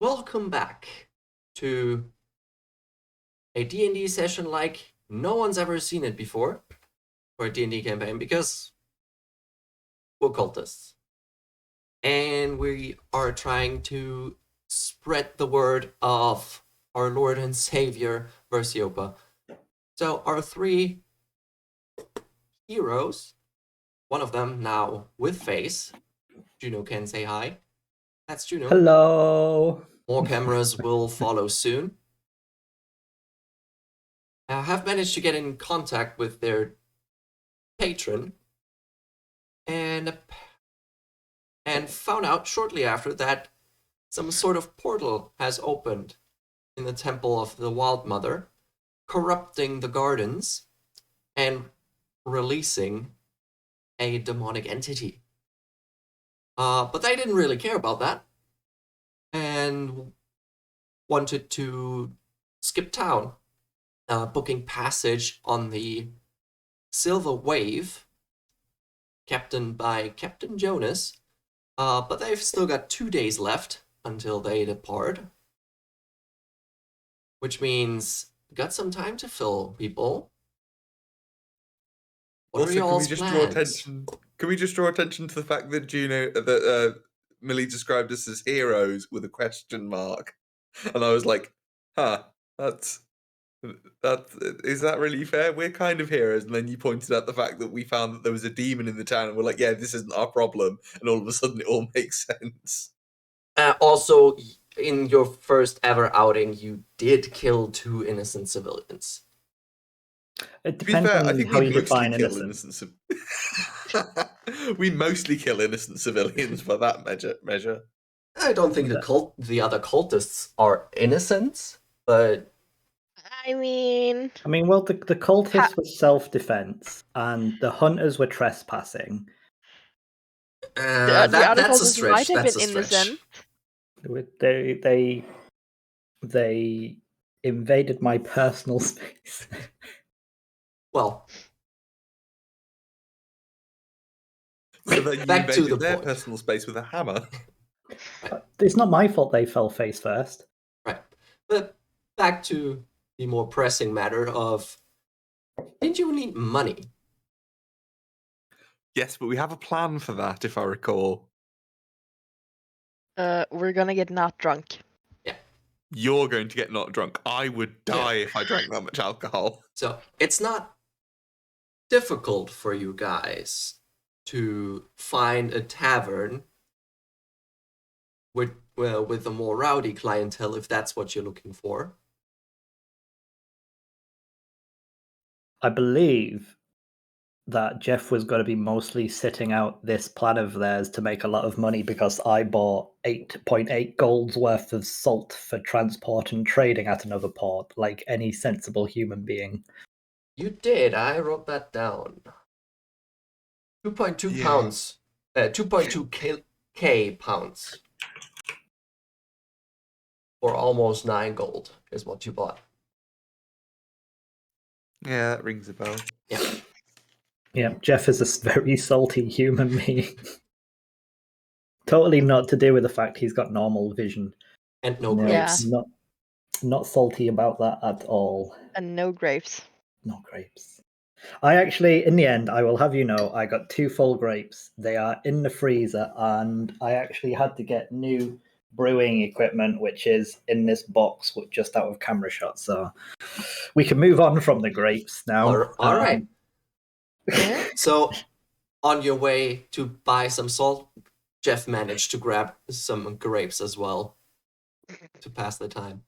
Welcome back to a D&D session like no one's ever seen it before for a D&D campaign because we're cultists. And we are trying to spread the word of our Lord and Savior, Versiopa. So our three heroes, one of them now with face, Juno can say hi. That's Juno. Hello. More cameras will follow soon. Have managed to get in contact with their patron and found out shortly after that some sort of portal has opened in the temple of the Wild Mother, corrupting the gardens and releasing a demonic entity. But they didn't really care about that and wanted to skip town, booking passage on the Silver Wave, captained by Captain Jonas. But they've still got 2 days left until they depart. Which means got some time to fill, people. What Also, are y'all's plans? Can we just draw attention to the fact that Millie described us as heroes with a question mark, and I was like, "Huh, is that really fair? We're kind of heroes." And then you pointed out the fact that we found that there was a demon in the town, and we're like, "Yeah, this isn't our problem." And all of a sudden, it all makes sense. Also, in your first ever outing, you did kill 2 innocent civilians. It To be depends fair, I on think how we you mostly define kill innocent. we mostly kill innocent civilians by that measure. I don't think the other cultists are innocent, but I mean, well, the cultists were self-defense, and the hunters were trespassing. the other that's a cultists stretch. might have That's been a stretch. Innocent. They invaded my personal space. Well, So then you back to invaded the their point. personal space with a hammer. It's not my fault they fell face first. Right. But back to the more pressing matter of, did you need money? Yes, but we have a plan for that, if I recall. we're gonna get not drunk. Yeah. You're going to get not drunk. I would die if I drank that much alcohol. So it's not difficult for you guys to find a tavern with a more rowdy clientele if that's what you're looking for. I believe that Jeff was going to be mostly sitting out this plan of theirs to make a lot of money because I bought 8.8 gold's worth of salt for transport and trading at another port, like any sensible human being. You did. I wrote that down. 2.2 pounds. 2.2 K pounds. For almost 9 gold is what you bought. Yeah, that rings a bell. Yeah. Yeah, Jeff is a very salty human being. Totally not to do with the fact he's got normal vision. And no grapes. Not salty about that at all. And no grapes. No grapes. I actually, in the end, I will have you know, I got 2 full grapes. They are in the freezer, and I actually had to get new brewing equipment, which is in this box just out of camera shot. So we can move on from the grapes now. All right. So on your way to buy some salt, Jeff managed to grab some grapes as well to pass the time.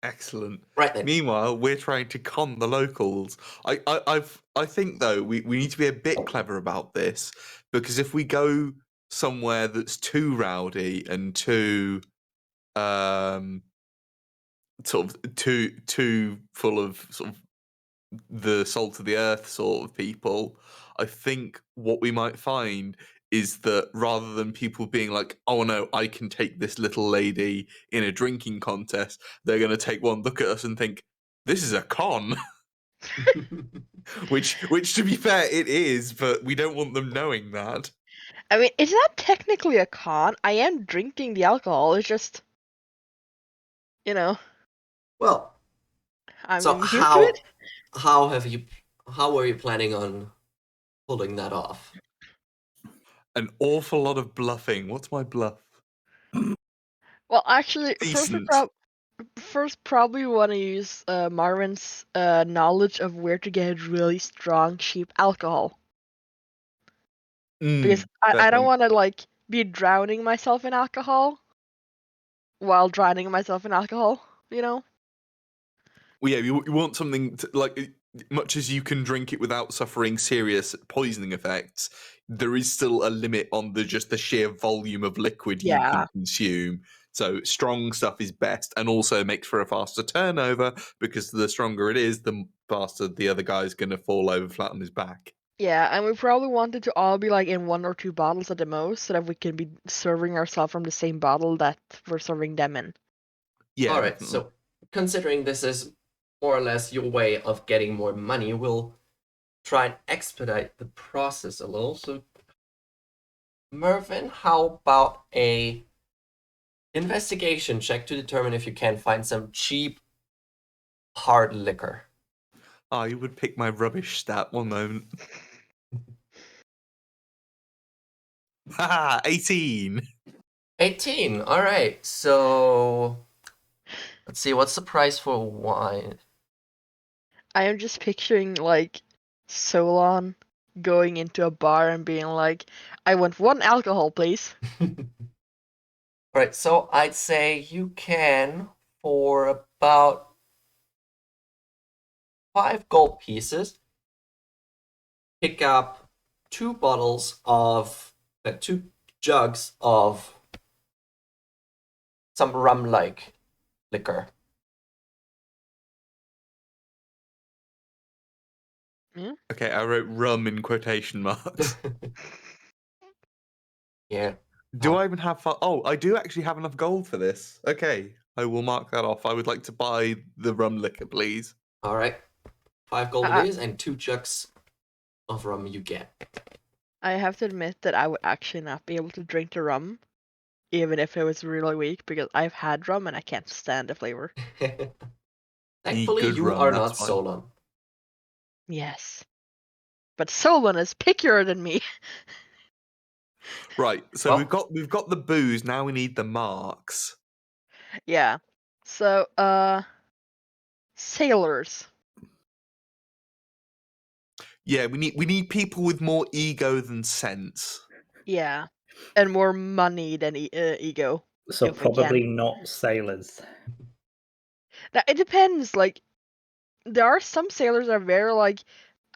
Excellent. Right then. Meanwhile, we're trying to con the locals. I think though we need to be a bit clever about this, because if we go somewhere that's too rowdy and too sort of too full of sort of the salt of the earth sort of people, I think what we might find is that rather than people being like, "Oh no, I can take this little lady in a drinking contest," they're going to take one look at us and think, "This is a con." which to be fair, it is, but we don't want them knowing that. I mean, it's not technically a con. I am drinking the alcohol. It's just You know, Well, I'm so here to it. how were you planning on pulling that off? An awful lot of bluffing. What's my bluff? Well, actually, Decent. first probably want to use Marvin's knowledge of where to get really strong, cheap alcohol. Because I don't want to like be drowning myself in alcohol while drowning myself in alcohol. You know? Well, yeah, you want something like much as you can drink it without suffering serious poisoning effects. There is still a limit on just the sheer volume of liquid you Yeah. can consume. So strong stuff is best, and also makes for a faster turnover because the stronger it is, the faster the other guy's going to fall over flat on his back. Yeah, and we probably wanted to all be like in 1 or 2 bottles at the most, so that we can be serving ourselves from the same bottle that we're serving them in. Yeah, All right, definitely. so considering this is more or less your way of getting more money, we'll try and expedite the process a little. So, Mervin, how about a investigation check to determine if you can find some cheap hard liquor? Oh, you would pick my rubbish stat. One moment. Haha, 18. 18. All right. So, let's see. What's the price for wine? I am just picturing like Solon going into a bar and being like, "I want 1 alcohol, please." All right. So, I'd say you can, for about 5 gold pieces, pick up 2 bottles of 2 jugs of some rum-like liquor. Okay, I wrote rum in quotation marks. Yeah. Do I even have? Oh, I do actually have enough gold for this. Okay, I will mark that off. I would like to buy the rum liquor, please. All right. 5 gold it Uh, is, and 2 jugs of rum you get. I have to admit that I would actually not be able to drink the rum, even if it was really weak, because I've had rum and I can't stand the flavor. Thankfully, Good you rum, are that's not fine. Solon. Yes. But Solon is pickier than me. Right, so Well, we've got the booze. Now we need the marks. Yeah. So, sailors. Yeah, we need people with more ego than sense. Yeah. And more money than ego, So if we can. probably not sailors. Now, it depends. Like, there are some sailors that are very like,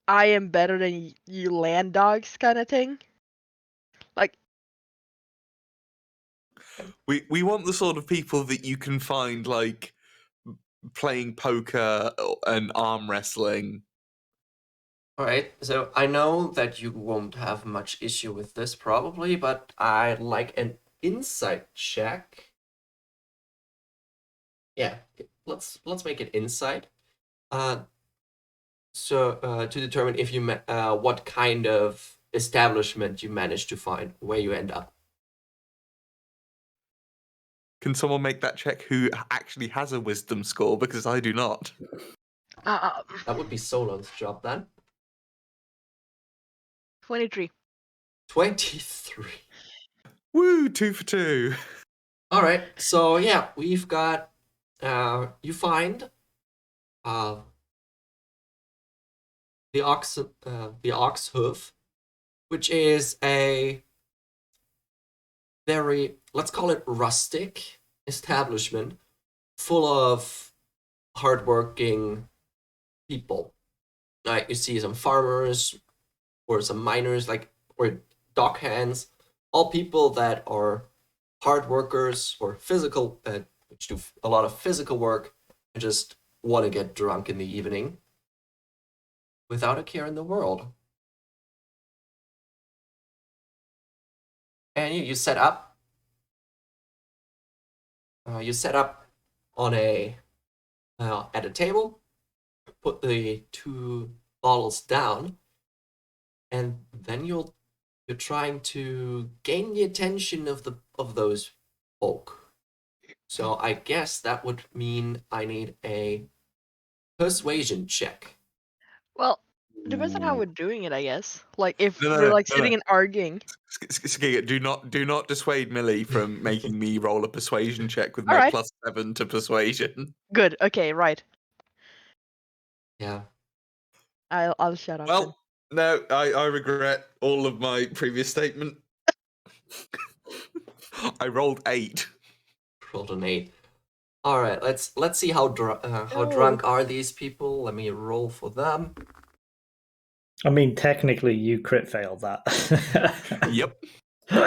I am better than you land dogs kind of thing. Like, We want the sort of people that you can find like playing poker and arm wrestling. all right. So I know that you won't have much issue with this probably, but I'd like an insight check. Yeah, let's make it insight. So to determine if you what kind of establishment you manage to find, where you end up. Can someone make that check who actually has a wisdom score? Because I do not. That would be Solon's job then. 23. 23. Woo, 2 for 2. All right. So yeah, we've got you find the ox hoof, which is a very, let's call it, rustic establishment full of hardworking people. Like you see some farmers or some miners, like, or dock hands, all people that are hard workers or physical, which do a lot of physical work and just want to get drunk in the evening without a care in the world. And you set up. You set up on a at a table. Put the 2 bottles down, and then you're trying to gain the attention of those folk. So I guess that would mean I need a persuasion check. Well, depends on how we're doing it, I guess. Like if No, no, we're no, like no, sitting no. and arguing. Skiga, do not dissuade Millie from making me roll a persuasion check with my Alright. +7 to persuasion. Good. Okay. Right. Yeah. I'll shut up then. Well, no, I regret all of my previous statement. I rolled 8. Rolled an 8. All right, let's see how No. drunk are these people. Let me roll for them. I mean, technically, you crit failed that. Yep.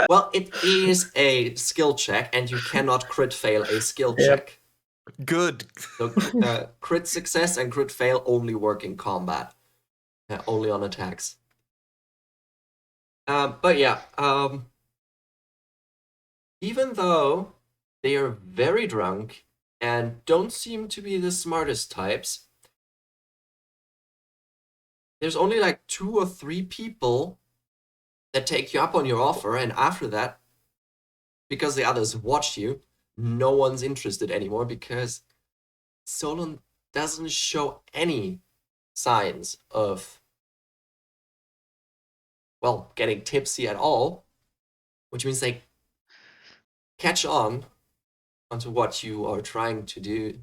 Well, it is a skill check, and you cannot crit fail a skill Yep. check. Good. So crit success and crit fail only work in combat, only on attacks. But yeah, even though they are very drunk and don't seem to be the smartest types, there's only like 2 or 3 people that take you up on your offer, and after that, because the others watched you, no one's interested anymore because Solon doesn't show any signs of, well, getting tipsy at all, which means they catch on onto what you are trying to do.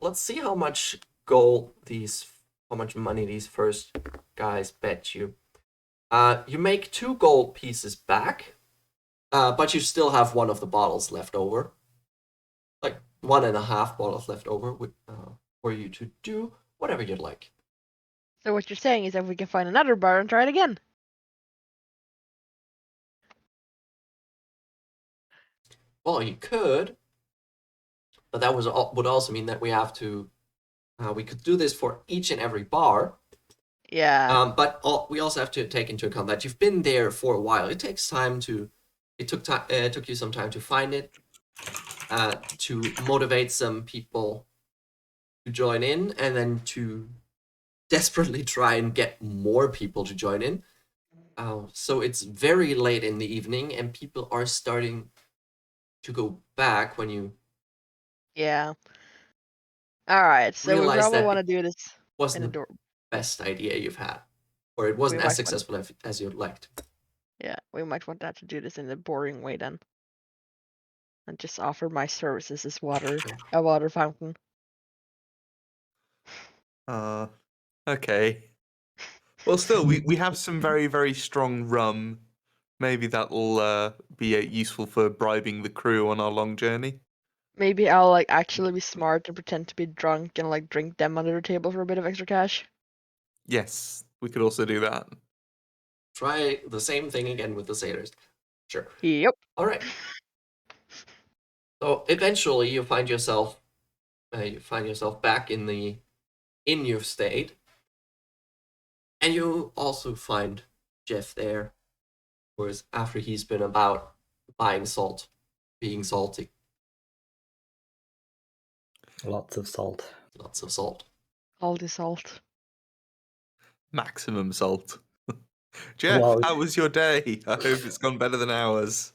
Let's see how much how much money these first guys bet you. You make 2 gold pieces back, but you still have one of the bottles left over. Like 1.5 bottles left over for you to do whatever you'd like. So what you're saying is that we can find another bar and try it again. Well, you could, but that would also mean that we have to. We could do this for each and every bar. Yeah. But we also have to take into account that you've been there for a while. It takes time to. It took you some time to find it, to motivate some people to join in, and then to desperately try and get more people to join in. So it's very late in the evening, and people are starting to go back when you Yeah. All right. So we realize probably that want to it do this in wasn't a the door. best idea you've had, or it wasn't We as might want- successful as you'd liked. Yeah, we might want that to do this in a boring way then, and just offer my services as a water fountain. Okay. Well, still, we have some very, very strong rum. Maybe that'll be useful for bribing the crew on our long journey. Maybe I'll like actually be smart and pretend to be drunk and like drink them under the table for a bit of extra cash. Yes, we could also do that. Try the same thing again with the sailors. Sure. Yep. All right. So eventually, you find yourself back in your state, and you also find Jeff there, whereas after he's been about buying salt, being salty, Lots of salt. lots of salt. All the salt. Maximum salt. Jeff, Well- how was your day? I hope it's gone better than ours.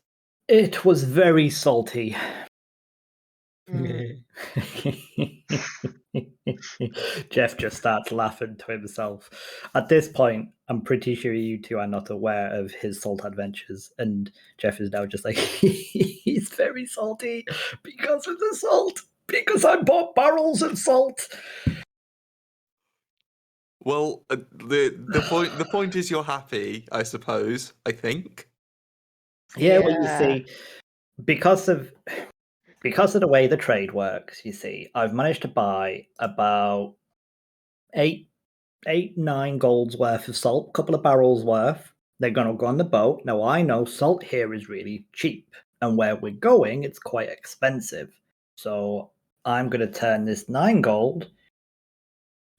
It was very salty. Mm. Jeff just starts laughing to himself. At this point, I'm pretty sure you two are not aware of his salt adventures, and Jeff is now just like, he's very salty because of the salt, because I bought barrels of salt. Well, the point is you're happy, I suppose. I think. Yeah, well, you Yeah. see, because of the way the trade works, you see, I've managed to buy about 9 golds worth of salt, couple of barrels worth. They're going to go on the boat. Now, I know salt here is really cheap, and where we're going, it's quite expensive. So I'm going to turn this 9 gold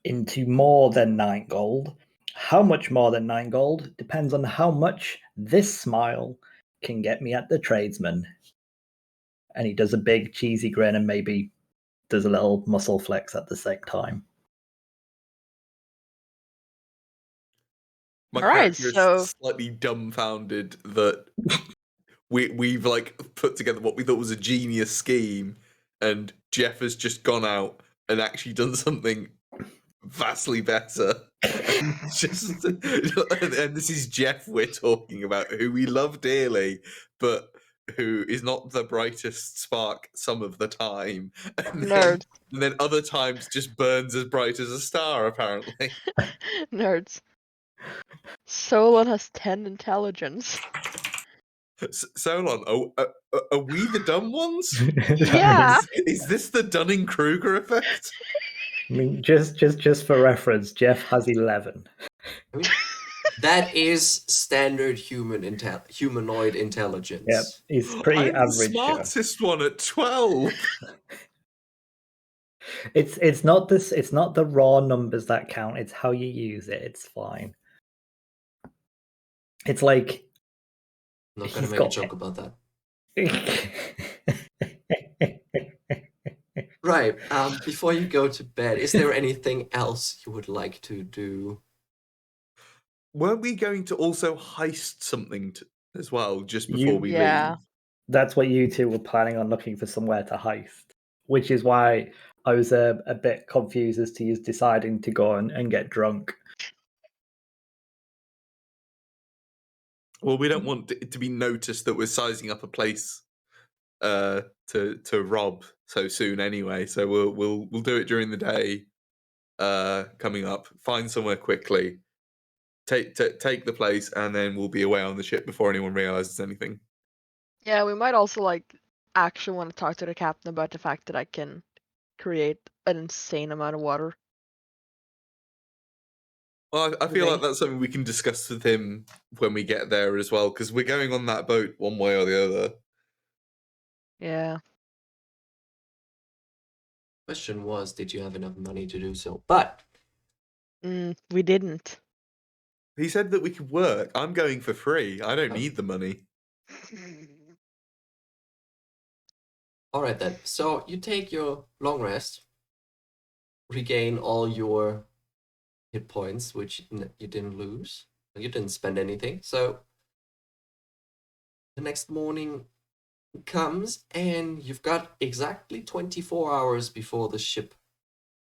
into more than 9 gold. How much more than 9 gold depends on how much this smile can get me at the tradesman. And he does a big cheesy grin and maybe does a little muscle flex at the same time. My Alright, character so- is slightly dumbfounded that we've like put together what we thought was a genius scheme, and Jeff has just gone out and actually done something vastly better. And this is Jeff we're talking about, who we love dearly, but who is not the brightest spark some of the time. Nerds. And then other times just burns as bright as a star, apparently. Nerds. Solon has 10 intelligence. Solon, are we the dumb ones? Yeah. Is this the Dunning-Kruger effect? I mean, just for reference, Jeff has 11. I mean, that is standard humanoid intelligence. Yep, he's pretty I'm average. the smartest one at 12. It's not this. It's not the raw numbers that count. It's how you use it. It's fine. It's like I'm not gonna he's make a got- joke about that. Right. Before you go to bed, is there anything else you would like to do? Weren't we going to also heist something as well just before we Yeah. leave? That's what you two were planning on, looking for somewhere to heist, which is why I was a bit confused as to you deciding to go and get drunk. Well, we don't want it to be noticed that we're sizing up a place to rob so soon anyway. So we'll do it during the day. Coming up, find somewhere quickly, take the place, and then we'll be away on the ship before anyone realizes anything. Yeah, we might also like actually want to talk to the captain about the fact that I can create an insane amount of water. Well, I feel Okay. like that's something we can discuss with him when we get there as well, because we're going on that boat one way or the other. Yeah. Question was, did you have enough money to do so? But We didn't. He said that we could work. I'm going for free. I don't need the money. all right then. So you take your long rest, regain all your hit points, which you didn't lose. You didn't spend anything. So the next morning comes, and you've got exactly 24 hours before the ship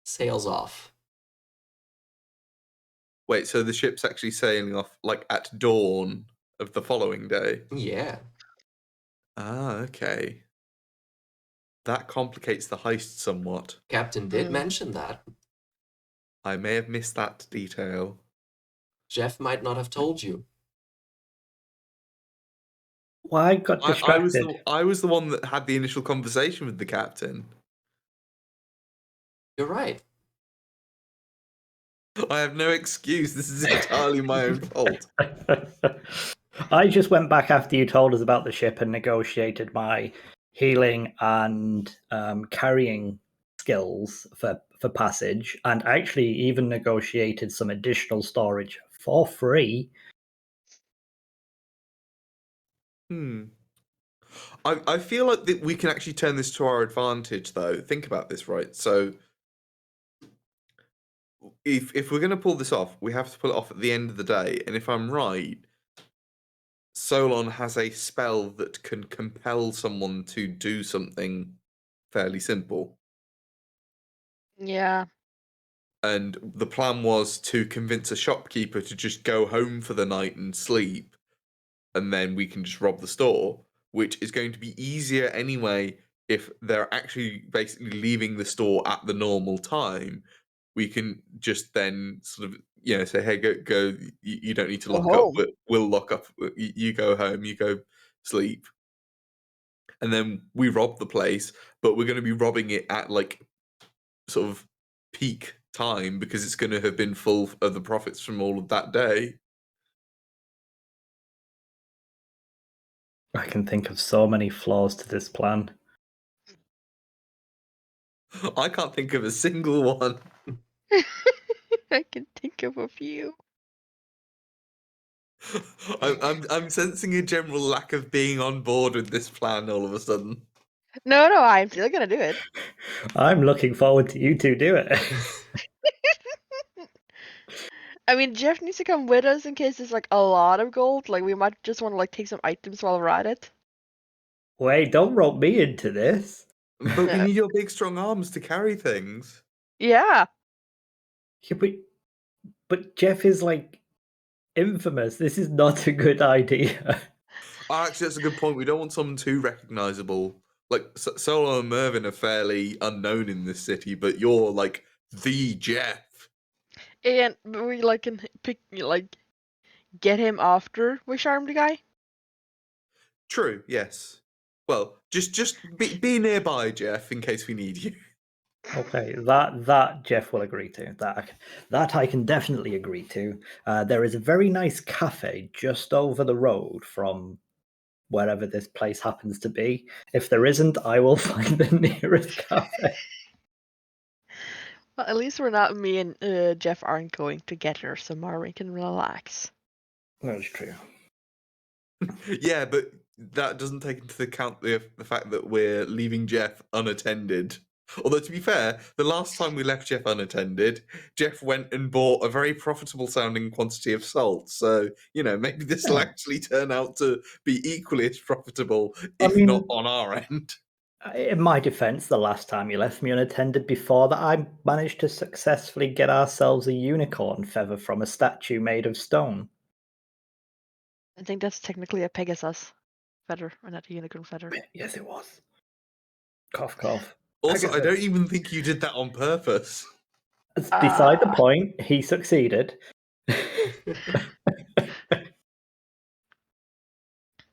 sails off. Wait, so the ship's actually sailing off like at dawn of the following day? Yeah. Ah, okay. That complicates the heist somewhat. Captain did mention that. I may have missed that detail. Jeff might not have told you. Well, I got distracted. I was the one that had the initial conversation with the captain. You're right. I have no excuse. This is entirely my own fault. I just went back after you told us about the ship and negotiated my healing and carrying skills for passage, and actually even negotiated some additional storage for free. I feel like that we can actually turn this to our advantage, though. Think about this, right? So, if we're going to pull this off, we have to pull it off at the end of the day. And if I'm right, Solon has a spell that can compel someone to do something fairly simple. Yeah. And the plan was to convince a shopkeeper to just go home for the night and sleep, and then we can just rob the store, which is going to be easier anyway if they're actually basically leaving the store at the normal time. We can just then sort of, say, hey, go. You don't need to Go lock home. up. We'll lock up. You go home. You go sleep. And then we rob the place, but we're going to be robbing it at like sort of peak time because it's going to have been full of the profits from all of that day. I can think of so many flaws to this plan. I can't think of a single one. I can think of a few. I'm sensing a general lack of being on board with this plan all of a sudden. No, I'm still gonna do it. I'm looking forward to you two do it. I mean, Jeff needs to come with us in case there's like a lot of gold. Like we might just want to like take some items while we're at it. Wait, don't rope me into this. But we need your big, strong arms to carry things. Yeah. Yeah, but Jeff is like infamous. This is not a good idea. Oh, actually, that's a good point. We don't want someone too recognizable. Like Solo and Mervyn are fairly unknown in this city, but you're like the Jeff. And we like can get him after we charm the guy. True. Yes. Well, just be nearby, Jeff, in case we need you. Okay, that Jeff will agree to. That I can definitely agree to. There is a very nice cafe just over the road from wherever this place happens to be. If there isn't, I will find the nearest cafe. Well, at least we're not. Me and Jeff aren't going together, so Marvin can relax. That's true. Yeah, but that doesn't take into account the fact that we're leaving Jeff unattended. Although, to be fair, the last time we left Jeff unattended, Jeff went and bought a very profitable sounding quantity of salt. So, maybe this will actually turn out to be equally as profitable, if not on our end. In my defense, the last time you left me unattended before that, I managed to successfully get ourselves a unicorn feather from a statue made of stone. I think that's technically a Pegasus feather, or not a unicorn feather. Yes, it was. Cough, cough. Also, I Pegasus. don't even think you did that on purpose. Beside the point, he succeeded.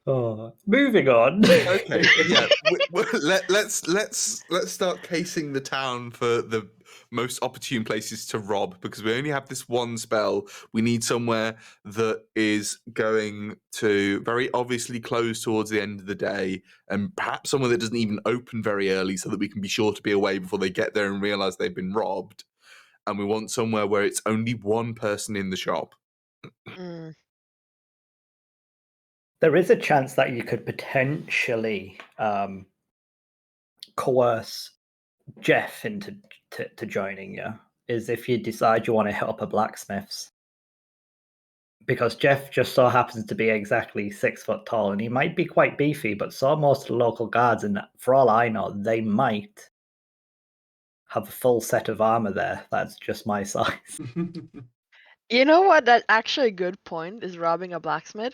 Oh, moving on. Okay, yeah. Let's start casing the town for the most opportune places to rob, because we only have this one spell. We need somewhere that is going to very obviously close towards the end of the day, and perhaps somewhere that doesn't even open very early, so that we can be sure to be away before they get there and realize they've been robbed. And we want somewhere where it's only one person in the shop. Mm. There is a chance that you could potentially coerce Jeff into joining you, is if you decide you want to hit up a blacksmith's. Because Jeff just so happens to be exactly 6 foot tall, and he might be quite beefy, but so are most of the local guards, and for all I know, they might have a full set of armor there. That's just my size. You know what? That's actually a good point, is robbing a blacksmith.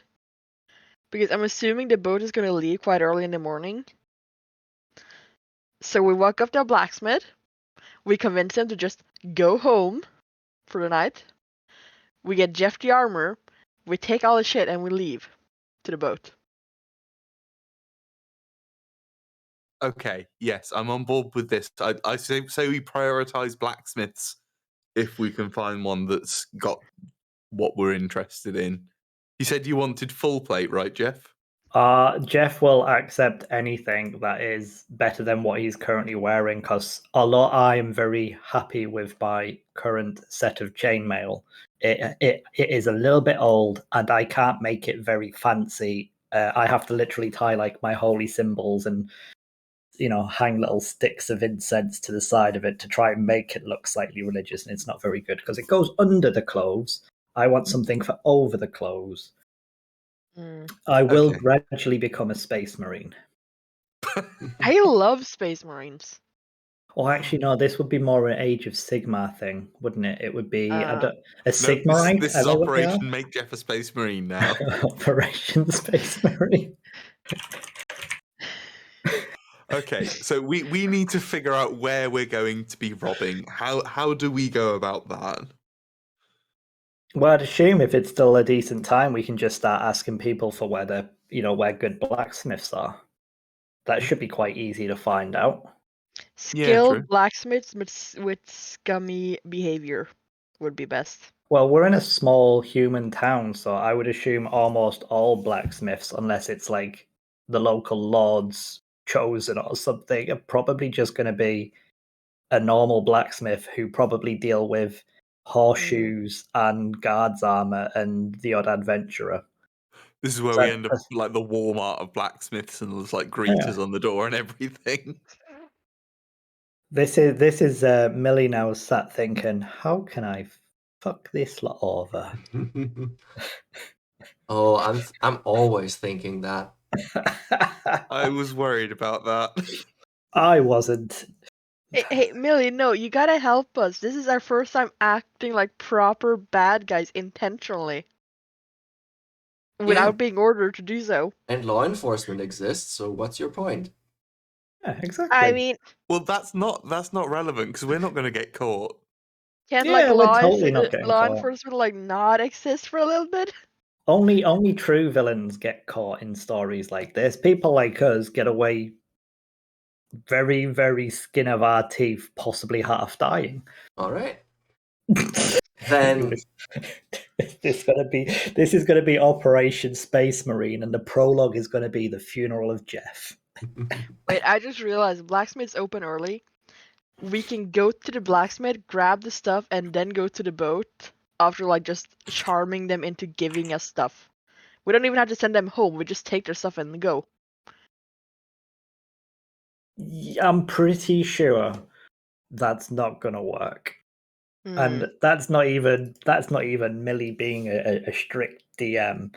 Because I'm assuming the boat is going to leave quite early in the morning. So we walk up to a blacksmith. We convince him to just go home for the night. We get Jeff the armor. We take all the shit and we leave to the boat. Okay, yes, I'm on board with this. I say we prioritize blacksmiths if we can find one that's got what we're interested in. You said you wanted full plate, right, Jeff? Jeff will accept anything that is better than what he's currently wearing, because although I am very happy with my current set of chainmail, it is a little bit old and I can't make it very fancy. I have to literally tie like my holy symbols and hang little sticks of incense to the side of it to try and make it look slightly religious, and it's not very good because it goes under the clothes. I want something for over the clothes. I will gradually become a space marine. I love Space Marines. Or actually, no, this would be more an Age of Sigmar thing, wouldn't it? It would be a Sigmarite. This is Operation Make Jeff a Space Marine now. Operation Space Marine. Okay, so we need to figure out where we're going to be robbing. How do we go about that? Well, I'd assume if it's still a decent time, we can just start asking people for where where good blacksmiths are. That should be quite easy to find out. Skilled blacksmiths with scummy behavior would be best. Well, we're in a small human town, so I would assume almost all blacksmiths, unless it's like the local lord's chosen or something, are probably just going to be a normal blacksmith who probably deal with horseshoes and guards armor and the odd adventurer. This is where we end up like the Walmart of blacksmiths, and there's like greeters on the door and everything. This is Millie now sat thinking, how can I fuck this lot over? Oh, I'm always thinking that. I was worried about that. I wasn't. Hey, Millie, no, you gotta help us. This is our first time acting like proper bad guys intentionally. Without being ordered to do so. And law enforcement exists, so what's your point? Yeah, exactly. I mean, Well, that's not relevant because we're not going to get caught. can't Yeah, we're law totally not getting law caught. enforcement not exist for a little bit? Only true villains get caught in stories like this. People like us get away very, very skin of our teeth, possibly half dying. All right. Then this is gonna be Operation Space Marine, and the prologue is gonna be the funeral of Jeff. Wait, I just realized Blacksmith's open early. We can go to the blacksmith, grab the stuff, and then go to the boat after just charming them into giving us stuff. We don't even have to send them home. We just take their stuff and go. I'm pretty sure that's not gonna work. And that's not even Millie being a strict DM.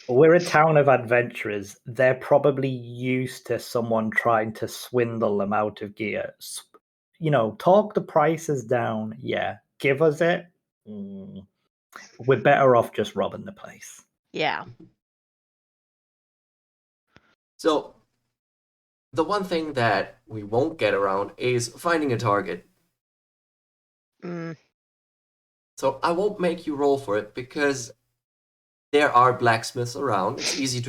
We're a town of adventurers. They're probably used to someone trying to swindle them out of gear. Talk the prices down. Yeah, give us it. We're better off just robbing the place. Yeah. So, the one thing that we won't get around is finding a target. So I won't make you roll for it because there are blacksmiths around. It's easy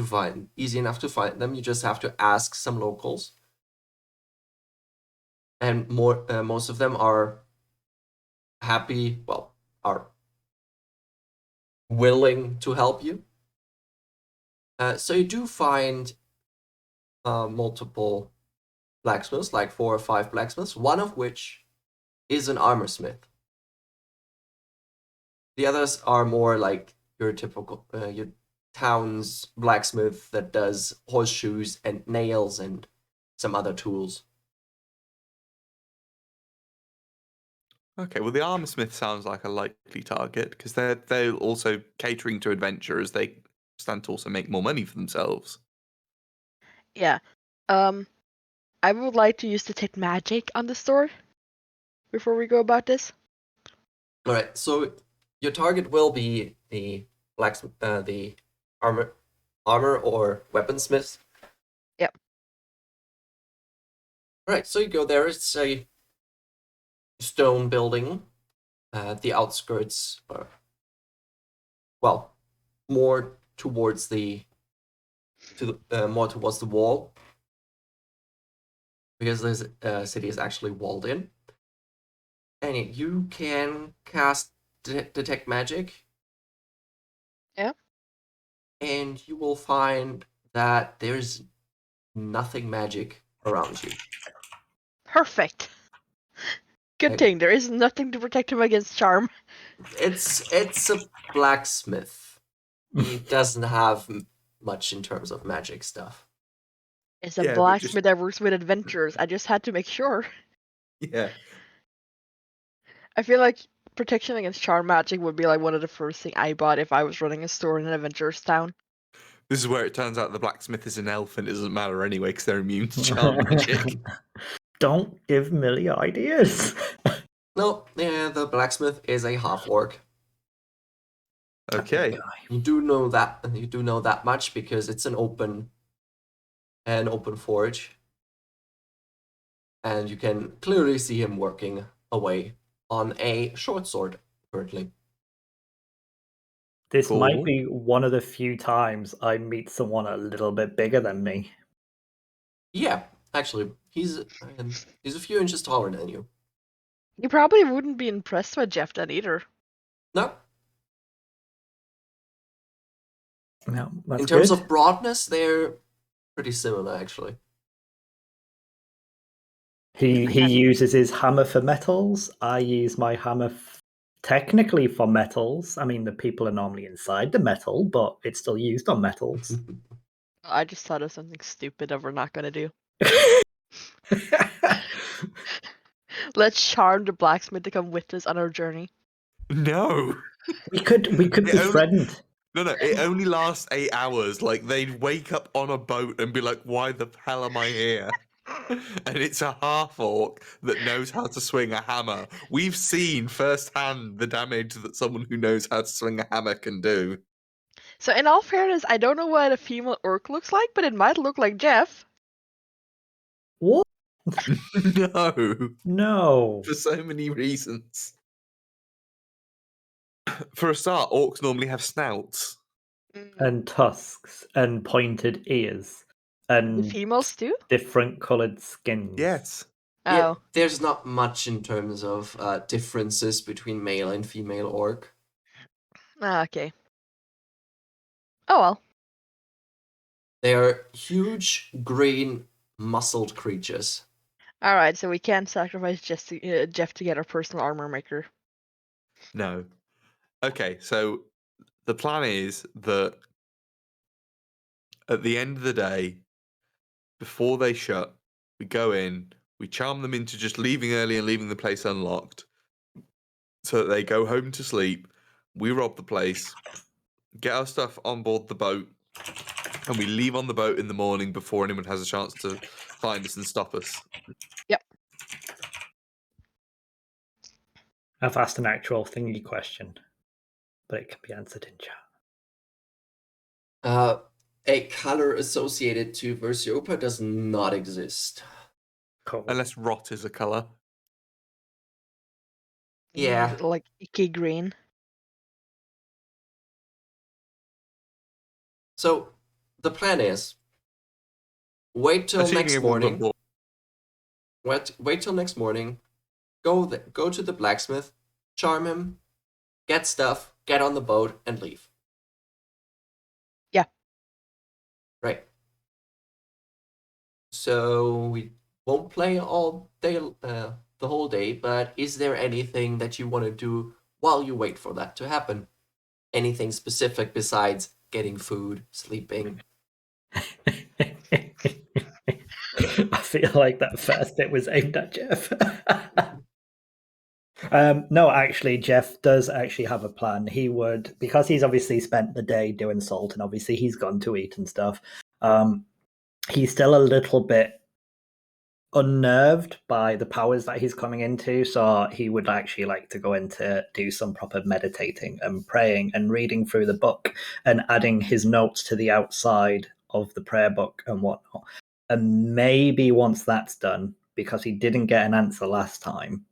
enough to find them. You just have to ask some locals. And most of them are are willing to help you. So you do find multiple blacksmiths, like 4 or 5 blacksmiths, one of which is an armor smith. The others are more like your typical, your town's blacksmith that does horseshoes and nails and some other tools. Okay, well, the armorsmith sounds like a likely target because they're also catering to adventurers. They stand to also make more money for themselves. Yeah. I would like to use detect magic on the store before we go about this. All right, so your target will be the blacksmith, the armor or weaponsmith. Yep. All right, so you go there. It's a stone building. The outskirts are, more towards the wall, because this city is actually walled in. And you can cast detect magic. Yeah. And you will find that there's nothing magic around you. Perfect. Good thing there is nothing to protect him against charm. It's a blacksmith. He doesn't have much in terms of magic stuff. It's a blacksmith that works with adventurers. I just had to make sure. Yeah. I feel like protection against charm magic would be one of the first things I bought if I was running a store in an adventurer's town. This is where it turns out the blacksmith is an elf and it doesn't matter anyway because they're immune to charm magic. Don't give Millie ideas. No, the blacksmith is a half-orc. Okay. You do know that much because it's an open forge. And you can clearly see him working away on a short sword currently. This might be one of the few times I meet someone a little bit bigger than me. Yeah, actually, he's a few inches taller than you. You probably wouldn't be impressed with Jeff then either. No. No, that's in terms good. of broadness, they're pretty similar, actually. He uses his hammer for metals. I use my hammer technically for metals. I mean, the people are normally inside the metal, but it's still used on metals. I just thought of something stupid that we're not going to do. Let's charm the blacksmith to come with us on our journey. No. We could befriend No, it only lasts 8 hours. Like, they'd wake up on a boat and be like, why the hell am I here? And it's a half-orc that knows how to swing a hammer. We've seen firsthand the damage that someone who knows how to swing a hammer can do. So in all fairness, I don't know what a female orc looks like, but it might look like Jeff. What? No, No. for so many reasons. For a start, orcs normally have snouts. And tusks and pointed ears The and females too? different coloured skins. Yes. Yeah, Oh. there's not much in terms of differences between male and female orc. Ah, okay. Oh well. They are huge, green, muscled creatures. Alright, so we can't sacrifice Jeff to get our personal armor maker. No. Okay, so the plan is that at the end of the day, before they shut, we go in, we charm them into just leaving early and leaving the place unlocked so that they go home to sleep. We rob the place, get our stuff on board the boat, and we leave on the boat in the morning before anyone has a chance to find us and stop us. Yep. I've asked an actual thingy question, but it can be answered in chat. A color associated to Versiopa does not exist. Cool. Unless rot is a colour. Yeah. Like icky green. So the plan is wait till Assuming next everyone's on morning. board. Wait till next morning. Go to the blacksmith, charm him, get stuff, get on the boat, and leave. Yeah. Right. So we won't play all day, the whole day. But is there anything that you want to do while you wait for that to happen? Anything specific besides getting food, sleeping? I feel like that first bit was aimed at Jeff. No, actually, Jeff does actually have a plan. He would, because he's obviously spent the day doing salt and obviously he's gone to eat and stuff. He's still a little bit unnerved by the powers that he's coming into, so he would actually like to go in to do some proper meditating and praying and reading through the book and adding his notes to the outside of the prayer book and whatnot. And maybe once that's done, because he didn't get an answer last time,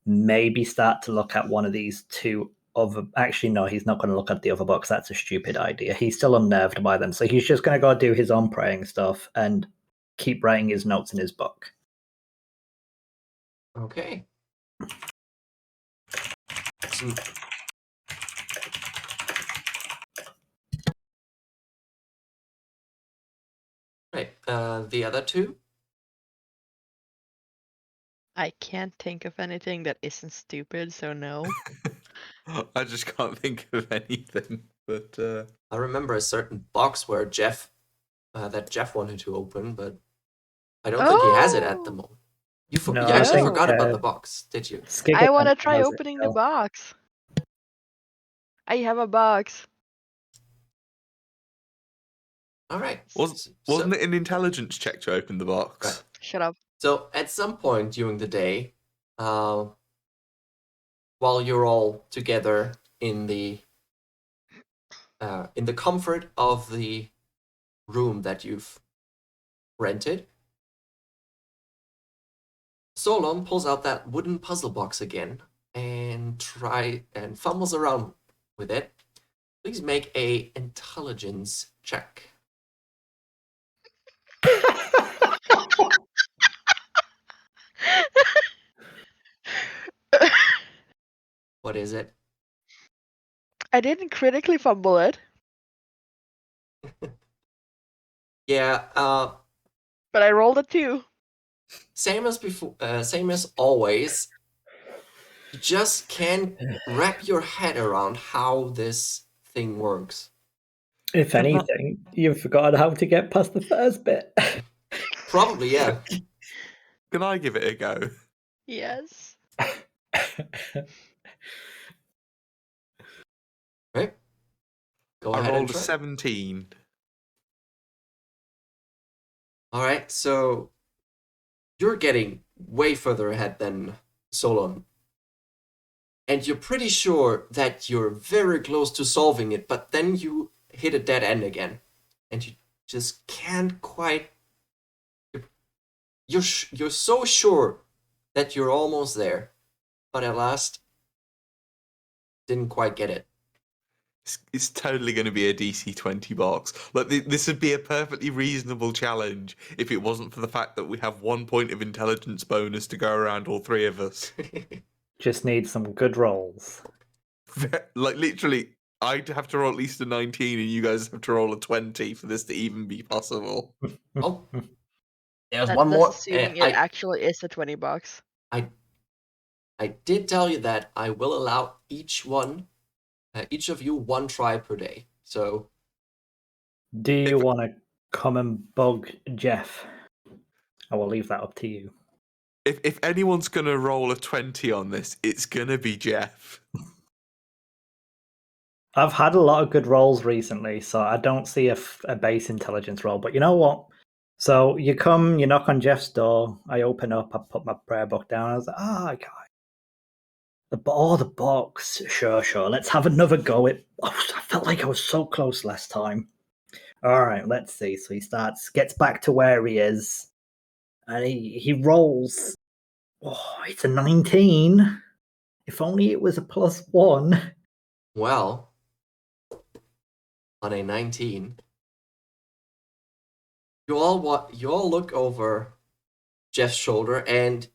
maybe start to look at one of these two other. Actually, no, he's not going to look at the other books. That's a stupid idea. He's still unnerved by them, so he's just going to go do his own praying stuff and keep writing his notes in his book. Okay. So, right. The other two? I can't think of anything that isn't stupid, so no. I just can't think of anything. But I remember a certain box where Jeff wanted to open, but I don't think he has it at the moment. You No, actually I think, forgot about the box, did you? I want to Skigaman try has it opening the still. box. I have a box. All right. wasn't it an intelligence check to open the box? Right. Shut up. So at some point during the day, while you're all together in the comfort of the room that you've rented, Solon pulls out that wooden puzzle box again and fumbles around with it. Please make a intelligence check. What is it? I didn't critically fumble it, Yeah, but I rolled a 2. same as before, same as always. You just can't wrap your head around how this thing works. If anything, you've forgotten how to get past the first bit. Probably, yeah. Can I give it a go? Yes. Right? Go I ahead and rolled a try. 17. All right, so you're getting way further ahead than Solon. And you're pretty sure that you're very close to solving it, but then you hit a dead end again. And you just can't quite. You're so sure that you're almost there, but at last didn't quite get it. It's totally going to be a DC 20 box. Like, this would be a perfectly reasonable challenge if it wasn't for the fact that we have 1 point of intelligence bonus to go around all three of us. Just need some good rolls. Like, literally, I'd have to roll at least a 19 and you guys have to roll a 20 for this to even be possible. Oh, there's That's one more. assuming it actually is a 20 bucks. I did tell you that I will allow each of you one try per day. So, Do you want to come and bug Jeff? I will leave that up to you. If anyone's going to roll a 20 on this, it's going to be Jeff. I've had a lot of good rolls recently, so I don't see a base intelligence roll. But you know what? So you come, you knock on Jeff's door. I open up, I put my prayer book down. I was like, guy. The box. Sure. Let's have another go. I felt like I was so close last time. All right, let's see. So he gets back to where he is, and he rolls. Oh, it's a 19. If only it was a +1. well, on a 19, you all look over Jeff's shoulder, and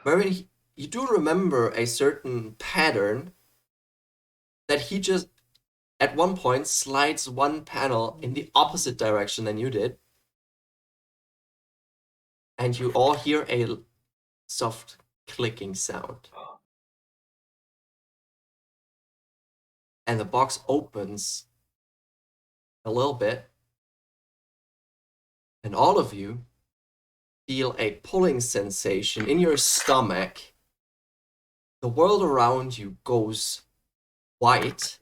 Mervin, you do remember a certain pattern that he just at one point slides one panel in the opposite direction than you did, and you all hear a soft clicking sound. And the box opens a little bit, and all of you feel a pulling sensation in your stomach. The world around you goes white,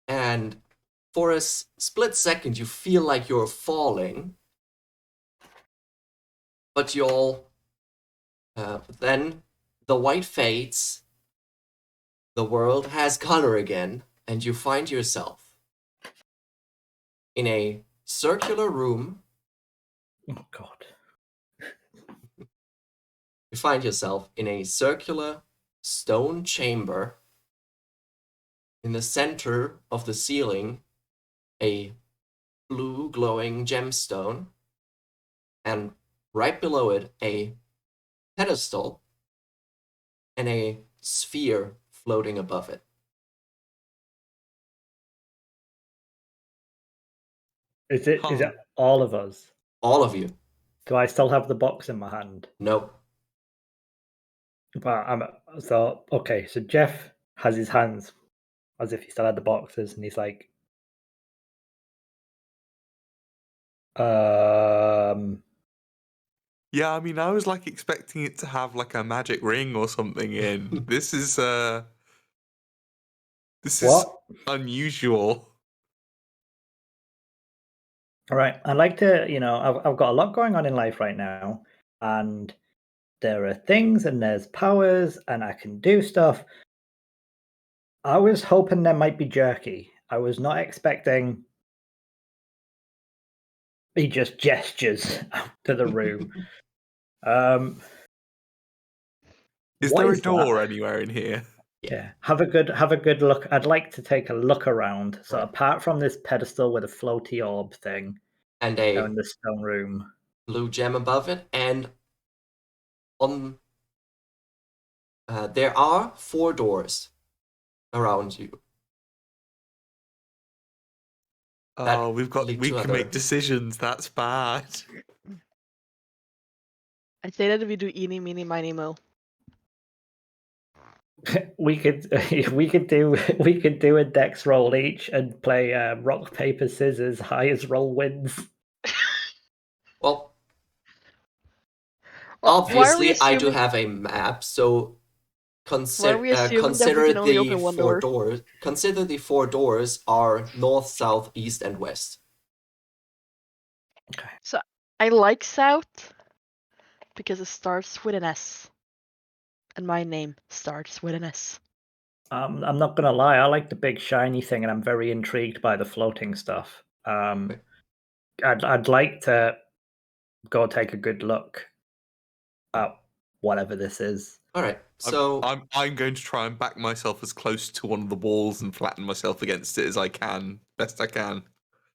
and for a split second you feel like you're falling, but then the white fades, the world has color again, and you find yourself in a circular room. Oh God. You find yourself in a circular stone chamber. In the center of the ceiling, a blue glowing gemstone, and right below it, a pedestal and a sphere floating above it. Is it all of us? All of you. Do I still have the box in my hand? Nope. But okay. So Jeff has his hands as if he still had the boxes, and he's like, Yeah, I mean, I was like expecting it to have like a magic ring or something in. This is What? unusual. All right. I'd like to, I've got a lot going on in life right now, and there are things and there's powers, and I can do stuff. I was hoping there might be jerky. I was not expecting he just gestures out to the room. Is what there is a door that? anywhere in here? Yeah. Have a good look. I'd like to take a look around. So Right. apart from this pedestal with a floaty orb thing And a in the stone room. blue gem above it, and on there are 4 doors around you. Oh, we lead to can make decisions. That's bad. I say that we do eeny, meeny, miny, mo. we could do a dex roll each and play rock paper scissors. Highest roll wins. Well, Well, why are we obviously I do assuming- have a map, so Why are we assuming that we consider can only the open one four door? doors. Consider the 4 doors are north, south, east, and west. So I like South because it starts with an S. And my name starts with an S. I'm not gonna lie, I like the big shiny thing, and I'm very intrigued by the floating stuff. I'd like to go take a good look at whatever this is. All right. So I'm going to try and back myself as close to one of the walls and flatten myself against it as I can, best I can,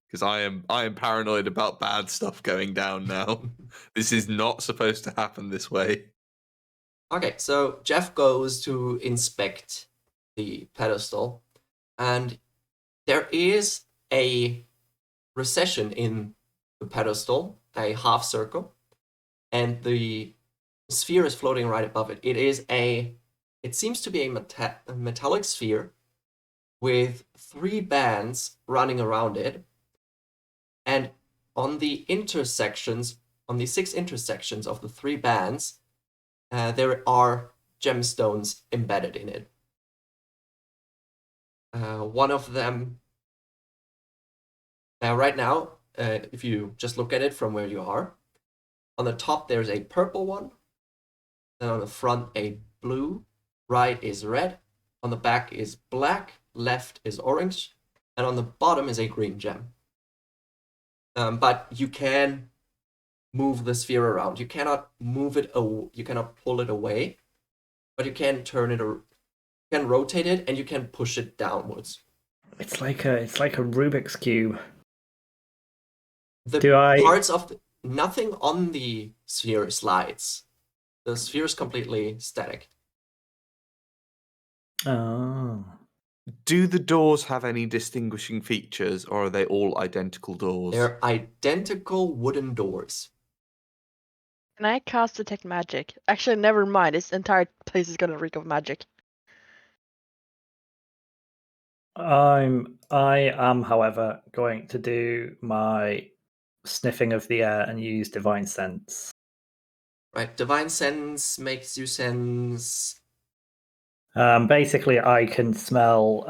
because I am paranoid about bad stuff going down now. This is not supposed to happen this way. okay, so Jeff goes to inspect the pedestal, and there is a recession in the pedestal, a half circle, and the sphere is floating right above it. It seems to be a metallic sphere with 3 bands running around it, and on the 6 intersections of the 3 bands, there are gemstones embedded in it. One of them, right now, if you just look at it from where you are, on the top there's a purple one, then on the front a blue, right is red, on the back is black, left is orange, and on the bottom is a green gem. But you can move the sphere around. You cannot move it. You cannot pull it away, but you can turn it. You can rotate it, and you can push it downwards. It's like a Rubik's cube. The Do I- parts of nothing on the sphere slides. The sphere is completely static. Oh. Do the doors have any distinguishing features, or are they all identical doors? They're identical wooden doors. Can I cast Detect Magic? Actually, never mind. This entire place is gonna reek of magic. I am, however, going to do my sniffing of the air and use Divine Sense. Right, Divine Sense makes you sense. Basically, I can smell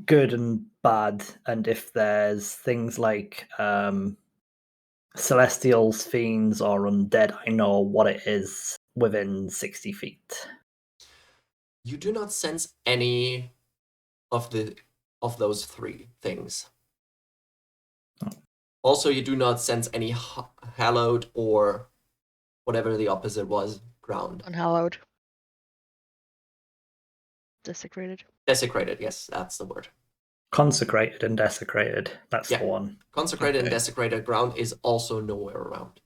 good and bad, and if there's things like celestials, fiends, or undead, I know what it is within 60 feet. You do not sense any of those 3 things. Also, you do not sense any hallowed or whatever the opposite was, ground. Unhallowed. Desecrated. Desecrated, yes, that's the word. Consecrated and desecrated. That's Yeah. the one. Consecrated and Okay. desecrated ground is also nowhere around.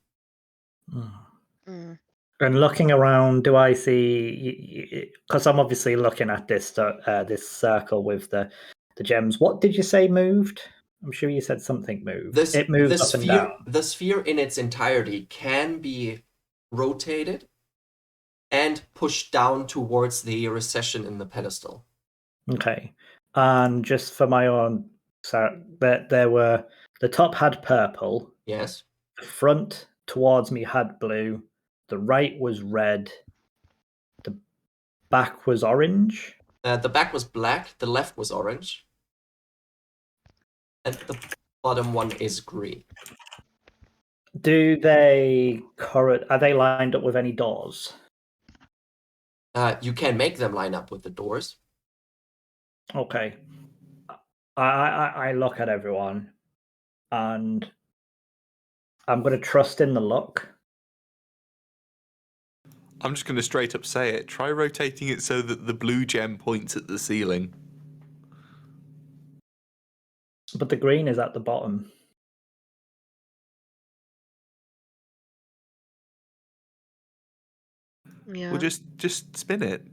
Mm. And looking around, do I see? Because I'm obviously looking at this this circle with the gems. What did you say moved? I'm sure you said something moved. It moved up and down. The sphere in its entirety can be rotated and pushed down towards the recession in the pedestal. Okay. And just for my own, so there were, the top had purple, Yes. the front towards me had blue, the right was red, the back was orange. The back was black, the left was orange, and the bottom one is green. Are they lined up with any doors? You can make them line up with the doors. Okay. I look at everyone and I'm going to trust in the luck. I'm just going to straight up say it. Try rotating it so that the blue gem points at the ceiling. But the green is at the bottom. Yeah. Well, just spin it.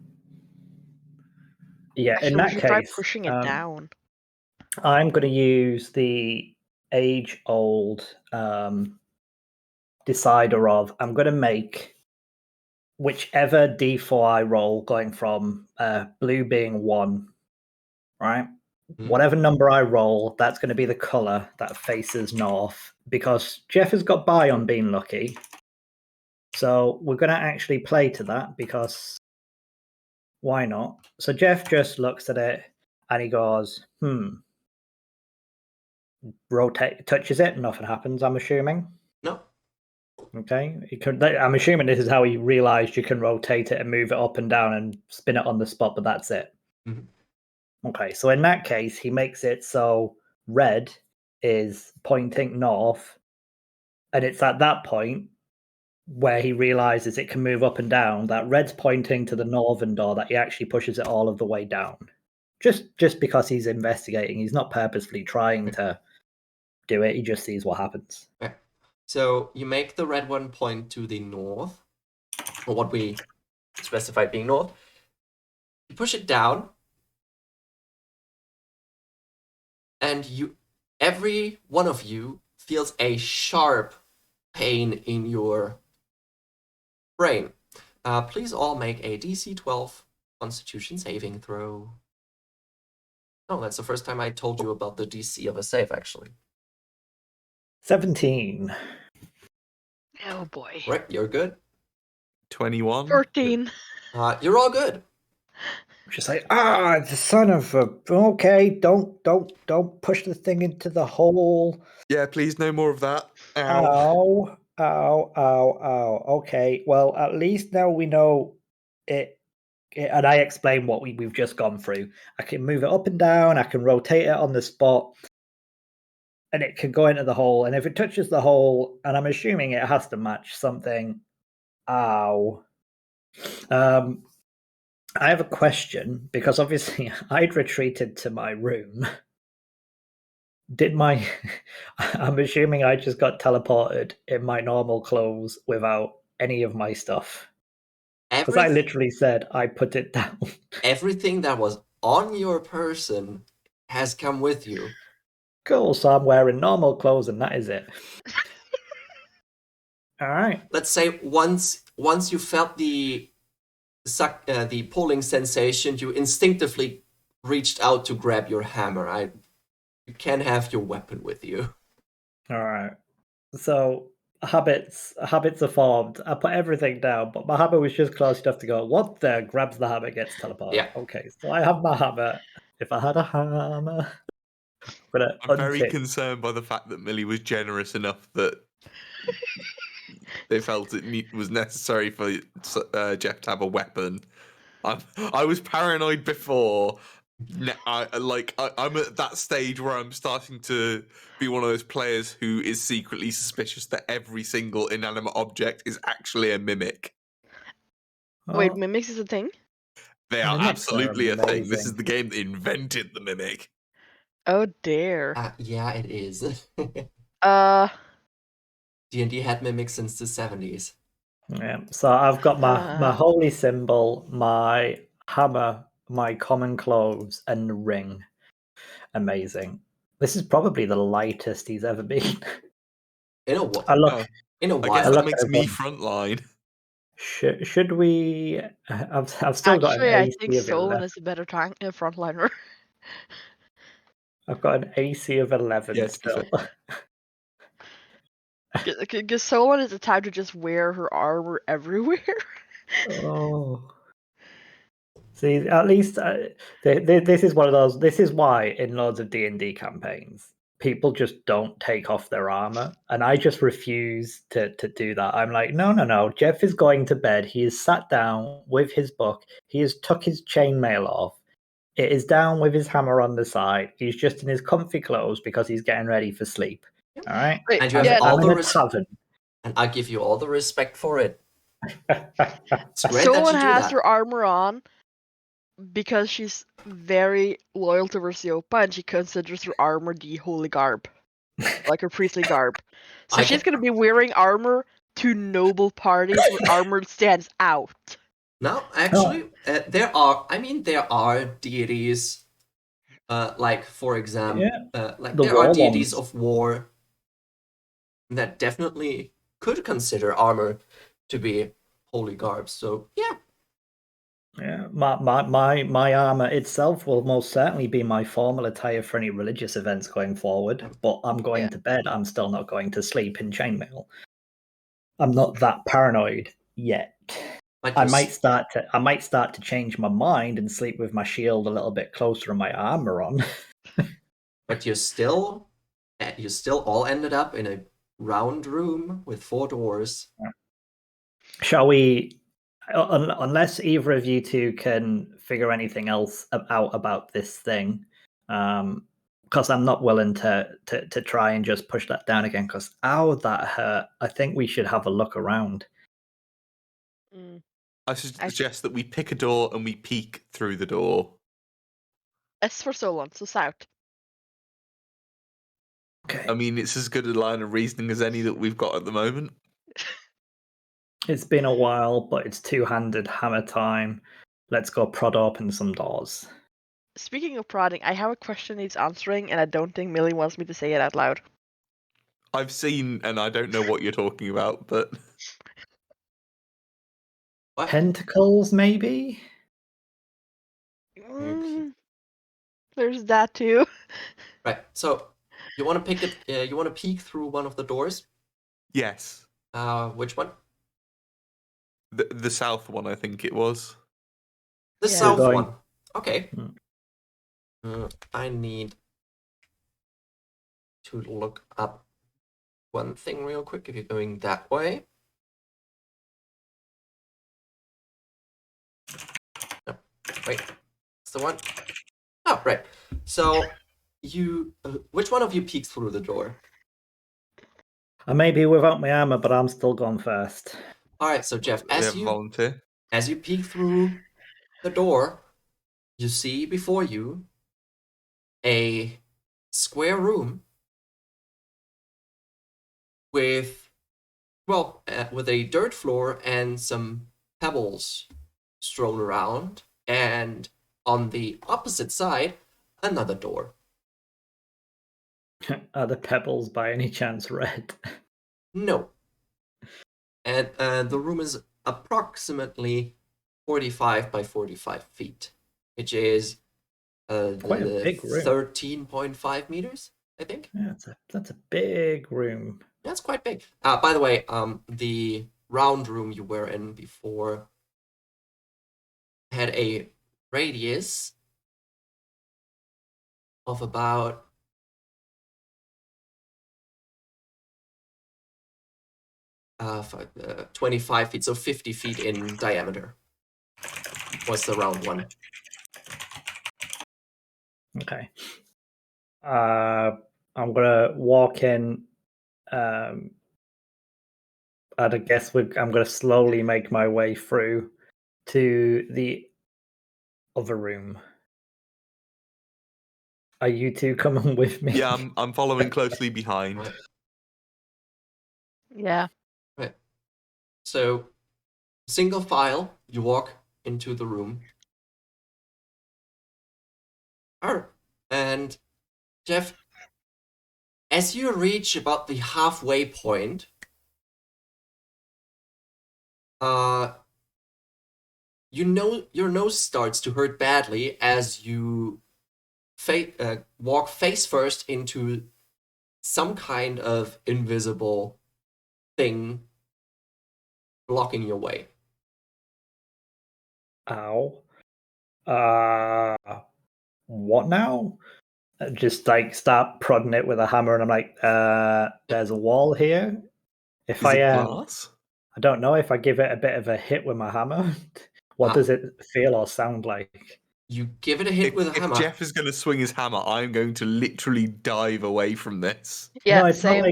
Yeah, Actually, in we that should try case, pushing it down. I'm going to use the age-old decider of, I'm going to make whichever D4 I roll, going from blue being 1, right? Whatever number I roll, that's going to be the color that faces north, because Jeff has got by on being lucky. So we're going to actually play to that, because Why not? So Jeff just looks at it and he goes, rotate, touches it, nothing happens, I'm assuming. No. Okay. I'm assuming this is how he realized you can rotate it and move it up and down and spin it on the spot, but that's it. Mhm. Okay. So in that case, he makes it so red is pointing north. And it's at that point where he realizes it can move up and down, that red's pointing to the northern door, that he actually pushes it all of the way down. Just because he's investigating. He's not purposefully trying to do it. He just sees what happens. Okay. So you make the red one point to the north, or what we specified being north. You push it down, and every one of you feels a sharp pain in your brain. Please all make a DC 12 Constitution saving throw. Oh, that's the first time I told you about the DC of a save, actually. 17. Oh boy. Right, you're good. 21. 14. You're all good. Just like, the son of a. Okay, don't push the thing into the hole. Yeah, please, no more of that. Ow. Ow. Okay, well, at least now we know it. And I explain what we've just gone through. I can move it up and down. I can rotate it on the spot. And it can go into the hole. And if it touches the hole, and I'm assuming it has to match something. Ow. I have a question, because obviously I'd retreated to my room. I'm assuming I just got teleported in my normal clothes without any of my stuff. Because I literally said I put it down. Everything that was on your person has come with you. Cool, so I'm wearing normal clothes and that is it. All right. Let's say once you felt the pulling sensation, you instinctively reached out to grab your hammer. You can have your weapon with you. All right. So habits are formed. I put everything down, but my hammer was just close enough to go, what the? Grabs the hammer, gets teleported. Yeah. Okay, so I have my hammer. If I had a hammer... I'm very concerned by the fact that Millie was generous enough that they felt it was necessary for Jeff to have a weapon. I was paranoid before. I'm at that stage where I'm starting to be one of those players who is secretly suspicious that every single inanimate object is actually a mimic. Wait, mimics is a thing? They are absolutely a thing. This is the game that invented the mimic. Oh dear. Yeah, it is. D&D had mimics since the 70s. Yeah, so I've got my holy symbol, my hammer, my common clothes, and the ring. Amazing. This is probably the lightest he's ever been. In a while. I guess that makes me frontline. Should we? I've still Actually, got an AC I think of 11. Solon is a better frontliner. I've got an AC of 11 still. Because Solon is the type to just wear her armor everywhere. Oh. See, at least this is one of those. This is why in loads of D&D campaigns, people just don't take off their armor, and I just refuse to do that. I'm like, no. Jeff is going to bed. He is sat down with his book. He has took his chainmail off. It is down with his hammer on the side. He's just in his comfy clothes because he's getting ready for sleep. All right, and you have all the tavern, and I give you all the respect for it. It's great Solon that you do has that. her armor on because she's very loyal to Versiopa, and she considers her armor the holy garb, like her priestly garb. So she's gonna be wearing armor to noble parties where armor stands out. No, actually, there are deities, like for example, there are deities of war that definitely could consider armor to be holy garbs. So yeah. Yeah, my armor itself will most certainly be my formal attire for any religious events going forward. But I'm going to bed. I'm still not going to sleep in chainmail. I'm not that paranoid yet. But I you're might start to change my mind and sleep with my shield a little bit closer and my armor on. But you still all ended up in a round room with 4 doors. Shall we? Unless either of you two can figure anything else out about this thing, because I'm not willing to try and just push that down again. Because ow, that hurt. I think we should have a look around. Mm. I suggest that we pick a door and we peek through the door. S for Solon, so south. Okay. I mean, it's as good a line of reasoning as any that we've got at the moment. It's been a while, but it's two-handed hammer time. Let's go prod open some doors. Speaking of prodding, I have a question needs answering, and I don't think Millie wants me to say it out loud. I've seen, and I don't know what you're talking about, but What? Pentacles, maybe? There's that too. Right. So you want to pick it? You want to peek through one of the doors? yes, Which one? the south one, I think it was. The Yeah. south We're going- one. Okay. Hmm. I need to look up one thing real quick. If you're going that way. No, wait. It's the one. Oh, right. So you, which one of you peeks through the door? I may be without my armor, but I'm still going first. All right. So Jeff, We have a volunteer. as you peek through the door, you see before you a square room with, well, with a dirt floor and some pebbles strewn around, and on the opposite side, another door. Are the pebbles by any chance red? No. And the room is approximately 45 by 45 feet, which is Quite a big room. 13.5 meters, I think. Yeah, that's a big room. That's quite big. By the way, the round room you were in before had a radius of about 25 feet, so 50 feet in diameter was the round one. Okay. I'm gonna walk in. And I guess I'm gonna slowly make my way through to the other room. Are you two coming with me? Yeah, I'm following closely behind. Right. Yeah. Right. So, single file, you walk into the room. And Jeff, as you reach about the halfway point, you know your nose starts to hurt badly as you walk face first into some kind of invisible thing blocking your way. Ow. What now? Just like start prodding it with a hammer, and I'm like, there's a wall here. If Is I it glass? I don't know if I give it a bit of a hit with my hammer. What does it feel or sound like? You give it a hit with a If hammer. Jeff is going to swing his hammer, I'm going to literally dive away from this. Yeah, No, it's same.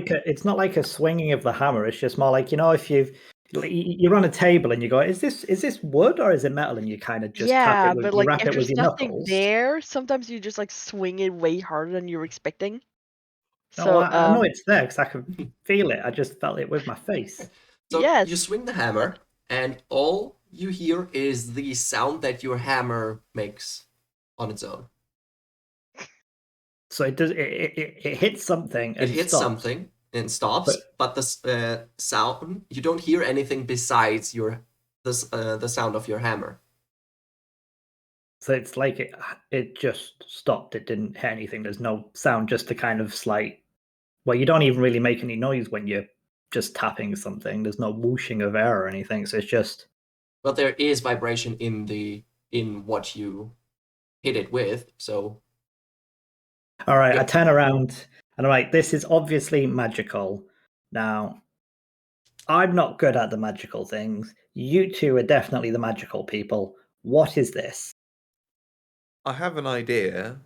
not like a swinging of the hammer. It's just more like, you know, if you're on a table and you go, is this wood or is it metal? And you kind of just yeah, tap it with, but you like wrap if it there's with your nothing knuckles. there, sometimes you just like swing it way harder than you're expecting. No, So I know it's there because I could feel it. I just felt it with my face. So yes. you swing the hammer, and all you hear is the sound that your hammer makes on its own. So it does. It hits something and It hits stops. something and stops, but the sound, you don't hear anything besides the sound of your hammer. So it's like it just stopped. It didn't hit anything. There's no sound, just a kind of slight. Well, you don't even really make any noise when you're just tapping something. There's no whooshing of air or anything. So it's just. But there is vibration in what you hit it with, so All right, I Yeah. turn around and I'm like, this is obviously magical. Now, I'm not good at the magical things. You two are definitely the magical people. What is this? I have an idea.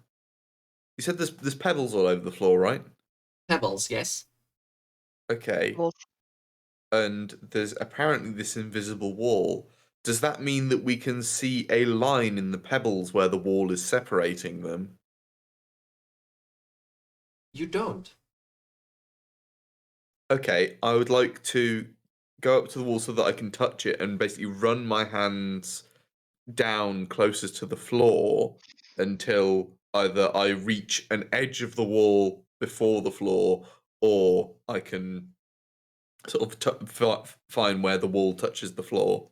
You said there's pebbles all over the floor, right? pebbles, yes. Okay. Both. And there's apparently this invisible wall. Does that mean that we can see a line in the pebbles where the wall is separating them? You don't. Okay, I would like to go up to the wall so that I can touch it and basically run my hands down closest to the floor until either I reach an edge of the wall before the floor or I can sort of find where the wall touches the floor.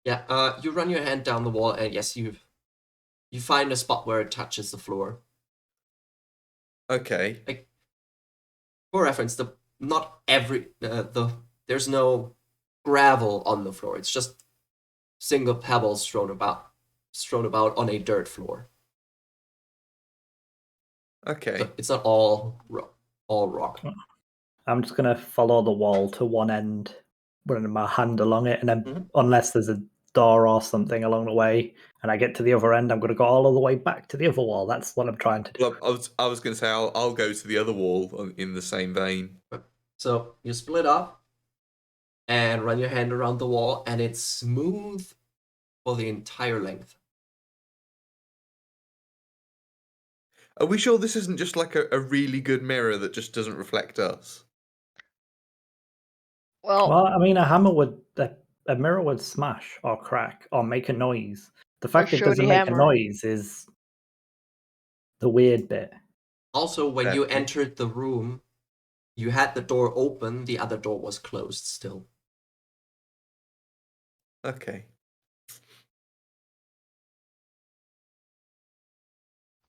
Yeah, you run your hand down the wall, and yes, you find a spot where it touches the floor. Okay. For reference, there's no gravel on the floor. It's just single pebbles strewn about on a dirt floor. Okay. So it's not all rock. I'm just going to follow the wall to one end, running my hand along it, and then Mhm. unless there's a door or something along the way, and I get to the other end, I'm going to go all the way back to the other wall. That's what I'm trying to do. Well, I was going to say I'll go to the other wall in the same vein. So you split up and run your hand around the wall, and it's smooth for the entire length. Are we sure this isn't just like a really good mirror that just doesn't reflect us? Well, Well, I mean, a mirror would smash or crack or make a noise. The fact it show the doesn't make a hammer. noise is the weird bit. Also, when you Definitely. entered the room, you had the door open, the other door was closed still. Okay.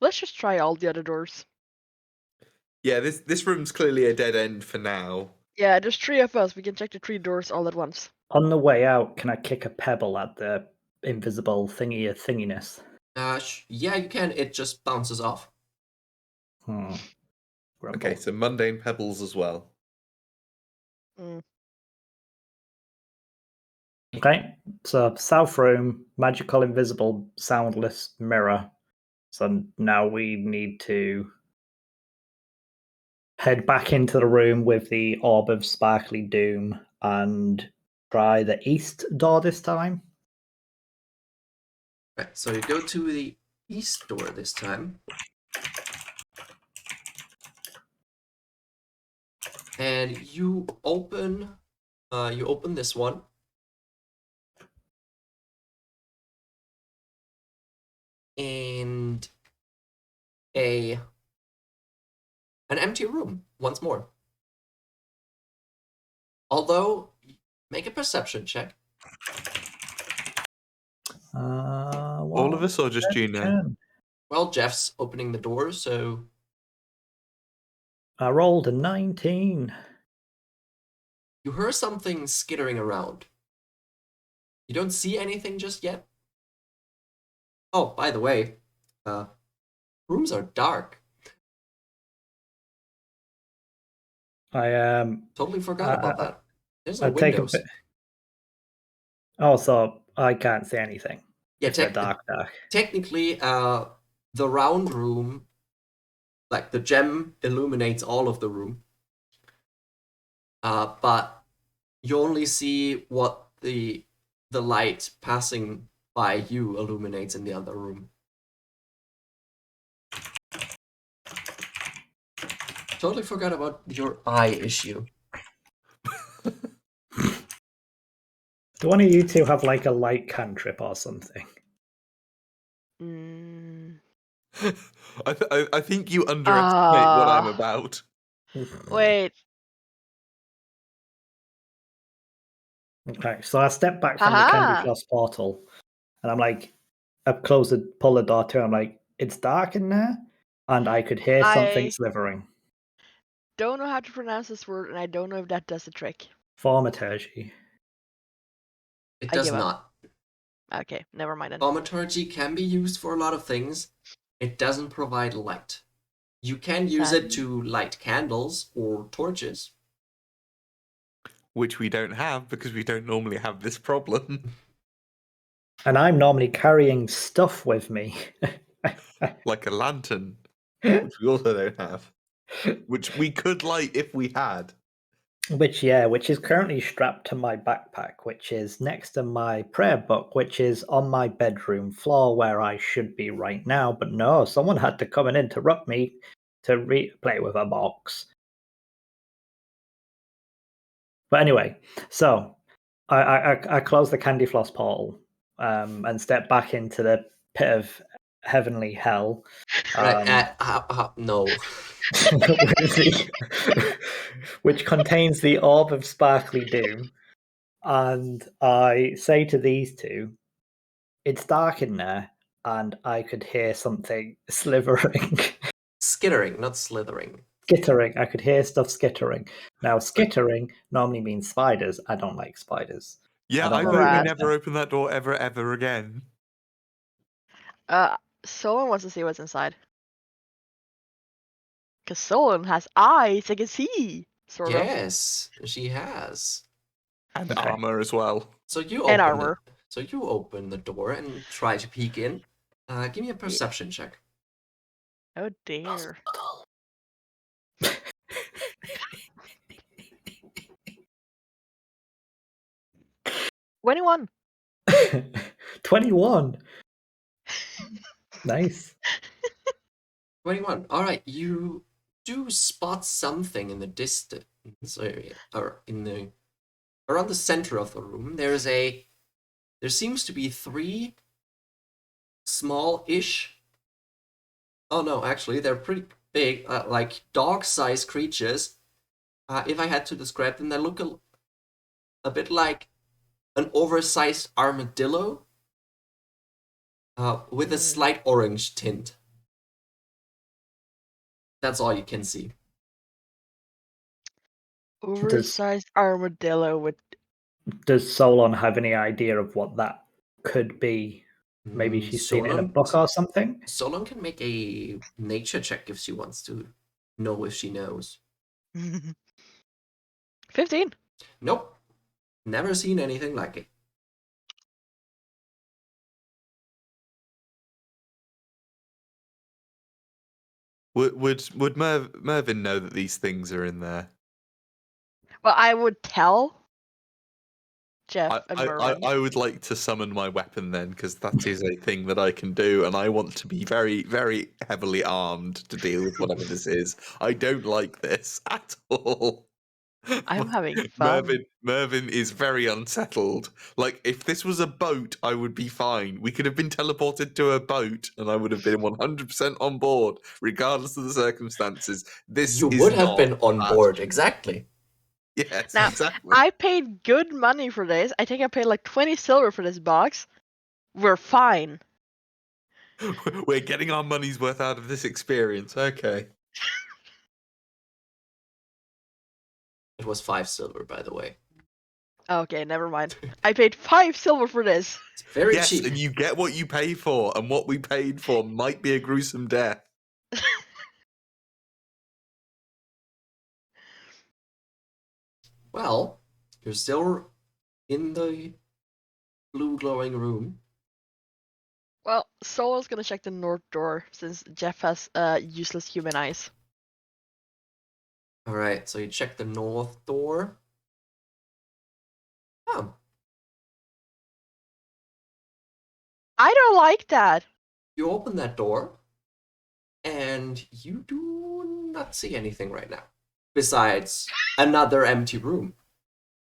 Let's just try all the other doors. Yeah, this room's clearly a dead end for now. Yeah, there's 3 of us. We can check the 3 doors all at once. On the way out, can I kick a pebble at the invisible thinginess? Yeah, you can. It just bounces off. Grumble. Okay, so mundane pebbles as well. Mm. Okay, so south room, magical, invisible, soundless mirror. So now we need to head back into the room with the orb of sparkly doom and try the east door this time. Right, so you go to the east door this time. And you open this one. And an empty room once more. Although, make a perception check. All of us or just Juno? Well, Jeff's opening the door, so I rolled a 19. you hear something skittering around. You don't see anything just yet. Oh, by the way, rooms are dark. I Totally forgot about that. There's no I take a windows. bit. Oh, so I can't see anything. Yeah, If they're dark. technically, the round room, like the gem, illuminates all of the room. But you only see what the light passing by you illuminates in the other room. Totally forgot about your eye issue. Do one of you two have like a light cantrip or something? Mm. I think you underestimate what I'm Ah. about. Wait. Okay, so I step back from the Haha. Candy Floss portal, and I'm like, I pull the door to, I'm like, it's dark in there, and I could hear something I slithering. don't know how to pronounce this word, and I don't know if that does the trick. Thaumaturgy. It I does give up. not. Okay, never mind then. Thaumaturgy can be used for a lot of things. It doesn't provide light. You can use Sad. it to light candles or torches. Which we don't have because we don't normally have this problem. And I'm normally carrying stuff with me. Like a lantern, which we also don't have. Which we could light if we had. Which is currently strapped to my backpack, which is next to my prayer book, which is on my bedroom floor where I should be right now. But no, someone had to come and interrupt me to play with a box. But anyway, so I close the candy floss portal and step back into the pit of heavenly hell. Right? No. Which contains the orb of sparkly doom. And I say to these two, it's dark in there, and I could hear something slithering. Skittering, not slithering. Skittering. I could hear stuff skittering. Now, skittering normally means spiders. I don't like spiders. Yeah, don't I like vote we Rat. never open that door ever again. Solon wants to see what's inside. Because Solon has eyes, I can see. Sort of. Yes, she has. And Okay. armor as well. So you And open armor. So you open the door and try to peek in. Give me a perception check. Oh dear. 21. 21. Nice. 21. All right, you do spot something in the distance area, or around the center of the room. There seems to be 3 small-ish. Oh no, actually, they're pretty big, like dog-sized creatures. If I had to describe them, they look a bit like an oversized armadillo, with a slight orange tint. That's all you can see. Oversized armadillo with. Does Solon have any idea of what that could be? Maybe she's seen it in a book or something? Solon can make a nature check if she wants to know if she knows. 15. Nope. Never seen anything like it. Would Mervyn know that these things are in there? Well, I would tell Jeff and I Mervyn. would like to summon my weapon then, because that is a thing that I can do, and I want to be very, very heavily armed to deal with whatever this is. I don't like this at all. I'm having fun. Mervyn is very unsettled. Like, if this was a boat, I would be fine. We could have been teleported to a boat, and I would have been 100% on board, regardless of the circumstances. This You is would have not been on that. board, exactly. Yes, Now, exactly. I paid good money for this. I think I paid like 20 silver for this box. We're fine. We're getting our money's worth out of this experience. Okay. It was 5 silver, by the way. Okay, never mind. I paid 5 silver for this. It's very Yes, cheap. and you get what you pay for, and what we paid for might be a gruesome death. Well, you're still in the blue glowing room. Well, Solo's gonna check the north door since Jeff has useless human eyes. Alright, so you check the north door. Oh, I don't like that. you open that door, and you do not see anything right now. Besides another empty room.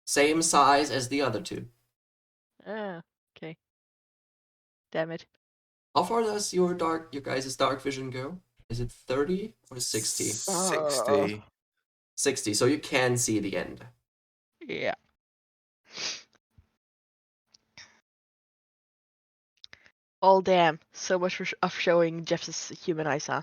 Same size as the other 2. Okay. Damn it. How far does your guys' dark vision go? Is it 30 or 60? 60. 60, so you can see the end. Yeah. Oh damn! So much of showing Jeff's human eyes, huh?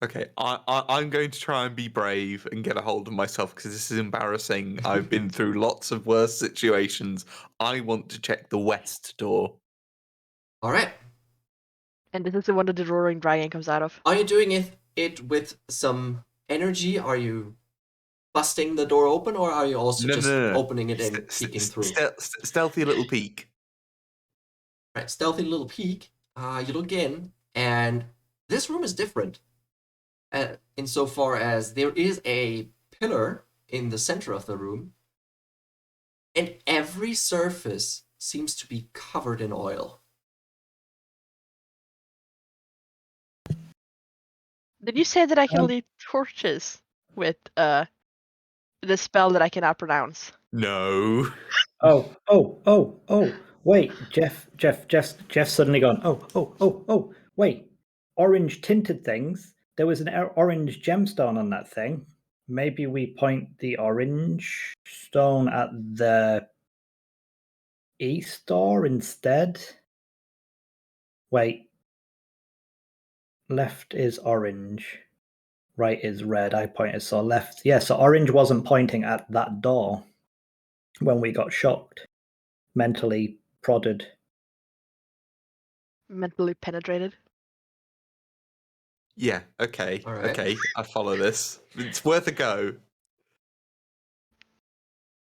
Okay, I'm going to try and be brave and get a hold of myself because this is embarrassing. I've been through lots of worse situations. I want to check the west door. All right. And this is the one that the roaring dragon comes out of. Are you doing it with some energy? Are you busting the door open, or are you also just No. opening it and peeking through? Stealthy little peek. Right, stealthy little peek. You look in, and this room is different. Insofar as there is a pillar in the center of the room, and every surface seems to be covered in oil. Did you say that I can lead torches with the spell that I cannot pronounce? No. Oh, wait, Jeff's suddenly gone, oh, wait, orange tinted things. There was an orange gemstone on that thing. Maybe we point the orange stone at the east door instead? Wait. Left is orange. Right is red. I pointed, so left. Yeah, so orange wasn't pointing at that door when we got shocked. Mentally prodded. Mentally penetrated. Yeah, okay. All right. Okay, I follow this. It's worth a go.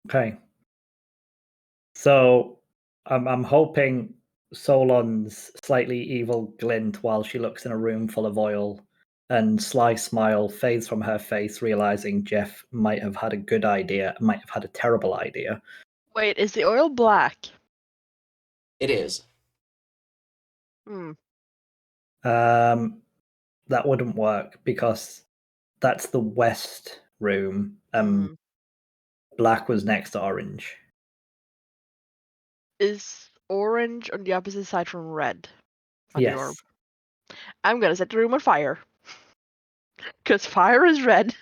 Okay. So I'm hoping Solon's slightly evil glint while she looks in a room full of oil and sly smile fades from her face, realizing Jeff might have had a good idea, might have had a terrible idea. Wait, is the oil black? It is. That wouldn't work because that's the west room. Black was next to orange. Is orange on the opposite side from red? On the orb. Yes. I'm gonna set the room on fire. Because fire is red.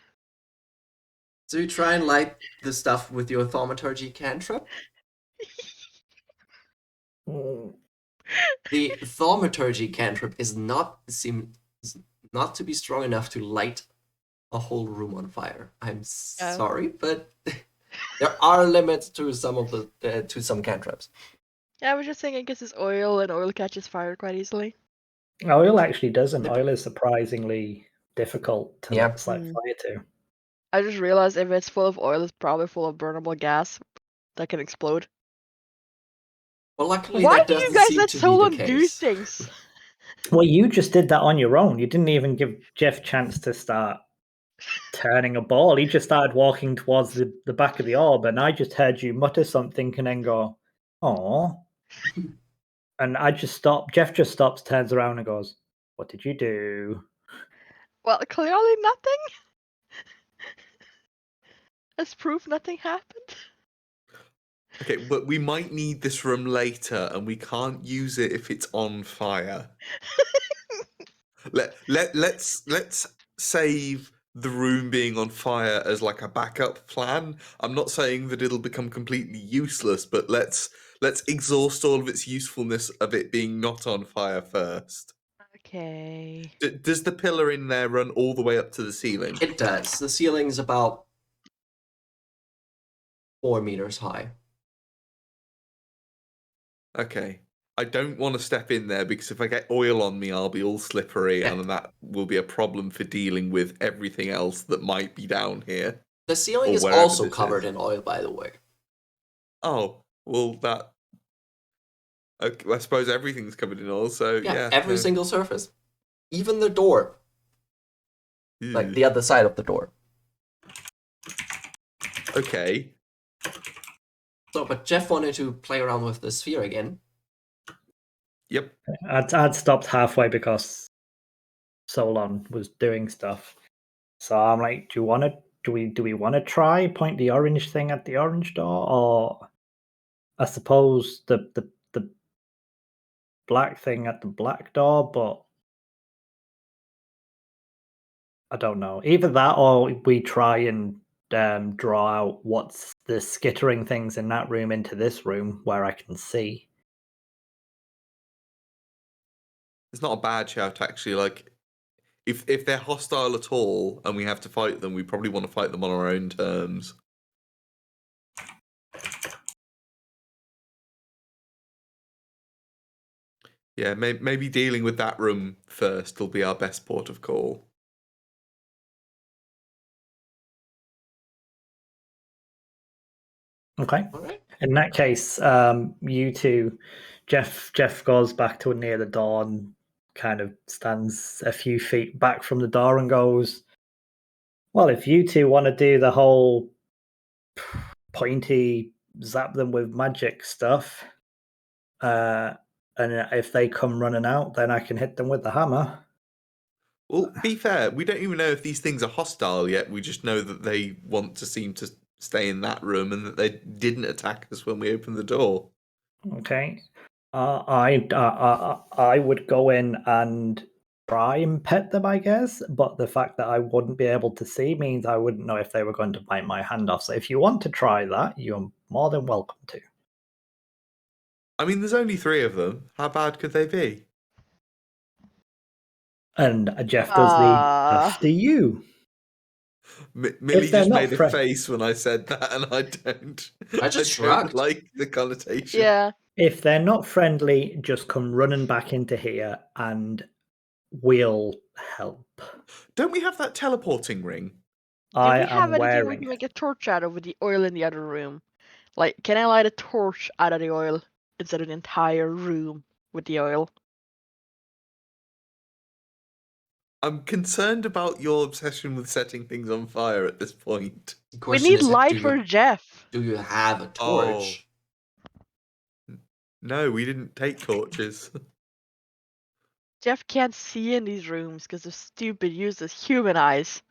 So you try and light the stuff with your thaumaturgy cantrip. The thaumaturgy cantrip is not to be strong enough to light a whole room on fire. I'm sorry, but there are limits to some of the to some cantrips. Yeah, I was just thinking because it's oil and oil catches fire quite easily. Oil actually doesn't. Oil is surprisingly difficult to set fire to. I just realized if it's full of oil, it's probably full of burnable gas that can explode. Well, luckily Why that do you doesn't guys seem let to be the Solon do case. things? Well, you just did that on your own. You didn't even give Jeff a chance to start turning a ball. He just started walking towards the back of the orb, and I just heard you mutter something and then go, "Aw." And I just stopped. Jeff just stops, turns around, and goes, "What did you do?" Well, clearly nothing. As proof nothing happened. Okay, but we might need this room later, and we can't use it if it's on fire. Let's save the room being on fire as like a backup plan. I'm not saying that it'll become completely useless, but let's exhaust all of its usefulness of it being not on fire first. Okay. Does the pillar in there run all the way up to the ceiling? It does. The ceiling's about 4 meters high. Okay. I don't want to step in there because if I get oil on me, I'll be all slippery, and that will be a problem for dealing with everything else that might be down here. The ceiling Or is wherever also this covered is. in oil, by the way. Oh, well, that. Okay, I suppose everything's covered in oil, so yeah. Every single surface. Even the door. Like the other side of the door. Okay. So, but Jeff wanted to play around with the sphere again. Yep. I'd stopped halfway because Solon was doing stuff. So I'm like, do we want to try point the orange thing at the orange door, or I suppose the black thing at the black door, but I don't know. Either that or we try and draw out what's the skittering things in that room into this room where I can see. It's not a bad shout, actually. Like, if they're hostile at all and we have to fight them, we probably want to fight them on our own terms. Yeah, maybe dealing with that room first will be our best port of call. Okay. All right. In that case, you two, Jeff goes back to near the door and kind of stands a few feet back from the door and goes, well, if you two want to do the whole pointy zap them with magic stuff, and if they come running out, then I can hit them with the hammer. Well, be fair, we don't even know if these things are hostile yet. We just know that they want to seem to stay in that room and that they didn't attack us when we opened the door. Okay. I would go in and try and pet them, I guess, but the fact that I wouldn't be able to see means I wouldn't know if they were going to bite my hand off. So if you want to try that, you're more than welcome to. I mean, there's only 3 of them. How bad could they be? And Jeff does the after you. Millie they're just not made a face when I said that, and I don't. I just shrugged. Like the connotation. Yeah. If they're not friendly, just come running back into here and we'll help. Don't we have that teleporting ring? Do I we have am anything we wearing can it. make a torch out of with the oil in the other room? Like, can I light a torch out of the oil instead of the entire room with the oil? I'm concerned about your obsession with setting things on fire at this point. The We question need is, light for Jeff. do you have a torch? No, we didn't take torches. Jeff can't see in these rooms because of stupid useless human eyes.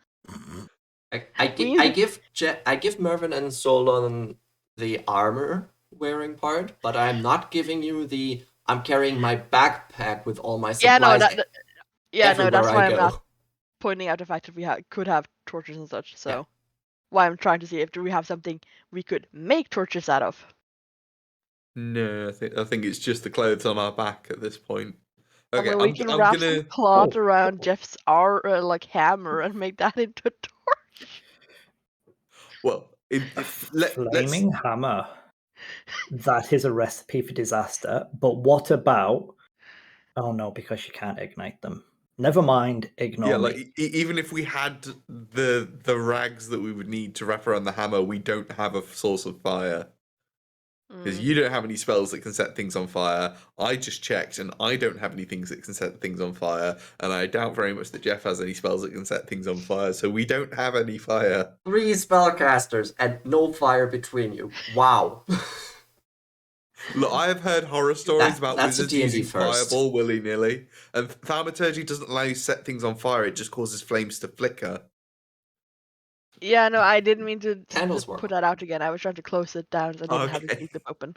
I We- give Mervin and Solon the armor wearing part, but I'm not giving you the I'm carrying my backpack with all my Yeah, no, supplies. Everywhere that's why I I'm go. not pointing out the fact that we could have torches and such. So, why I'm trying to see if do we have something we could make torches out of. No, I think it's just the clothes on our back at this point. I Okay, mean, we can wrap some cloth around Jeff's like hammer and make that into a torch. Well, let's Flaming hammer. That is a recipe for disaster. But what about? Oh no, because you can't ignite them. Never mind. Ignore like me. even if we had the rags that we would need to wrap around the hammer, we don't have a source of fire. Because you don't have any spells that can set things on fire. I just checked, and I don't have any things that can set things on fire. And I doubt very much that Jeff has any spells that can set things on fire. So we don't have any fire. 3 spellcasters and no fire between you. Wow. Look, I have heard horror stories about that's a wizards D&D using first. fireball willy-nilly. And thaumaturgy doesn't allow you to set things on fire. It just causes flames to flicker. Yeah, no, I didn't mean to Candles work. put that out again. I was trying to close it down. So I didn't have the Okay. keep open.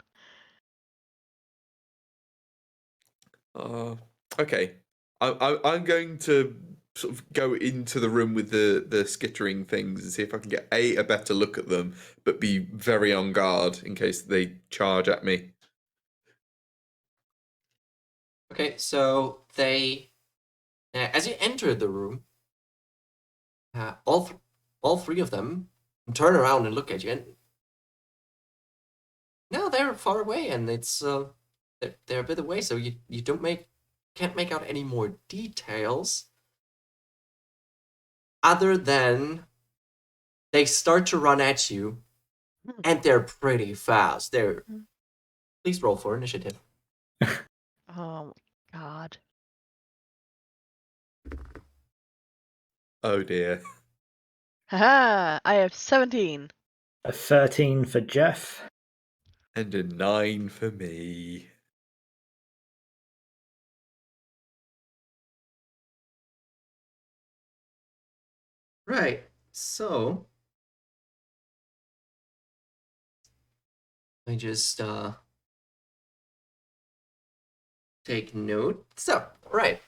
Okay. I'm going to sort of go into the room with the skittering things and see if I can get a better look at them, but be very on guard in case they charge at me. Okay, so they, as you enter the room, all 3 of them turn around and look at you, and no, they're far away, and it's they're a bit away, so you can't make out any more details, other than they start to run at you, and they're pretty fast. Please roll for initiative. Oh God. Oh dear. Haha! I have 17. A 13 for Jeff. And a 9 for me. Right. So I just take note. So, right.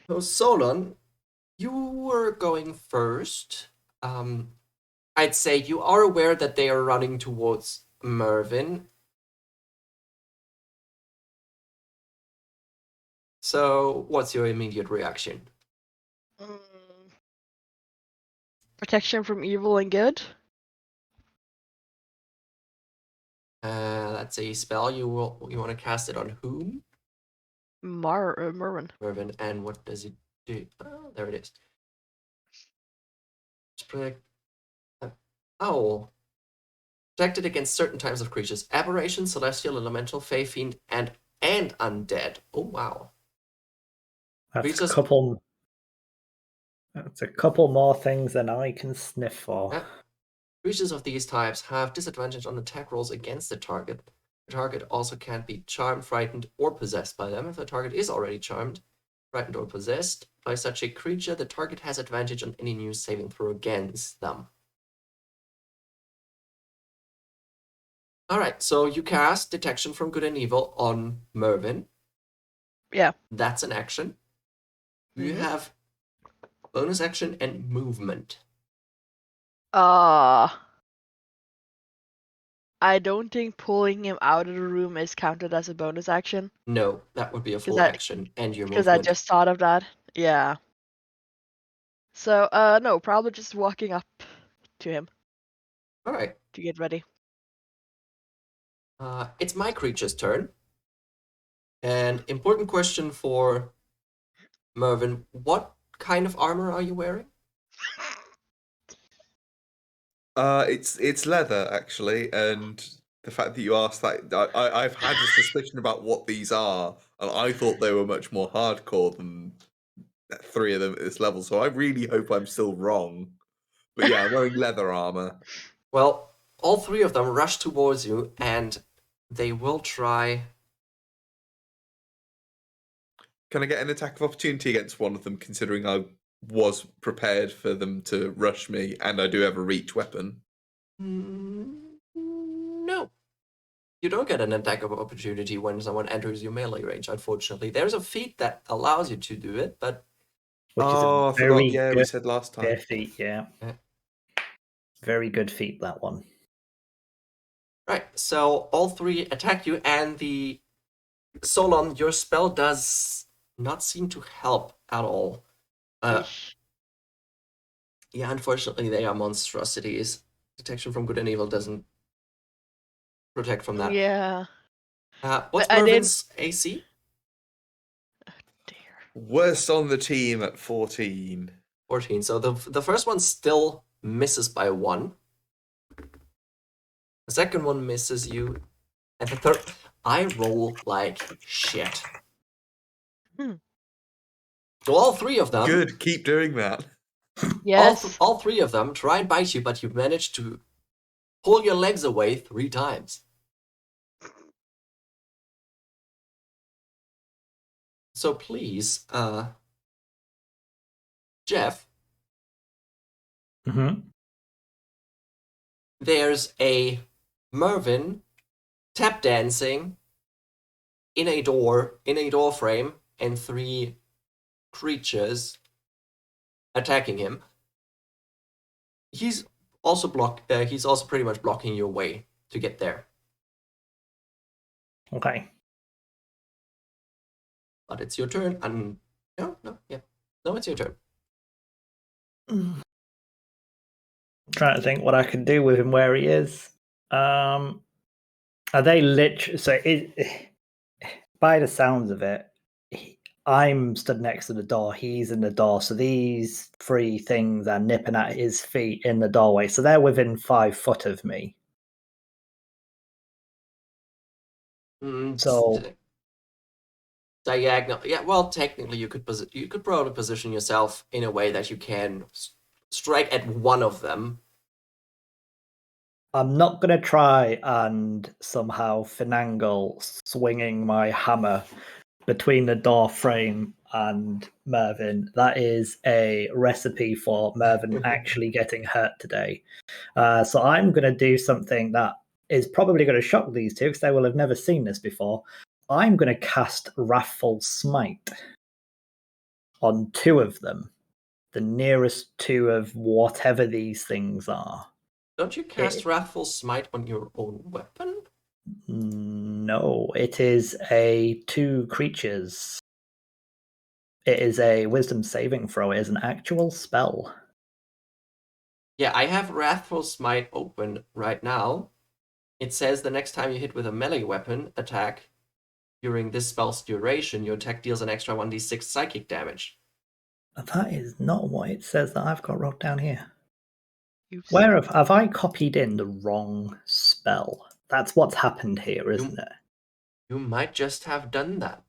So Solon, you were going first. I'd say you are aware that they are running towards Mervin. So, what's your immediate reaction? Protection from evil and good. That's a spell. You want to cast it on whom? Merwin. Mervin. And what does it do? Oh, there it is. It's protected against certain types of creatures: aberration, celestial, elemental, fey, fiend, and undead. Oh wow. That's Creatures- a couple. That's a couple more things than I can sniff for. Yeah. Creatures of these types have disadvantage on attack rolls against the target. The target also can't be charmed, frightened, or possessed by them. If the target is already charmed, frightened, or possessed by such a creature, the target has advantage on any new saving throw against them. Alright, so you cast Detection from Good and Evil on Mervin. Yeah. That's an action. You have bonus action and movement. I don't think pulling him out of the room is counted as a bonus action. No, that would be a full that- action and your Because movement. I just thought of that. Yeah. So, no, probably just walking up to him Alright. to get ready. It's my creature's turn. And important question for Mervin, what kind of armor are you wearing? It's leather actually, and the fact that you asked that, I've had a suspicion about what these are, and I thought they were much more hardcore than 3 of them at this level. So I really hope I'm still wrong. But yeah, I'm wearing leather armor. Well, all 3 of them rush towards you, and they will try. Can I get an attack of opportunity against one of them, considering I was prepared for them to rush me, and I do have a reach weapon? No. You don't get an attack of opportunity when someone enters your melee range, unfortunately. There's a feat that allows you to do it, but Which is Oh, a I forgot. very Yeah, we good said last time. feat, yeah. Yeah. Very good feat, that one. right, so all 3 attack you, and the Solon, your spell does not seem to help at all. Eesh. Yeah, unfortunately, they are monstrosities. Detection from Good and Evil doesn't protect from that. Yeah. What's I didn't- Mervin's AC? Dear. Worst on the team at 14. 14. So the first one still misses by 1. The second one misses you. And the third... I roll like shit. So all 3 of them... Good, keep doing that. Yes. All 3 of them try and bite you, but you manage to pull your legs away 3 times. So please, Jeff, Mm-hmm. there's a Mervin tap dancing in a door frame, and 3 creatures attacking him. He's also pretty much blocking your way to get there. Okay. But it's your turn, and no, it's your turn. Trying to think what I could do with him where he is. Are they by the sounds of it, I'm stood next to the door, he's in the door, so these 3 things are nipping at his feet in the doorway, so they're within 5 foot of me. So Diagonal, yeah. Well, technically, you could probably position yourself in a way that you can strike at one of them. I'm not going to try and somehow finagle swinging my hammer between the door frame and Mervin. That is a recipe for Mervin actually getting hurt today. So I'm going to do something that is probably going to shock these 2 because they will have never seen this before. I'm going to cast Wrathful Smite on 2 of them, the nearest 2 of whatever these things are. Don't you cast Wrathful Smite on your own weapon? No, it is a 2 creatures. It is a wisdom saving throw. It is an actual spell. Yeah, I have Wrathful Smite open right now. It says the next time you hit with a melee weapon attack during this spell's duration, your attack deals an extra 1d6 psychic damage. That is not what it says that I've got wrote down here. Oops. Where have I copied in the wrong spell? That's what's happened here, isn't it? You might just have done that.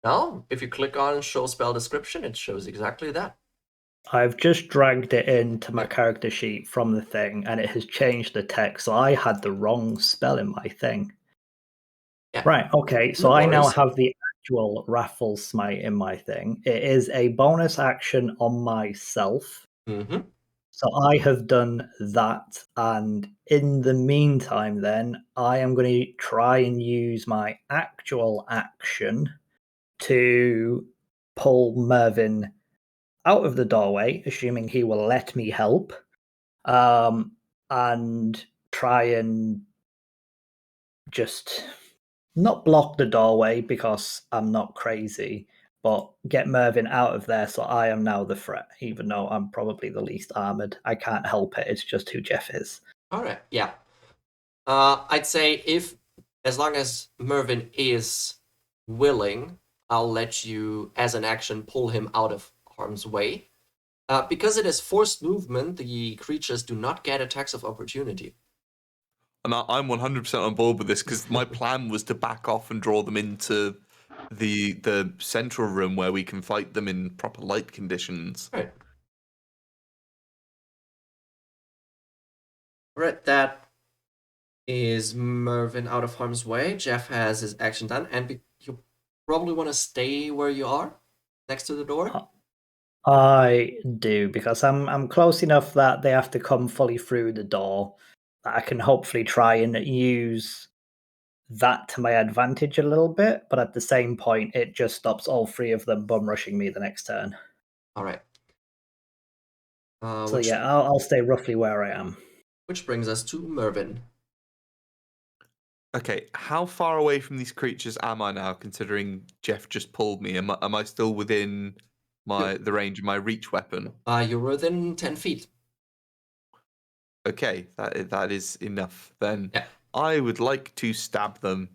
No, if you click on Show Spell Description, it shows exactly that. I've just dragged it into my character sheet from the thing, and it has changed the text, so I had the wrong spell in my thing. Yeah. Right, okay, so No I now worries. have the actual Raffle Smite in my thing. It is a bonus action on myself. Mm-hmm. So I have done that, and in the meantime, then I am going to try and use my actual action to pull Mervyn out of the doorway, assuming he will let me help, and try and just not block the doorway because I'm not crazy, but get Mervyn out of there so I am now the threat, even though I'm probably the least armored. I can't help it, it's just who Jeff is. All right, yeah. I'd say as long as Mervyn is willing, I'll let you, as an action, pull him out of harm's way. Because it is forced movement, the creatures do not get attacks of opportunity. And I'm 100% on board with this because my plan was to back off and draw them into the central room where we can fight them in proper light conditions. Right. Right, that is Mervyn out of harm's way. Jeff has his action done, and you probably want to stay where you are, next to the door. I do, because I'm close enough that they have to come fully through the door. That I can hopefully try and use that to my advantage a little bit, but at the same point, it just stops all three of them bum rushing me the next turn. All right. So yeah, I'll stay roughly where I am. Which brings us to Mervyn. Okay, how far away from these creatures am I now, considering Jeff just pulled me? Am I still within the range of my reach weapon? You're within 10 feet. Okay, that is enough. Then Yeah. I would like to stab them.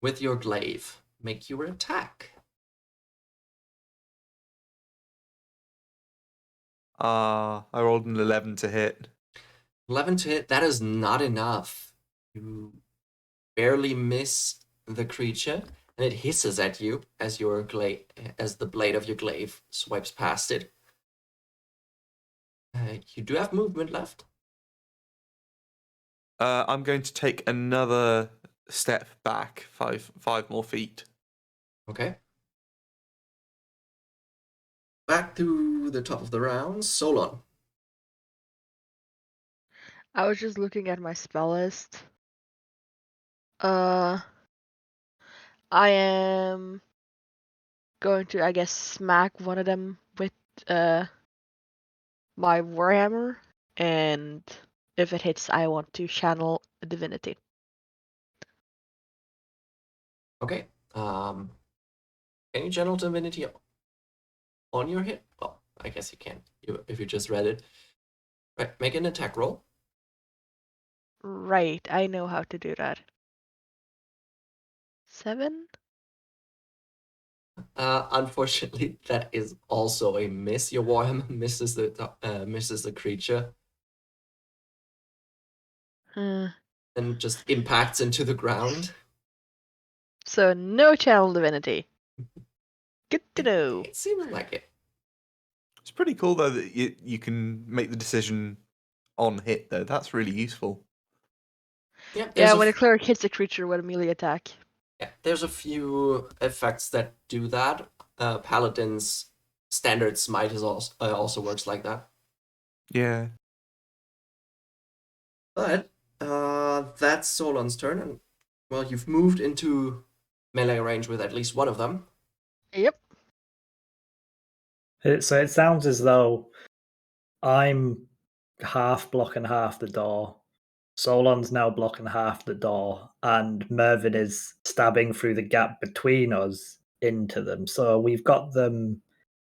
With your glaive. Make your attack. I rolled an 11 to hit. 11 to hit, that is not enough. You barely miss the creature, and it hisses at you as the blade of your glaive swipes past it. You do have movement left. I'm going to take another step back, five more feet. Okay. Back to the top of the round, Solon. I was just looking at my spell list. I am going to, I guess, smack one of them with my warhammer, and if it hits, I want to channel a divinity. Okay. Any general divinity on your hit? Well, I guess you can, if you just read it. Right, make an attack roll. Right, I know how to do that. 7? Unfortunately, that is also a miss. Your warhammer misses the creature and just impacts into the ground. So no channel divinity. Good to know. It seems like it. It's pretty cool though that you can make the decision on hit though. That's really useful. Yeah, When a cleric hits a creature with a melee attack. Yeah, there's a few effects that do that. Paladin's standard smite is also works like that. Yeah. But that's Solon's turn, and well, you've moved into melee range with at least one of them. Yep. So it sounds as though I'm half blocking half the door. Solon's now blocking half the door, and Mervyn is stabbing through the gap between us into them. So we've got them,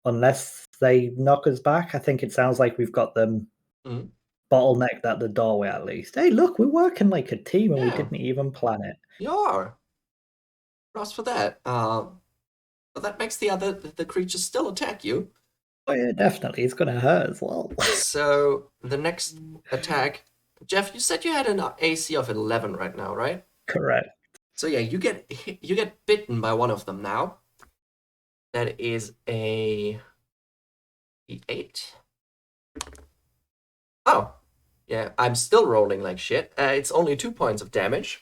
unless they knock us back. I think it sounds like we've got them Mhm. bottlenecked at the doorway at least. Hey, look, we're working like a team, and we Yeah. didn't even plan it. You are. Props for that. But that makes the creatures still attack you. Oh yeah, definitely, it's gonna hurt as well. So the next attack, Jeff, you said you had an AC of 11 right now, right? Correct. So yeah, you get bitten by one of them now. That is a 8. Oh, yeah, I'm still rolling like shit. It's only 2 points of damage,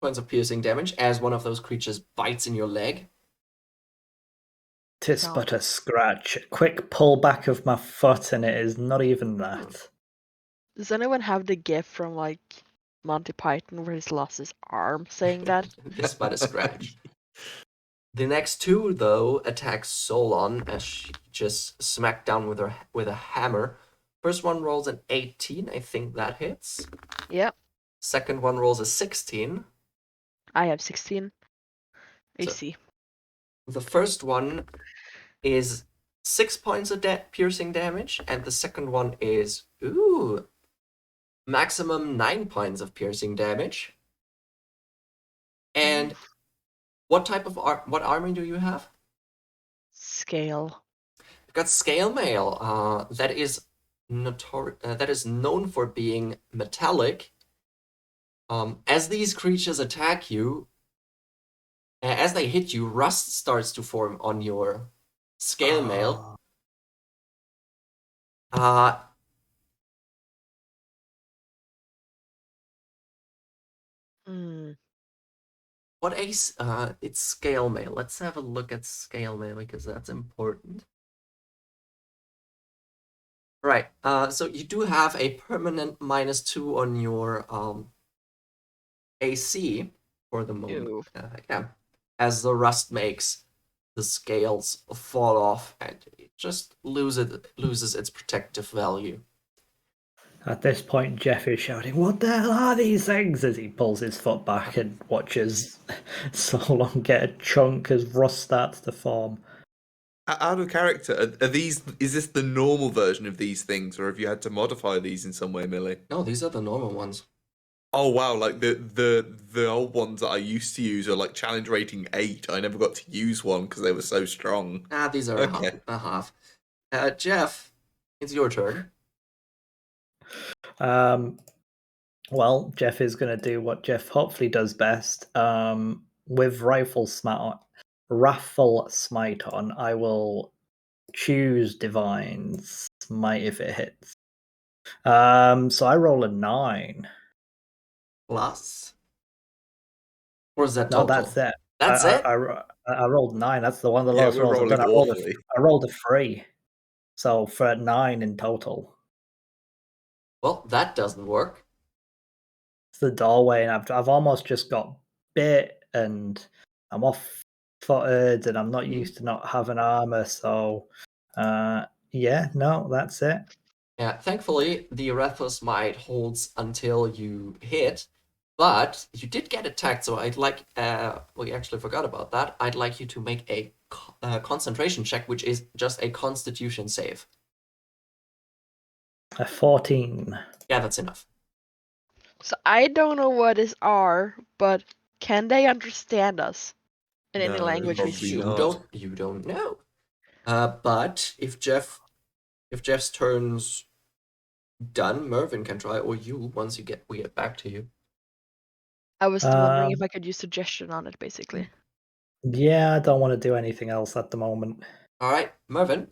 points of piercing damage, as one of those creatures bites in your leg. 'Tis No. but a scratch. A quick pull back of my foot, and it is not even that. Does anyone have the gif from like Monty Python where he's lost his arm saying that? This but a scratch. The next two, though, attack Solon as she just smacked down with a hammer. First one rolls an 18. I think that hits. Yep, Second one rolls a 16. I have 16 So- AC. The first one is 6 points of piercing damage, and the second one is maximum 9 points of piercing damage. And what type of what armor do you have? Scale. You've got scale mail. That is that is known for being metallic. As these creatures attack you, as they hit you, rust starts to form on your scale mail. Hmm. What ace? It's scale mail. Let's have a look at scale mail because that's important. Right. So you do have a permanent -2 on your AC for the moment. Ew. Yeah. As the rust makes the scales fall off and it just loses its protective value. At this point, Jeff is shouting, "What the hell are these things?" as he pulls his foot back and watches Solon get a chunk as rust starts to form. Out of character, are these? Is this the normal version of these things, or have you had to modify these in some way, Millie? No, these are the normal ones. Oh wow! Like the old ones that I used to use are like challenge rating 8. I never got to use one because they were so strong. These are Okay. a half. Jeff, it's your turn. Well, Jeff is going to do what Jeff hopefully does best. With Raffle Smite on, I will choose Divine Smite if it hits. So I roll a 9. Plus. Or is that No, total? that's it. That's it? I rolled 9. That's the one of the Yeah, lowest we're rolls I've rolling done. awfully. I rolled a 3. So for 9 in total. Well, that doesn't work. It's the doorway, and I've almost just got bit, and I'm off-footed, and I'm not used to not having armor. So, yeah, no, that's it. Yeah, thankfully, the Wrathful Might holds until you hit, but you did get attacked, so I'd like, we actually forgot about that. I'd like you to make a concentration check, which is just a constitution save. A 14. Yeah, that's enough. So I don't know what is R, but can they understand us in any No, language we probably speak? not. You don't know. But if Jeff's turn's done, Mervyn can try, or you once we get back to you. I was wondering if I could use suggestion on it, basically. Yeah, I don't want to do anything else at the moment. All right, Mervyn.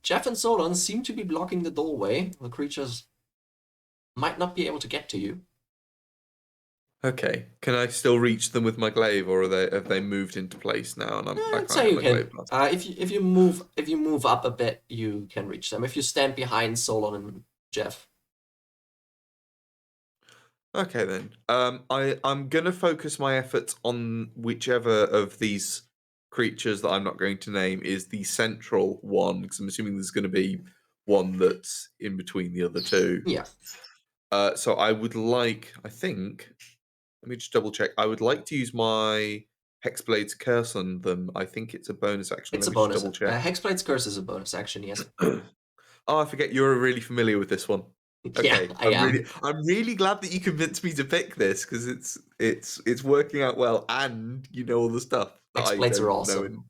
Jeff and Solon seem to be blocking the doorway. The creatures might not be able to get to you. Okay, can I still reach them with my glaive, or have they moved into place now? And I I'd can't say get you my can. glaive past? If you move up a bit, you can reach them. If you stand behind Solon and Jeff. Okay then. I'm gonna focus my efforts on whichever of these creatures that I'm not going to name is the central one, because I'm assuming there's going to be one that's in between the other two. Yeah. So I would like, I think, let me just double check. I would like to use my Hexblade's Curse on them. I think it's a bonus action. It's Let a me just bonus. double check. Hexblade's Curse is a bonus action, yes. Oh, I forget you're really familiar with this one. Yeah, Okay, I am. I'm really glad that you convinced me to pick this because it's working out well, and you know all the stuff that I Hexblades are don't know. awesome.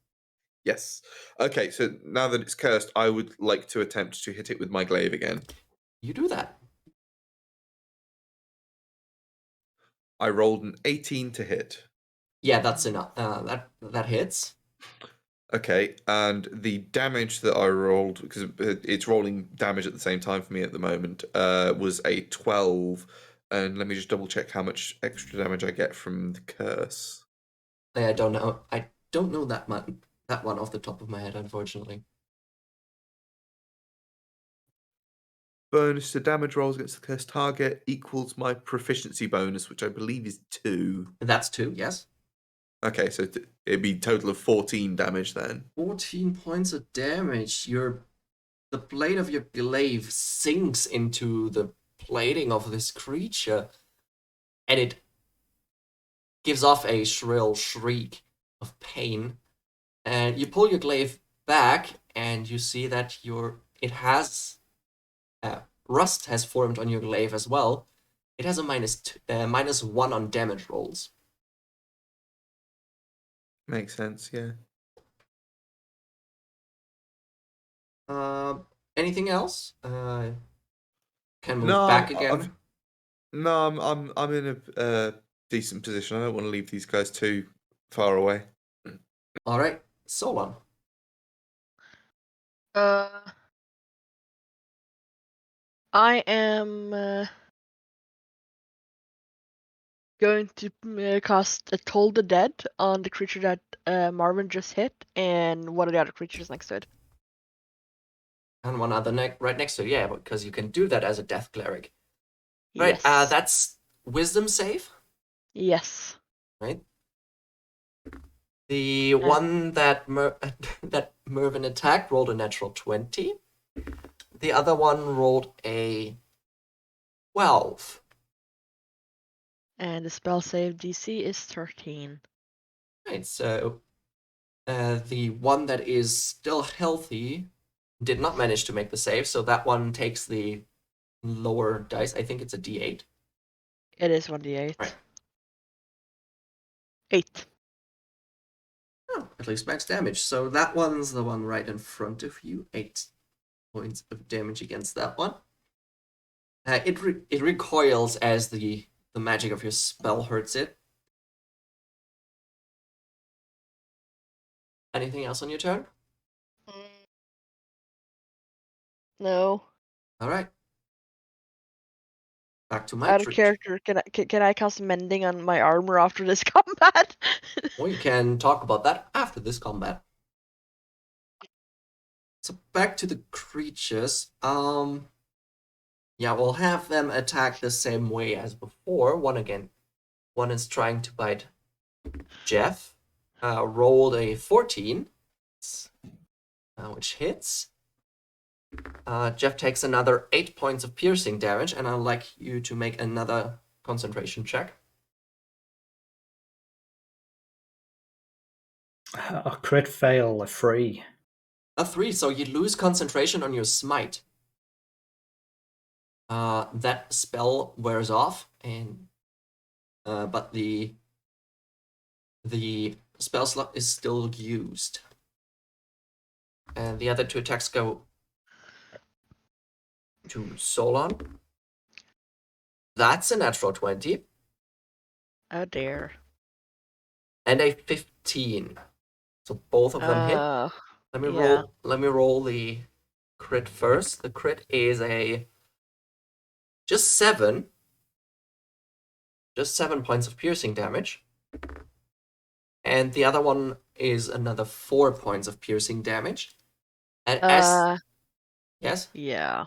Yes. Okay, so now that it's cursed, I would like to attempt to hit it with my glaive again. You do that. I rolled an 18 to hit. Yeah, that's enough. That hits. Okay, and the damage that I rolled, because it's rolling damage at the same time for me at the moment, was a 12. And let me just double check how much extra damage I get from the curse. I don't know. I don't know that one off the top of my head, unfortunately. Bonus to damage rolls against the cursed target equals my proficiency bonus, which I believe is 2. That's 2, yes. Okay, so it'd be a total of 14 damage then. 14 points of damage. The blade of your glaive sinks into the plating of this creature, and it gives off a shrill shriek of pain. And you pull your glaive back, and you see that rust has formed on your glaive as well. It has a -1 on damage rolls. Makes sense, yeah. Anything else? Can move No, back again. I'm in a decent position. I don't want to leave these guys too far away. All right, Solon. I am going to cast a Toll the Dead on the creature that Marvin just hit, and one of the other creatures next to it. And one other right next to it, yeah, because you can do that as a death cleric. Right, Yes. that's wisdom save, Yes. right? The one that that Mervin attacked rolled a natural 20. The other one rolled a 12. And the spell save DC is 13. Right, so the one that is still healthy did not manage to make the save, so that one takes the lower dice. I think it's a D8. It is 1d8. Right. 8. Oh, at least max damage. So that one's the one right in front of you. 8 points of damage against that one. It recoils as the magic of your spell hurts it. Anything else on your turn? No. All right. Back to my Out of treat. character, can I cast mending on my armor after this combat? We can talk about that after this combat. So back to the creatures. Yeah, we'll have them attack the same way as before. One is trying to bite Jeff. Rolled a 14, which hits. Jeff takes another 8 points of piercing damage, and I'd like you to make another concentration check. A crit fail, a 3. A 3, so you lose concentration on your smite. That spell wears off, and but the spell slot is still used. And the other 2 attacks go to Solon. That's a natural 20. Oh dear. And a 15. So both of them hit. Let me roll the crit first. The crit is just 7 points of piercing damage. And the other one is another 4 points of piercing damage. And yes? Yeah.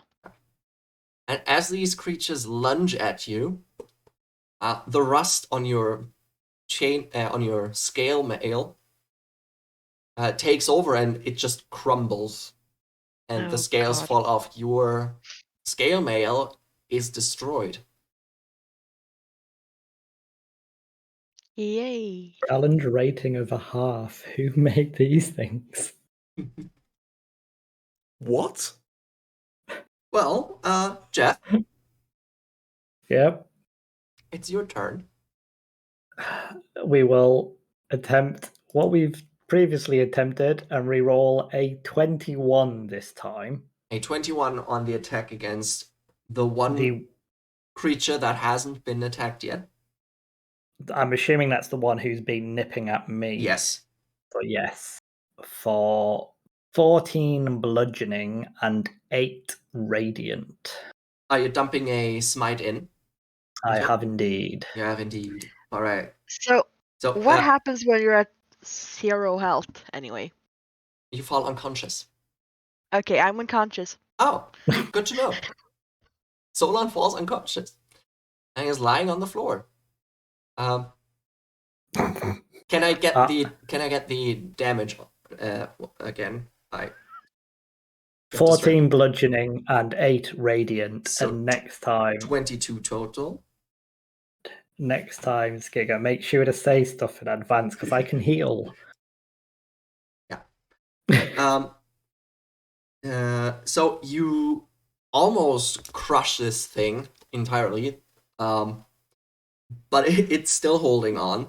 And as these creatures lunge at you, the rust on your on your scale mail takes over, and it just crumbles, and the scales fall off. Your scale mail is destroyed. Yay. Challenge rating of a half. Who made these things? What? Well, Jeff, Yep. it's your turn. We will attempt what we've previously attempted and re-roll a 21 this time. A 21 on the attack against the one The creature that hasn't been attacked yet. I'm assuming that's the one who's been nipping at me. Yes. So yes. For 14 bludgeoning and 8 radiant. Are you dumping a smite in? I Okay. have indeed. You have indeed. All right. So, So what happens when you're at 0 health, anyway? you fall unconscious. Okay, I'm unconscious. Oh, good to know. Solon falls unconscious and is lying on the floor. Can I get the damage again? 14 bludgeoning and 8 radiant. So and next time, 22 total. Skigger, make sure to say stuff in advance because I can heal. Yeah. So you almost crush this thing entirely, but it's still holding on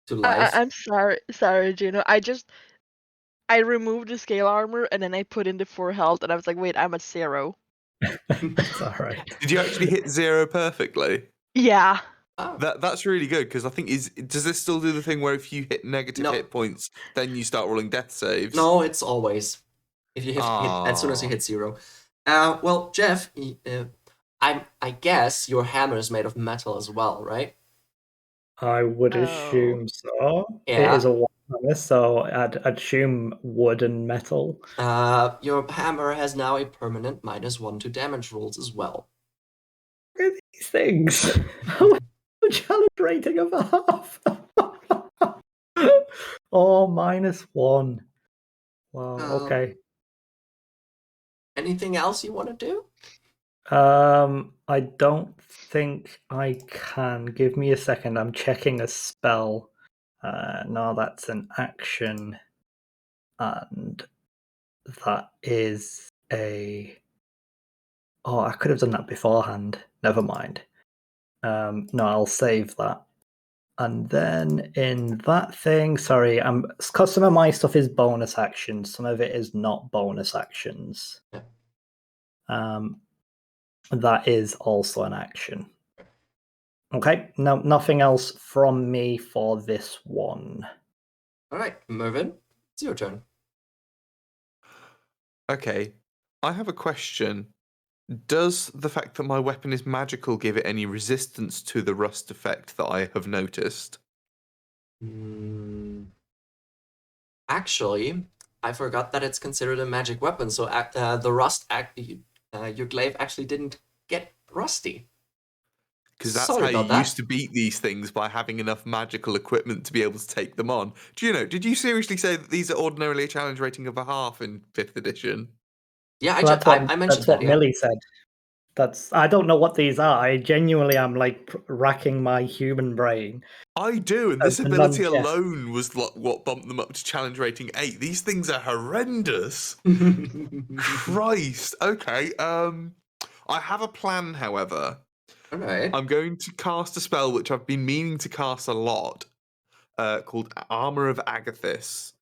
to life. I'm sorry, Juno. I removed the scale armor and then I put in the 4 health and I was like, wait, I'm at 0. It's all right. Did you actually hit 0 perfectly? Yeah. Oh. That's really good because I think does this still do the thing where if you hit negative hit points, then you start rolling death saves? No, it's always if you hit as soon as you hit 0. Well, Jeff, I guess your hammer is made of metal as well, right? I would assume so. Yeah. It is a one, so I'd assume wood and metal. Your hammer has now a permanent -1 to damage rolls as well. What are these things? How challenge rating of a half? Oh, -1. Wow, okay. Anything else you want to do? I don't think I can. Give me a second. I'm checking a spell. No, that's an action. And that is a... Oh, I could have done that beforehand. Never mind. No, I'll save that. And then in that thing, sorry, because some of my stuff is bonus actions, some of it is not bonus actions. Yeah. That is also an action. Okay, no, nothing else from me for this one. All right, Mervin, it's your turn. Okay, I have a question. Does the fact that my weapon is magical give it any resistance to the rust effect that I have noticed? Actually, I forgot that it's considered a magic weapon, so the rust your glaive actually didn't get rusty. Because that's how you used to beat these things, by having enough magical equipment to be able to take them on. Do you know, did you seriously say that these are ordinarily a challenge rating of a half in 5th edition? Yeah, I mentioned that's what that, yeah. Millie said. I don't know what these are. I genuinely am like racking my human brain. I do, and this ability alone was what bumped them up to challenge rating 8. These things are horrendous. Christ. Okay. I have a plan, however. All right. I'm going to cast a spell which I've been meaning to cast a lot, called Armor of Agathis.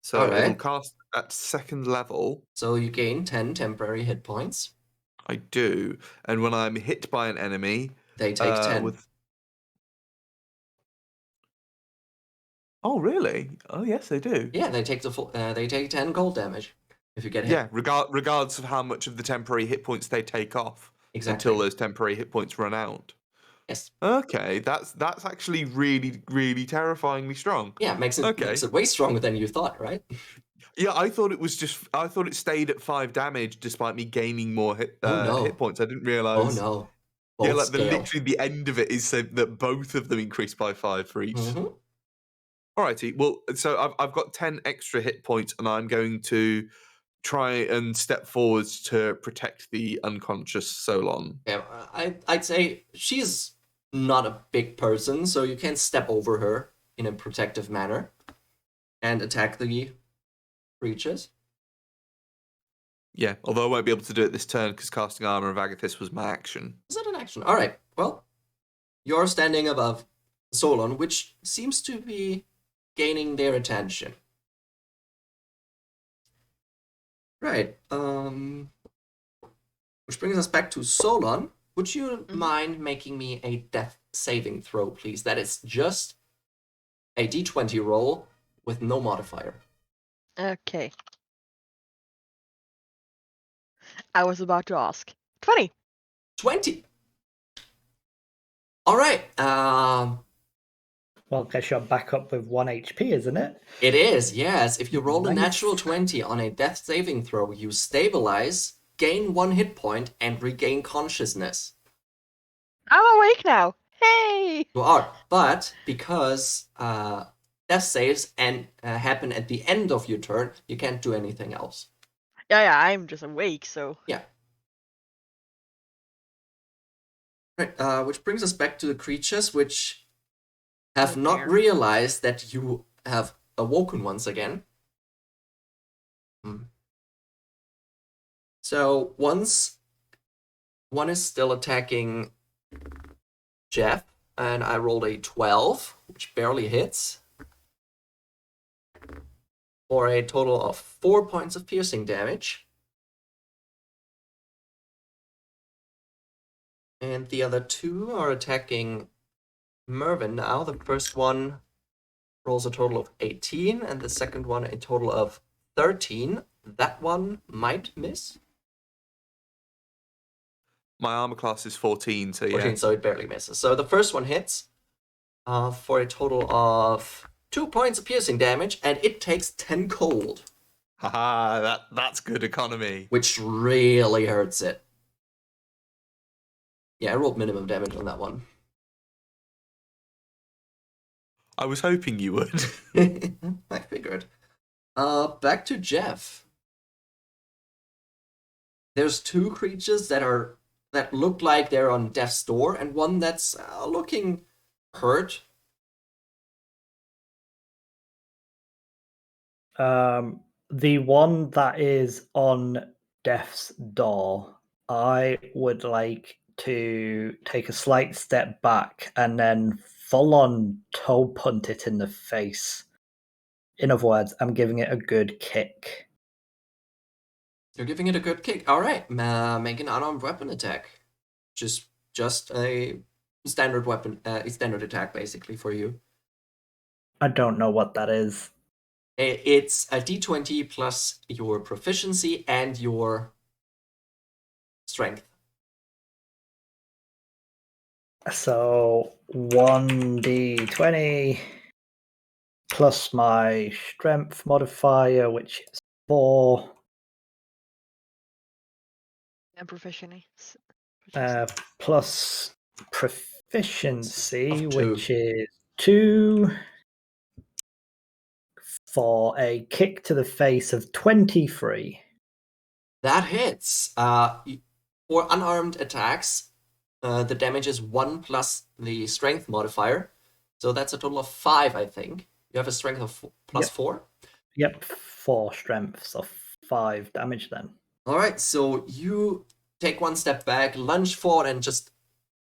So it'll cast at 2nd level. So you gain 10 temporary hit points. I do, and when I'm hit by an enemy, they take 10. Oh, really? Oh, yes, they do. Yeah, they take they take 10 cold damage if you get hit. Yeah, regardless of how much of the temporary hit points they take off. Exactly. Until those temporary hit points run out. Yes. Okay, that's actually really, really terrifyingly strong. Yeah, makes it way stronger than you thought, right? Yeah, I thought it stayed at 5 damage despite me gaining more hit points. I didn't realize. Oh no. Yeah, like literally the end of it is so that both of them increase by 5 for each. Alrighty, well, so I've got 10 extra hit points, and I'm going to try and step forwards to protect the unconscious Solon. Yeah, I'd say she's not a big person, so you can step over her in a protective manner and attack the creatures. Yeah, although I won't be able to do it this turn because casting Armor of Agathis was my action. Is that an action? All right. Well, you're standing above Solon, which seems to be gaining their attention. Right. Which brings us back to Solon. Would you mind making me a death saving throw, please? That is just a d20 roll with no modifier. Okay. I was about to ask. 20. 20. All right. Well, guess you're back up with 1 HP, isn't it? It is, yes. If you roll a Nice. natural 20 on a death saving throw, you stabilize, gain 1 hit point, and regain consciousness. I'm awake now. Hey! You are, but because death saves and happen at the end of your turn, you can't do anything else. Yeah, I'm just awake, so. Yeah. Right, which brings us back to the creatures, which have Oh, not dear. realized that you have awoken once again. So one is still attacking Jeff, and I rolled a 12, which barely hits, for a total of 4 points of piercing damage. And the other 2 are attacking Mervyn now. The first one rolls a total of 18, and the second one a total of 13. That one might miss. My armor class is 14, so 14, yeah. so it barely misses. So the first one hits for a total of 2 points of piercing damage, and it takes 10 cold, Haha, that's good economy. which really hurts it. Yeah, I rolled minimum damage on that one. I was hoping you would. I figured. Back to Jeff. There's 2 creatures that look like they're on death's door, and one that's looking hurt. The one that is on death's door, I would like to take a slight step back and then full on toe punt it in the face. In other words, I'm giving it a good kick. You're giving it a good kick. All right, make an unarmed weapon attack. Just a standard weapon, a standard attack basically for you. I don't know what that is. It's a d20 plus your proficiency and your strength. So 1d20 plus my strength modifier, which is 4, And proficiency. plus proficiency, Of 2. which is 2, for a kick to the face of 23. That hits. For unarmed attacks, the damage is 1 plus the strength modifier. So that's a total of 5, I think. You have a strength of plus Yep. 4? Yep, 4 strength, so 5 damage then. Alright, so you take 1 step back, lunge forward, and just...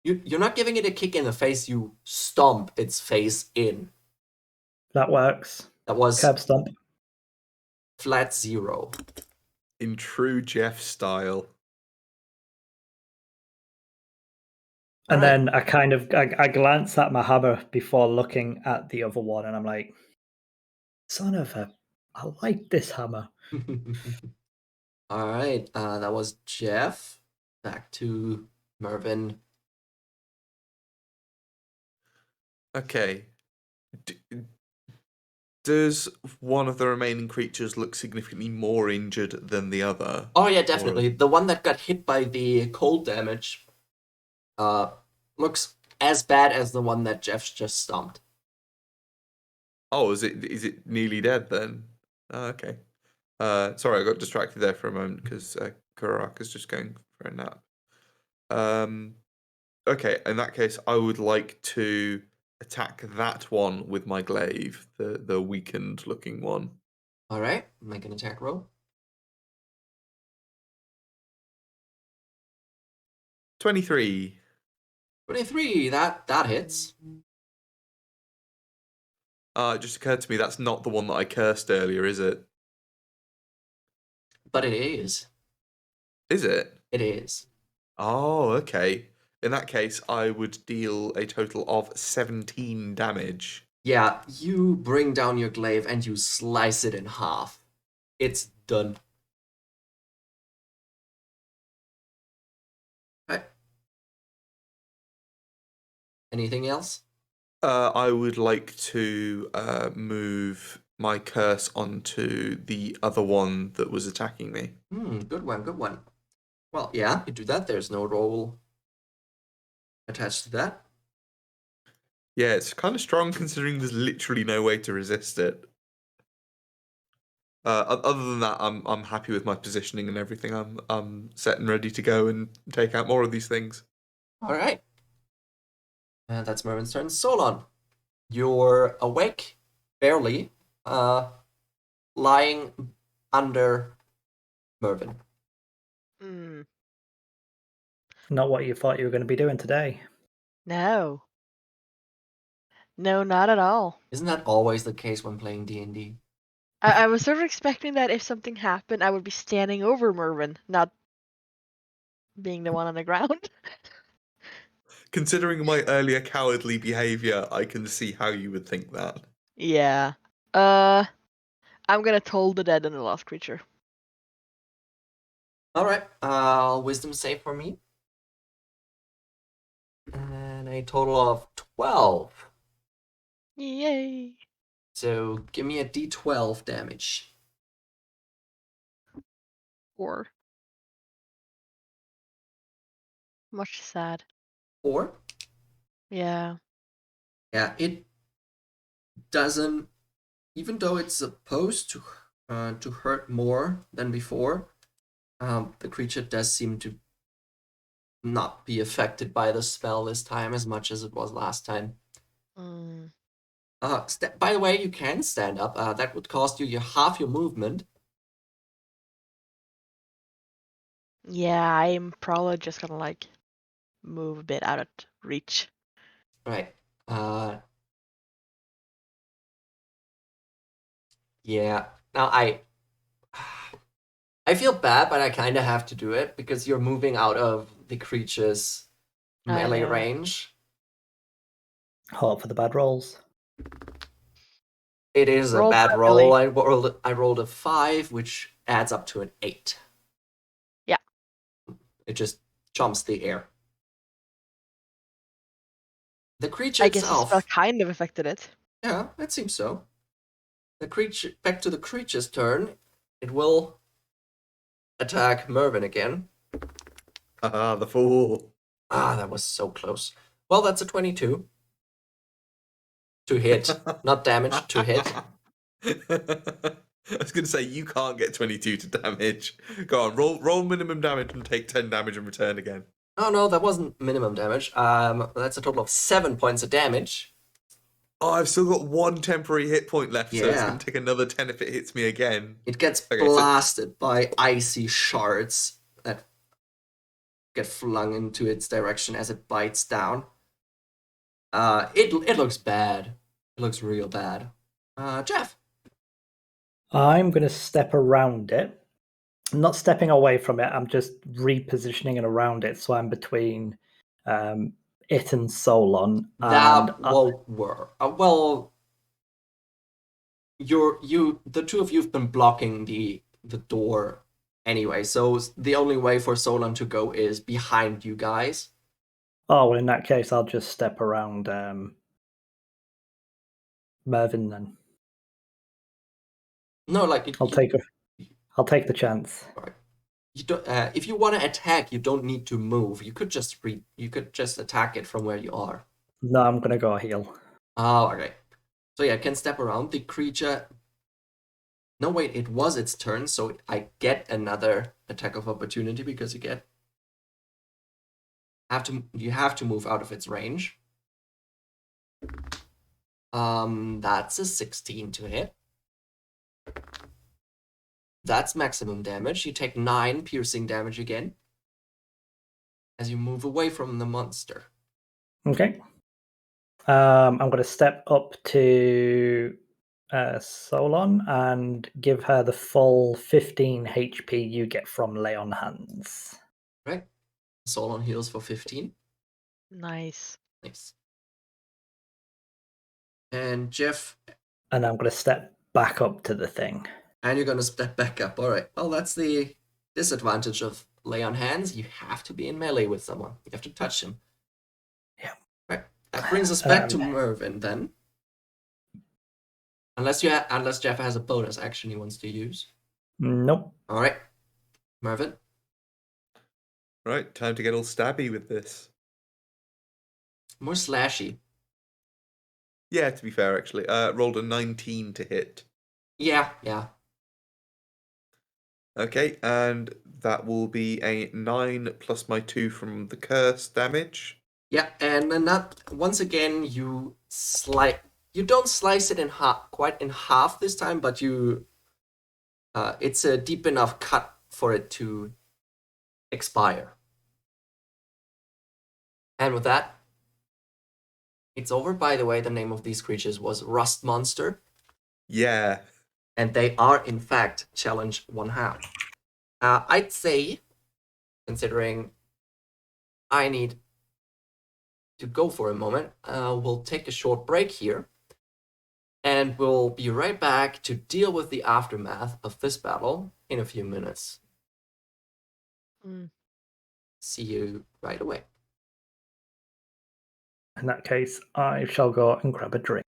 You're not giving it a kick in the face, you stomp its face in. That works. That was Curb stomp. flat 0. In true Jeff style. And Alright. then I glance at my hammer before looking at the other one, and I'm like, son of a... I like this hammer. Alright, that was Jeff. Back to Mervyn. Okay. Does one of the remaining creatures look significantly more injured than the other? Oh yeah, definitely. The one that got hit by the cold damage looks as bad as the one that Jeff just stomped. Oh, is it nearly dead then? Oh, okay. Sorry, I got distracted there for a moment because Karaka's just going for a nap. Okay, in that case, I would like to attack that one with my glaive, the weakened looking one. All right, make an attack roll. 23. 23. That hits. It just occurred to me that's not the one that I cursed earlier, is it? But it is. Is it? It is. Oh, okay. In that case, I would deal a total of 17 damage. Yeah, you bring down your glaive and you slice it in half. It's done. Right. Anything else? I would like to move my curse onto the other one that was attacking me. Good one, good one. Well, yeah, you do that. There's no roll attached to that. Yeah, it's kind of strong considering there's literally no way to resist it. Other than that, I'm happy with my positioning and everything. I'm set and ready to go and take out more of these things. All right. And that's Mervin's turn. Solon, you're awake, barely, lying under Mervin. Mm, Not what you thought you were going to be doing today. no. No, not at all. Isn't that always the case when playing D&D? I was sort of expecting that if something happened, I would be standing over Mervin, not being the one on the ground. Considering my earlier cowardly behavior, I can see how you would think that. Yeah. I'm gonna toll the dead and the lost creature. All right. Wisdom save for me. And a total of 12. Yay. So give me a d12 damage. 4. Much sad. 4? Yeah. Yeah, it doesn't, even though it's supposed to hurt more than before, the creature does seem to not be affected by the spell this time as much as it was last time. Mm. By the way, you can stand up. That would cost you half your movement. Yeah, I'm probably just gonna like move a bit out of reach. Right. Yeah. Now I feel bad, but I kind of have to do it because you're moving out of the creature's I melee know. range. Hope for the bad rolls. It is a Roll bad properly. roll. I rolled a 5, which adds up to an 8. Yeah. It just jumps the air. The creature I guess the spell itself. kind of affected it. Yeah, it seems so. The creature, back to the creature's turn. It will attack Mervin again. Ah, the fool. Ah, that was so close. Well, that's a 22. To hit. Not damage, to hit. I was going to say, you can't get 22 to damage. Go on, roll minimum damage and take 10 damage and return again. Oh no, that wasn't minimum damage. That's a total of 7 points of damage. Oh, I've still got 1 temporary hit point left, so it's Yeah. going to take another 10 if it hits me again. It gets Okay, so- blasted by icy shards that get flung into its direction as it bites down. It looks bad. It looks real bad. Jeff. I'm going to step around it. I'm not stepping away from it. I'm just repositioning it around it, so I'm between it and Solon. That won't work. Well, the two of you've been blocking the door anyway, so the only way for Solon to go is behind you guys. Oh, well, in that case, I'll just step around Mervin then. No, like I'll take the chance. you don't. If you want to attack, you don't need to move. You could just attack it from where you are. No, I'm gonna go heal. Oh, okay. So yeah, can step around. The creature No, wait, it was its turn, so I get another attack of opportunity because you have to move out of its range. That's a 16 to hit. That's maximum damage. You take 9 piercing damage again as you move away from the monster. Okay. I'm going to step up to Solon and give her the full 15 HP you get from lay on hands. Right? Solon heals for 15. Nice. Nice. And Jeff, And I'm going to step back up to the thing. and you're gonna step back up. All right. Well, that's the disadvantage of lay on hands. You have to be in melee with someone. You have to touch him. Yeah. Right. That brings us back to Mervyn then. Unless Jeff has a bonus action he wants to use. Nope. All right. Mervyn. Right, time to get all stabby with this. More slashy. Yeah, to be fair, actually. Rolled a 19 to hit. Yeah. Okay, and that will be a 9 plus my 2 from the curse damage. Yeah, and then once again you don't slice it quite in half this time, but it's a deep enough cut for it to expire. And with that, it's over. By the way, the name of these creatures was Rust Monster, Yeah. and they are in fact challenge 1/2. I'd say, considering I need to go for a moment, we'll take a short break here, and we'll be right back to deal with the aftermath of this battle in a few minutes. See you right away. In that case, I shall go and grab a drink.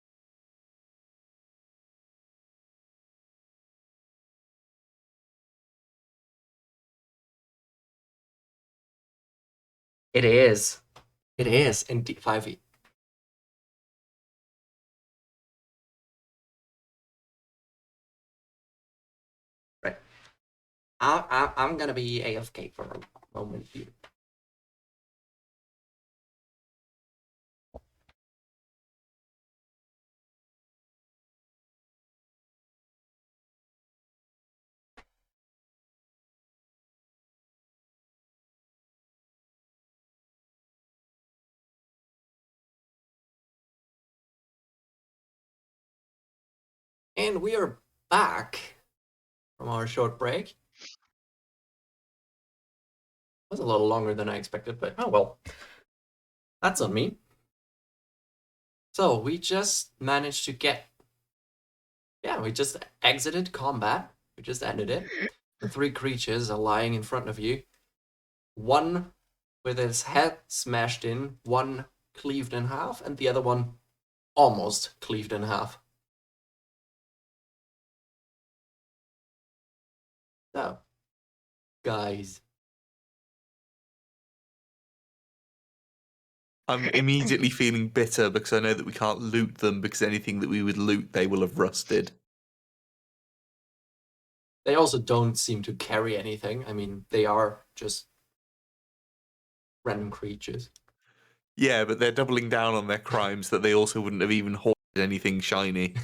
It is in D5e. Right. I'm gonna be AFK for a moment here. And we are back from our short break. It was a little longer than I expected, but oh well. That's on me. So we just managed to we just exited combat. We just ended it. The 3 creatures are lying in front of you. One with his head smashed in, one cleaved in half, and the other one almost cleaved in half. So, guys. I'm immediately feeling bitter because I know that we can't loot them because anything that we would loot, they will have rusted. They also don't seem to carry anything. I mean, they are just random creatures. Yeah, but they're doubling down on their crimes that they also wouldn't have even hoarded anything shiny.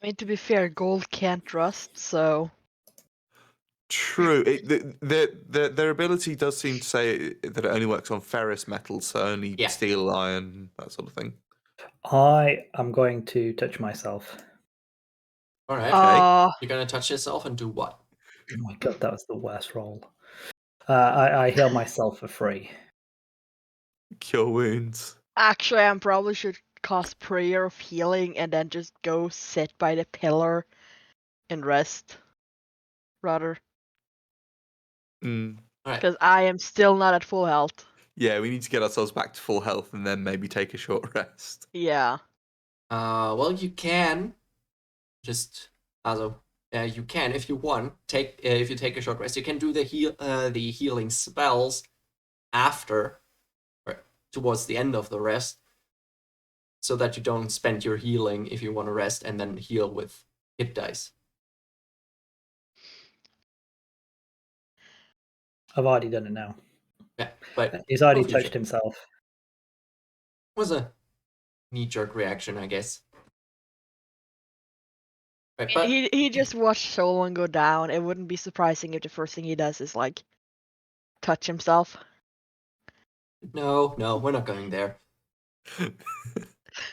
I mean, to be fair, gold can't rust, so. True. Their ability does seem to say that it only works on ferrous metals, so only steel, iron, that sort of thing. I am going to touch myself. All right. You're going to touch yourself and do what? Oh my god, that was the worst roll. I heal myself for free. Cure wounds. Actually, I probably should cast Prayer of Healing and then just go sit by the pillar and rest. Rather. Because I am still not at full health. Yeah, we need to get ourselves back to full health and then maybe take a short rest. Yeah. Well, you can just you can, if you want, if you take a short rest, you can do the healing spells after, or towards the end of the rest. so that you don't spend your healing if you want to rest and then heal with hit dice. I've already done it now. Yeah, but He's already both of you touched himself. was a knee-jerk reaction, I guess. Right, but He just watched someone go down. It wouldn't be surprising if the first thing he does is like touch himself. no, we're not going there.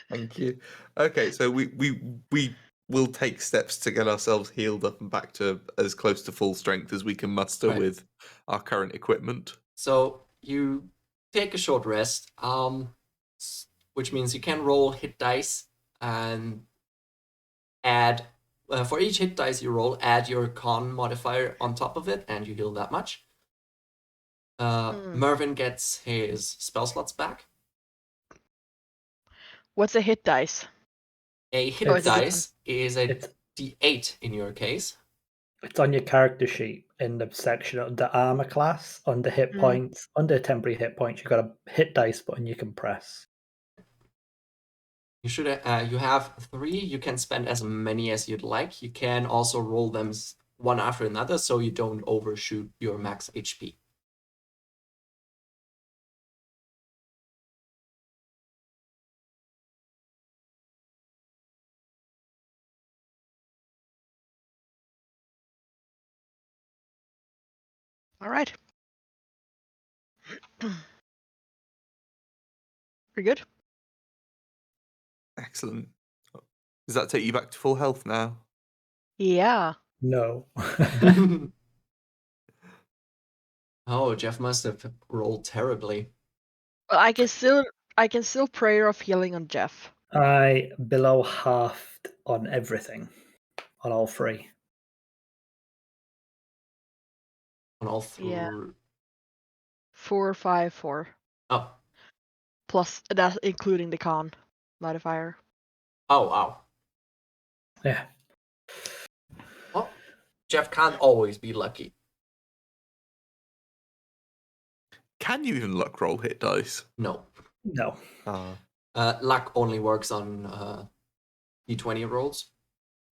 Thank you. Okay, so we will take steps to get ourselves healed up and back to as close to full strength as we can muster Right. with our current equipment. So you take a short rest, which means you can roll hit dice and add for each hit dice you roll, add your con modifier on top of it, and you heal that much. Mervyn gets his spell slots back. What's a hit dice? A hit it's a dice is a It's D8 in your case. it's on your character sheet in the section under armor class, under hit points, under temporary hit points. You've got a hit dice button you can press. You should you have 3. You can spend as many as you'd like. You can also roll them one after another, so you don't overshoot your max HP. All right. We're good. Excellent. Does that take you back to full health now? Yeah. No. Oh, Jeff must have rolled terribly. Well, I can still prayer of healing on Jeff. I below halved on everything, on all 3. On all 3. Yeah. 4, 5, 4. Oh. Plus that including the con modifier. Oh, wow. Yeah. Well, Jeff can't always be lucky. Can you even luck roll hit dice? No. No. Luck only works on D20 rolls.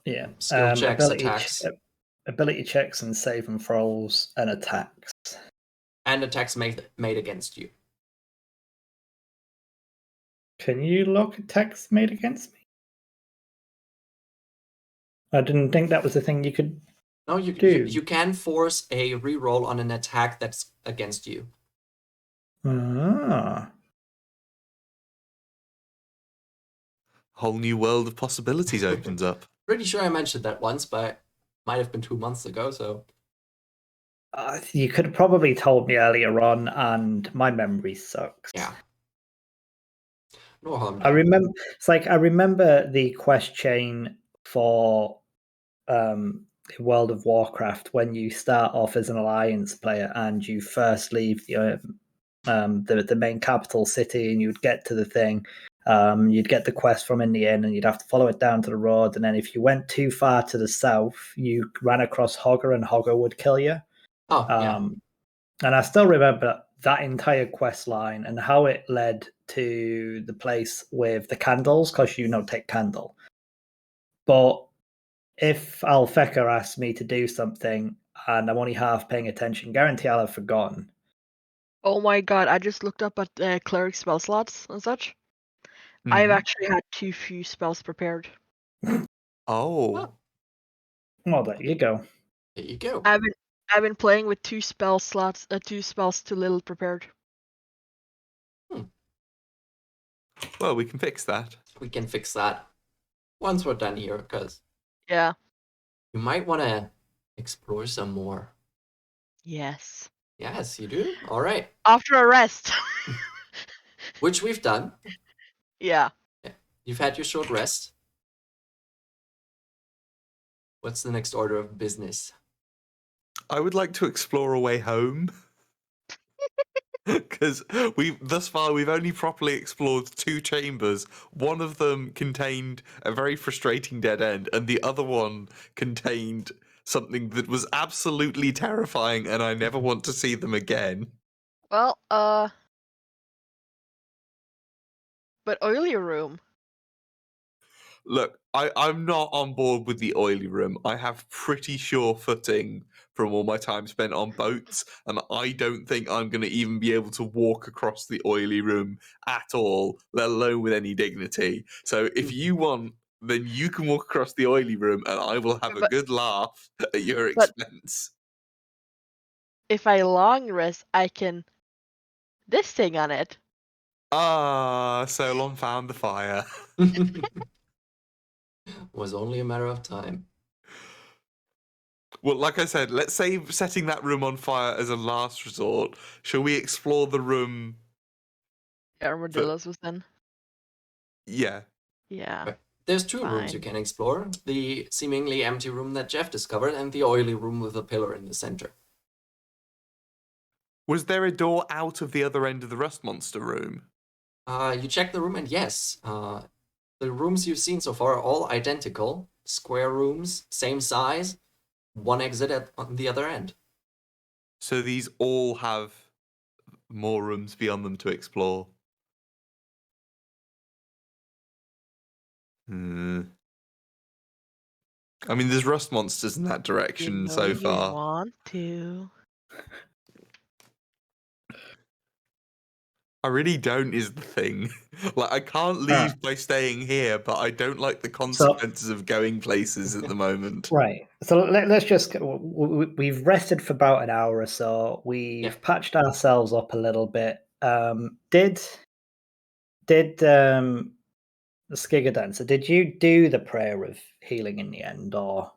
Yeah. Skill checks, attacks. Ability checks and save and throws and attacks. And attacks made against you. Can you lock attacks made against me? I didn't think that was a thing you could No, do. you can force a reroll on an attack that's against you. Ah. Whole new world of possibilities opens up. Pretty sure I mentioned that once, but might have been 2 months ago, so... You could have probably told me earlier on, and my memory sucks. Yeah. No harm I done. remember. It's like I remember the quest chain for World of Warcraft when you start off as an alliance player and you first leave the main capital city, and you'd get to the thing. You'd get the quest from in the inn, and you'd have to follow it down to the road. And then if you went too far to the south, you ran across Hogger, and Hogger would kill you. Oh, yeah. And I still remember that entire quest line and how it led to the place with the candles, because take candle. But if Alfeka asks me to do something and I'm only half paying attention, guarantee I'll have forgotten. Oh my god, I just looked up at cleric spell slots and such. I've actually had too few spells prepared. Oh. Well, there you go. There you go. I've been playing with 2 spell slots, 2 spells too little prepared. Well, we can fix that. We can fix that once we're done here, because Yeah. you might want to explore some more. Yes. Yes, you do? All right. After a rest. Which we've done. Yeah. You've had your short rest. What's the next order of business? I would like to explore a way home. Because thus far we've only properly explored 2 chambers. One of them contained a very frustrating dead end, and the other one contained something that was absolutely terrifying, and I never want to see them again. Well, but oilier room. Look, I'm not on board with the oily room. I have pretty sure footing from all my time spent on boats, and I don't think I'm going to even be able to walk across the oily room at all, let alone with any dignity. So if you want, then you can walk across the oily room, and I will have a But- good laugh at your but- expense. If I long rest, I can this thing on it. Ah, Solon found the fire. Was only a matter of time. Well, like I said, let's save setting that room on fire as a last resort. Shall we explore the room? Armadillos was then. Yeah. Yeah. There's two rooms you Fine. can explore. The seemingly empty room that Jeff discovered and the oily room with a pillar in the center. Was there a door out of the other end of the rust monster room? You check the room and yes, the rooms you've seen so far are all identical. Square rooms, same size, one exit on the other end. So these all have more rooms beyond them to explore. I mean, there's rust monsters in that direction so You far. want to. I really don't is the thing. Like, I can't leave by staying here, but I don't like the consequences of going places at the moment. Right. So let's just. We've rested for about an hour or so. We've patched ourselves up a little bit. Did Skigadancer, did you do the prayer of healing in the end, or?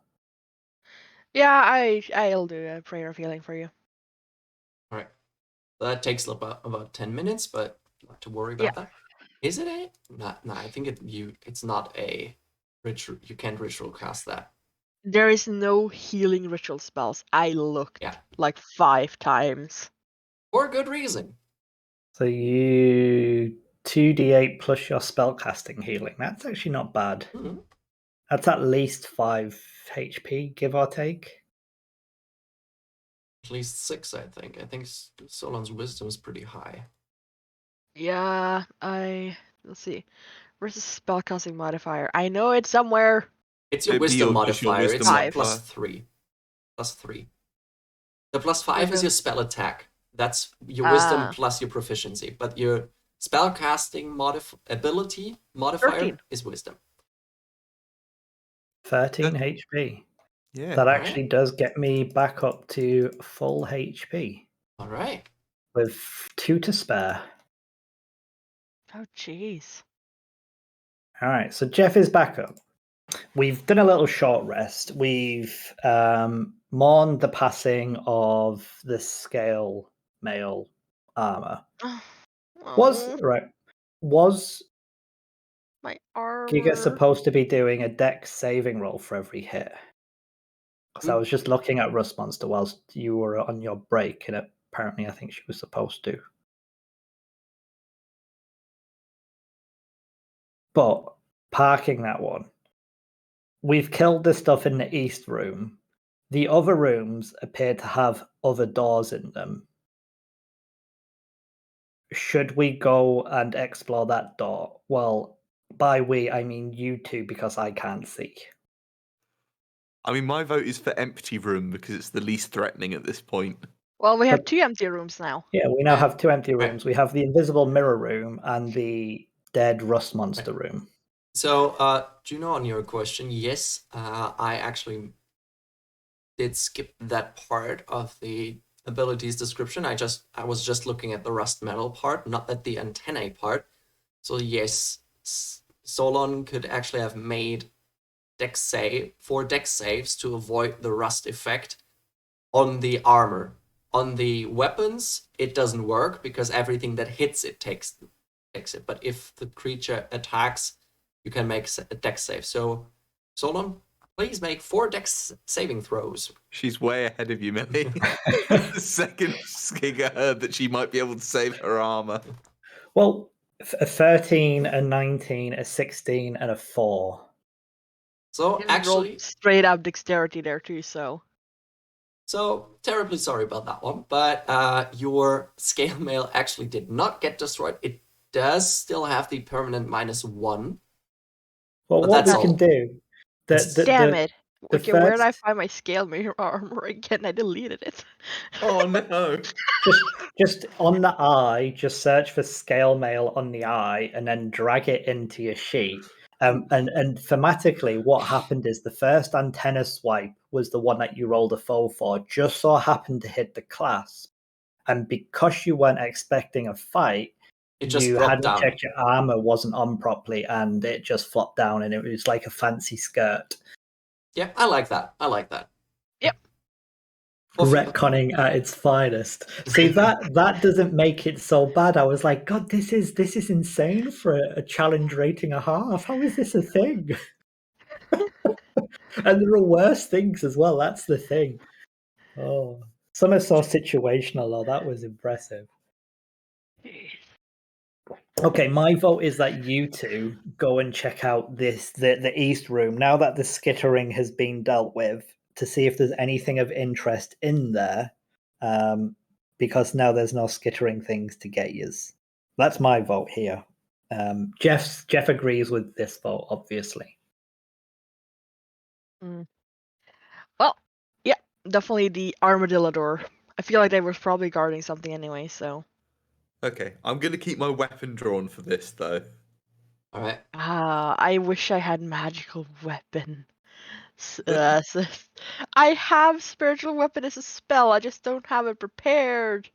Yeah, I'll do a prayer of healing for you. All right. That takes about 10 minutes, but not to worry about that. Is it a? No, I think it's not a ritual. You can't ritual cast that. There is no healing ritual spells. I looked like 5 times. For good reason. So you 2d8 plus your spellcasting healing. That's actually not bad. Mm-hmm. That's at least 5 HP, give or take. At least 6, I think. I think Solon's wisdom is pretty high. Yeah, let's see. Where's the spellcasting modifier? I know it's somewhere. It's your It'd be wisdom just modifier. your wisdom It's Five. plus 3. Plus 3. The plus 5 is your spell attack. That's your wisdom plus your proficiency. But your spellcasting ability modifier 13. is wisdom. 13 HP. Yeah. That actually does get me back up to full HP. All right. With 2 to spare. Oh, jeez. All right, so Jeff is back up. We've done a little short rest. We've mourned the passing of the scale mail armor. Was my armor Giga supposed to be doing a dex saving roll for every hit? Because I was just looking at Rust Monster whilst you were on your break, and apparently I think she was supposed to. But parking that one, we've killed the stuff in the east room. The other rooms appear to have other doors in them. Should we go and explore that door? Well, by we, I mean you two, because I can't see. I mean, my vote is for empty room because it's the least threatening at this point. Well, we have 2 empty rooms now. Yeah, we now have 2 empty rooms. We have the invisible mirror room and the dead rust monster room. So, Juno, on your question, yes, I actually did skip that part of the abilities description. I was just looking at the rust metal part, not at the antennae part. So yes, Solon could actually have made 4 dex saves to avoid the rust effect on the armor. On the weapons, it doesn't work because everything that hits it takes it. But if the creature attacks, you can make a dex save. So, Solon, please make 4 dex saving throws. She's way ahead of you, Millie. The second Skiga heard that she might be able to save her armor. Well, a 13, a 19, a 16, and a 4. So, actually, straight up dexterity there too, so. So, terribly sorry about that one, but your scale mail actually did not get destroyed. It does still have the permanent -1. Well, But what we that's can all. do, Damn it. the Okay, where did I first, find my scale mirror armor again? I deleted it. Oh no! just on the eye, just search for scale mail on the eye, and then drag it into your sheet. And thematically, what happened is the first antenna swipe was the one that you rolled a foe for, just so happened to hit the clasp. And because you weren't expecting a fight, It just you flopped hadn't down. checked your armor wasn't on properly, and it just flopped down, and it was like a fancy skirt. Yeah, I like that. I like that. Yep. Retconning at its finest. See, that doesn't make it so bad. I was like, God, this is insane for a challenge rating a half. How is this a thing? And there are worse things as well. That's the thing. Oh, some are so situational though. That was impressive. Okay, my vote is that you two go and check out the East Room now that the skittering has been dealt with, to see if there's anything of interest in there, because now there's no skittering things to get yous. That's my vote here. Jeff agrees with this vote, obviously. Well, yeah, definitely the armadillo door. I feel like they were probably guarding something anyway, so. Okay, I'm gonna keep my weapon drawn for this though. All right. I wish I had magical weapon. I have spiritual weapon as a spell, I just don't have it prepared.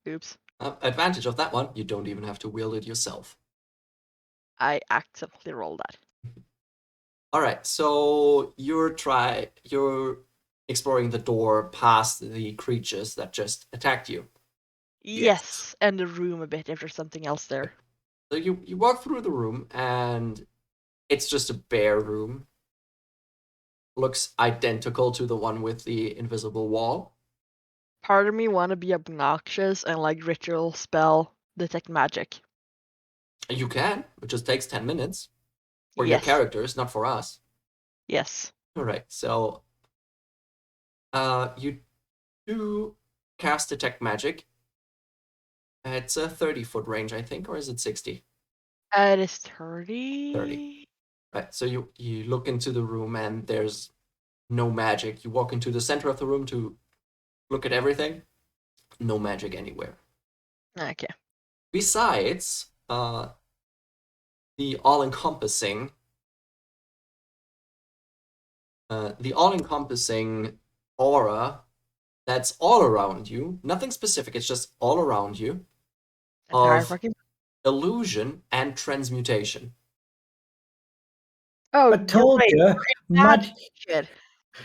Oops. Advantage of that one, you don't even have to wield it yourself. I accidentally rolled that. All right, so you're exploring the door past the creatures that just attacked you. Yes, and the room a bit if there's something else there. So you walk through the room and it's just a bare room. Looks identical to the one with the invisible wall. Part of me want to be obnoxious and like ritual spell detect magic. You can. It just takes 10 minutes. For your Yes. characters, not for us. Yes. All right, so you do cast detect magic. It's a 30-foot range, I think, or is it 60? It is 30. 30. Right, so you look into the room and there's no magic. You walk into the center of the room to look at everything. No magic anywhere. Okay. Besides, the all-encompassing aura that's all around you, nothing specific, it's just all around you, Entire of fucking. illusion and transmutation. Oh, I told great. you, Magic shit.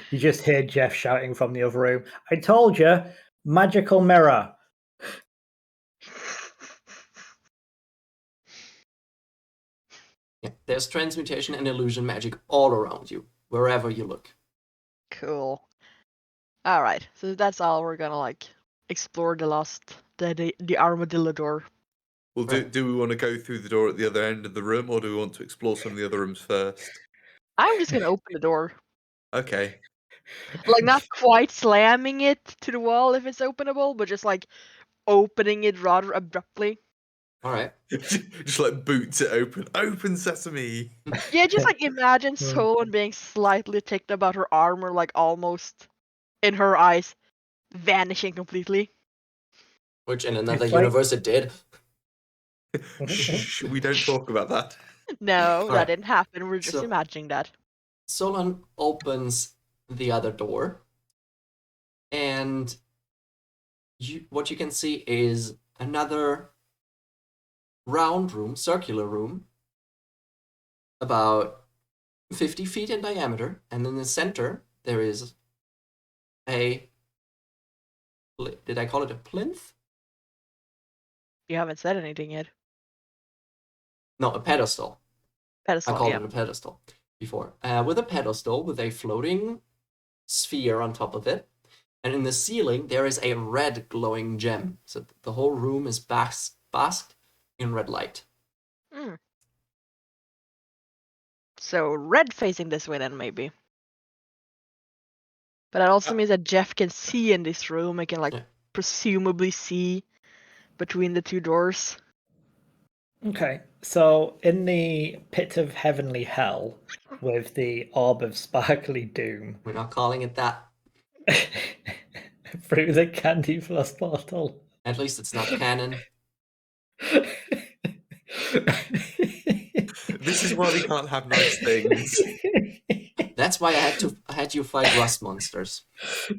You just hear Jeff shouting from the other room. I told you, magical mirror. Yeah, there's transmutation and illusion magic all around you, wherever you look. Cool. All right, so that's all we're gonna like explore the armadillo door. Well, Right. do we want to go through the door at the other end of the room, or do we want to explore some of the other rooms first? I'm just gonna open the door, Okay. like not quite slamming it to the wall if it's openable, but just like opening it rather abruptly. All right. Just like boots it open. Open sesame. Yeah, just like imagine someone being slightly ticked about her armor, like almost in her eyes, vanishing completely. Which in another It's like- universe it did. Shh, we don't talk about that. No, that Alright. didn't happen. We're just So- imagining that. Solon opens the other door, and what you can see is another round room, circular room, about 50 feet in diameter, and in the center there is a, did I call it a plinth? You haven't said anything yet. No, a pedestal. Pedestal, I called yeah. it a pedestal before. With a pedestal with a floating sphere on top of it. And in the ceiling, there is a red glowing gem. So the whole room is basked in red light. Mm. So red facing this way then, maybe. But that also means that Jeff can see in this room. I can like Yeah. presumably see between the two doors. Okay, So, in the pit of heavenly hell, with the orb of sparkly doom, We're not calling it that. through the candy floss portal. At least it's not canon. This is why we can't have nice things. That's why I had you fight rust monsters.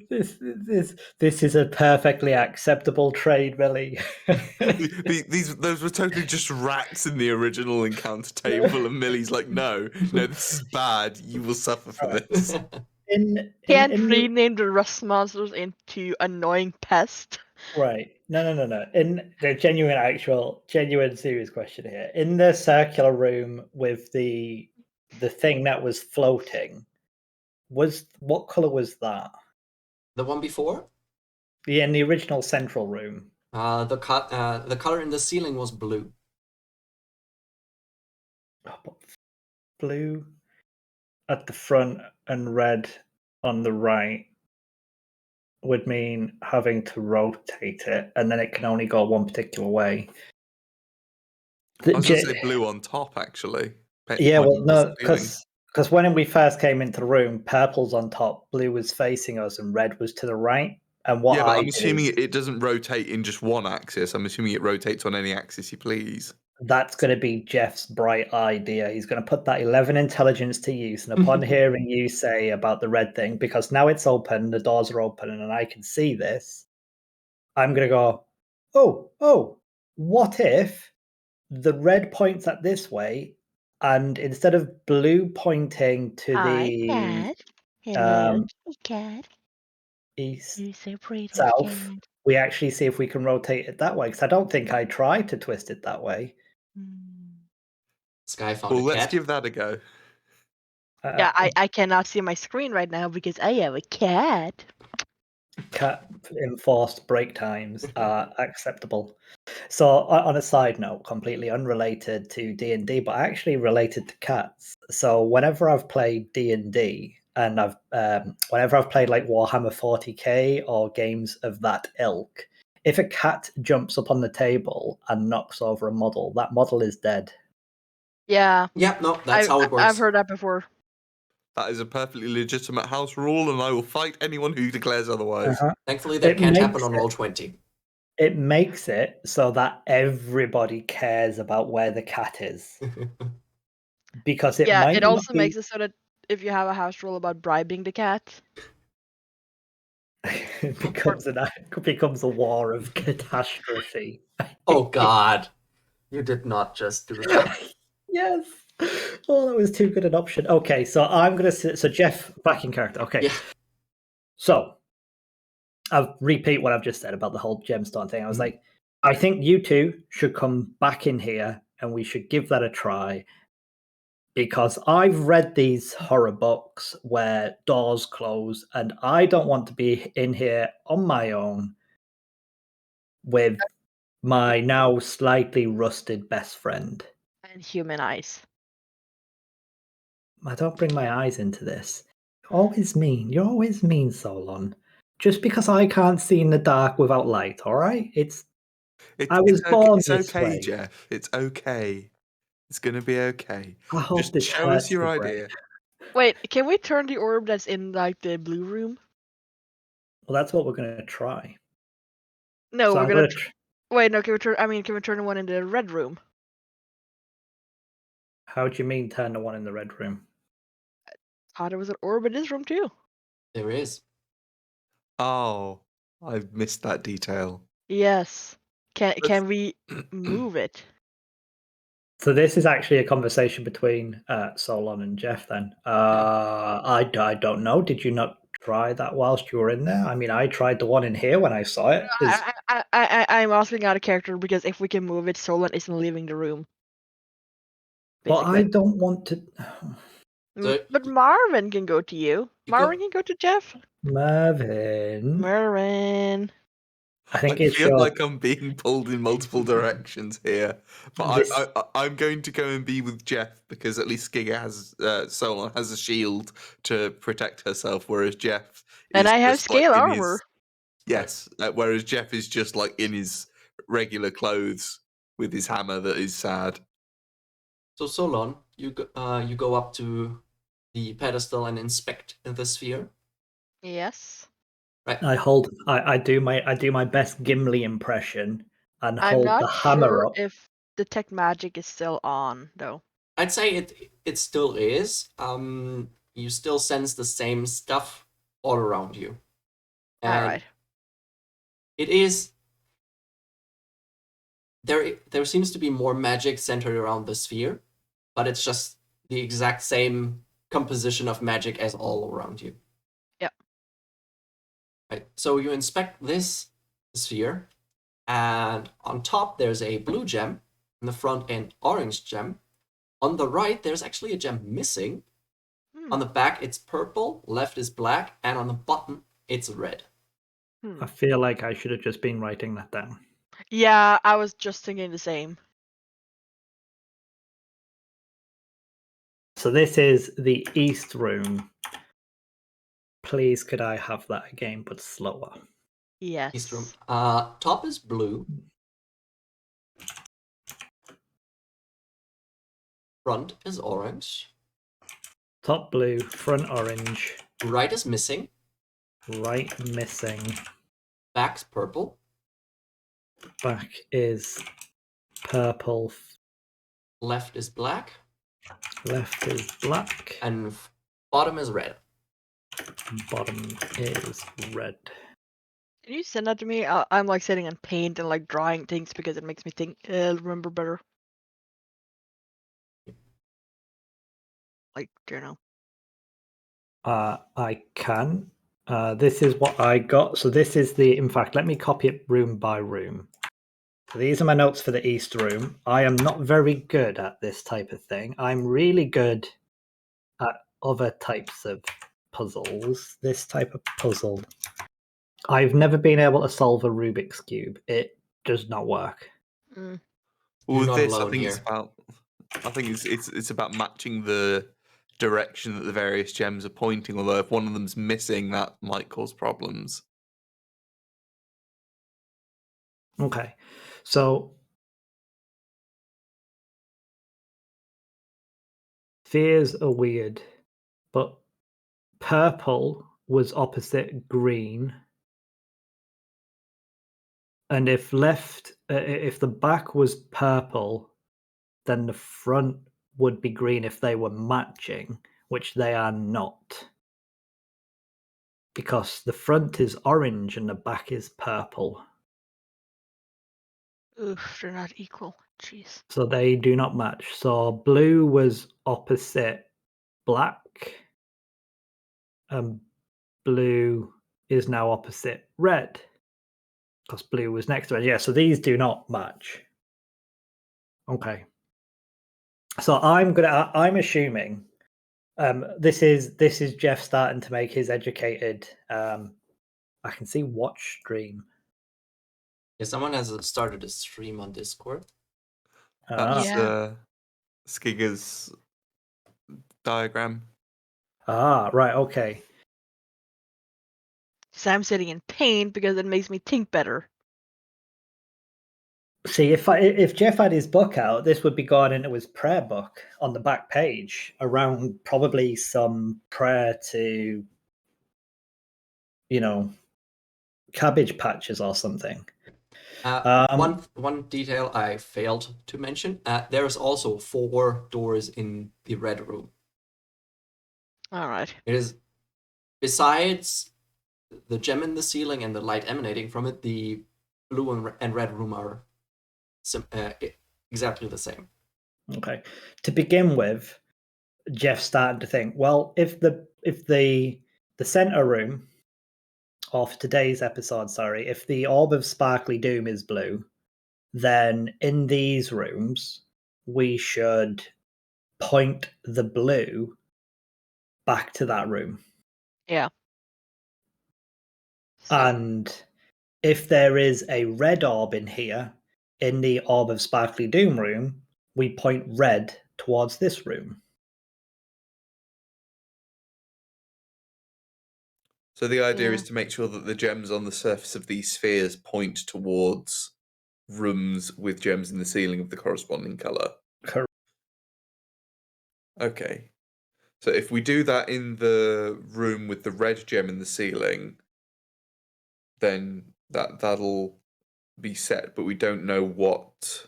This is a perfectly acceptable trade, Billy. Those were totally just rats in the original encounter table, and Millie's like, no, this is bad. You will suffer for this. Can't rename the rust monsters into annoying pest. Right. No. In the genuine serious question here. In the circular room with the thing that was floating, what color was that? The one before? Yeah, in the original central room. The color in the ceiling was blue. Blue at the front and red on the right would mean having to rotate it, and then it can only go one particular way. I was going to say blue on top, actually. Yeah, well, no, because when we first came into the room, purple's on top, blue was facing us, and red was to the right. And what I'm assuming it doesn't rotate in just one axis. I'm assuming it rotates on any axis you please. That's going to be Jeff's bright idea. He's going to put that 11 intelligence to use. And upon hearing you say about the red thing, because now it's open, the doors are open, and I can see this, I'm going to go, oh, what if the red points at this way, and instead of blue pointing to the east, south, we actually see if we can rotate it that way, because I don't think I tried to twist it that way. Sky found a cat. Let's give that a go. Yeah, I cannot see my screen right now because I have a cat. Cat enforced break times are acceptable. So, on a side note, completely unrelated to D&D, but actually related to cats. So, whenever I've played D&D, and whenever I've played like Warhammer 40k or games of that ilk, if a cat jumps up on the table and knocks over a model, that model is dead. Yeah. Yeah, no, that's how it works. I've heard that before. That is a perfectly legitimate house rule, and I will fight anyone who declares otherwise. Thankfully, that can't happen on Roll20. It makes it so that everybody cares about where the cat is. Because it might it also makes it so that if you have a house rule about bribing the cat, it becomes a war of catastrophe. Oh God, you did not just do that. Yes. Oh, that was too good an option. Okay, so I'm gonna so Jeff back in character. Okay. Yeah. So I'll repeat what I've just said about the whole gemstone thing. I was like, I think you two should come back in here and we should give that a try. Because I've read these horror books where doors close, and I don't want to be in here on my own with my now slightly rusted best friend. and human eyes. I don't bring my eyes into this. You're always mean, Solon. Just because I can't see in the dark without light, all right? I was born this way. Jeff. It's okay. It's going to be okay. I hope Just this show us your hurts the idea. Wait, can we turn the orb that's in like the blue room? Well, that's what we're going to try. No, So we're I'm gonna. gonna Wait, no. Can we turn the one in the red room? How do you mean turn the one in the red room? Thought there was an orb in this room too. There is. Oh, I've missed that detail. Yes. Can we move it? So this is actually a conversation between Solon and Jeff then. I don't know. Did you not try that whilst you were in there? I mean, I tried the one in here when I saw it. I'm asking out of character because if we can move it, Solon isn't leaving the room. Well, I don't want to... But Marvin can go to you. Marvin can go to Jeff. Marvin. I feel like I'm being pulled in multiple directions here, but I'm going to go and be with Jeff because at least Giga has Solon has a shield to protect herself, whereas Jeff and I have scale armor. Yes, whereas Jeff is just like in his regular clothes with his hammer that is sad. So Solon, you go up to the pedestal and inspect the sphere. Yes. Right. I do my best Gimli impression and I'm hold not the hammer sure up. if detect magic is still on though. I'd say it still is. You still sense the same stuff all around you, All and right. it is there seems to be more magic centered around the sphere, but it's just the exact same composition of magic as all around you. Yep. Right. So you inspect this sphere, and on top there's a blue gem, in the front an orange gem. On the right there's actually a gem missing. On the back it's purple, left is black, and on the bottom it's red. I feel like I should have just been writing that down. Yeah, I was just thinking the same. So this is the East Room. Please, could I have that again, but slower? Yes. East room. Top is blue. Front is orange. Top blue, front orange, Right is missing. right missing, Back's purple. back is purple, Left is black. left is black, And bottom is red. bottom is red. Can you send that to me? I'm like sitting on paint and like drawing things because it makes me think remember better. Like, you know. I can. This is what I got. So this is in fact, let me copy it room by room. So these are my notes for the East Room. I am not very good at this type of thing. I'm really good at other types of puzzles. This type of puzzle, I've never been able to solve a Rubik's Cube. It does not work. You're With not this, I alone think here. it's about matching the direction that the various gems are pointing. Although if one of them's missing, that might cause problems. Okay, so spheres are weird, but purple was opposite green, and if the back was purple, then the front would be green if they were matching, which they are not, because the front is orange and the back is purple. Oof, they're not equal. Jeez. So they do not match. So blue was opposite black, and blue is now opposite red, because blue was next to it. Yeah, so these do not match. Okay. So I'm assuming this is Jeff starting to make his educated. I can see watch stream. Yeah, someone has started a stream on Discord. That's Yeah. Skiga's diagram. Right, okay. So I'm sitting in paint because it makes me think better. See, if Jeff had his book out, this would be going into his prayer book on the back page around probably some prayer to, cabbage patches or something. One detail I failed to mention. There's also 4 doors in the red room. All right. It is, besides the gem in the ceiling and the light emanating from it, the blue and red room are exactly the same. Okay. To begin with, Jeff started to think, well, if the center room of today's episode, if the orb of sparkly doom is blue, then in these rooms we should point the blue back to that room. Yeah. So, And if there is a red orb in here, in the orb of sparkly doom room, we point red towards this room. So the idea Yeah. is to make sure that the gems on the surface of these spheres point towards rooms with gems in the ceiling of the corresponding color. Correct. Okay. So if we do that in the room with the red gem in the ceiling, then that'll be set, but we don't know what.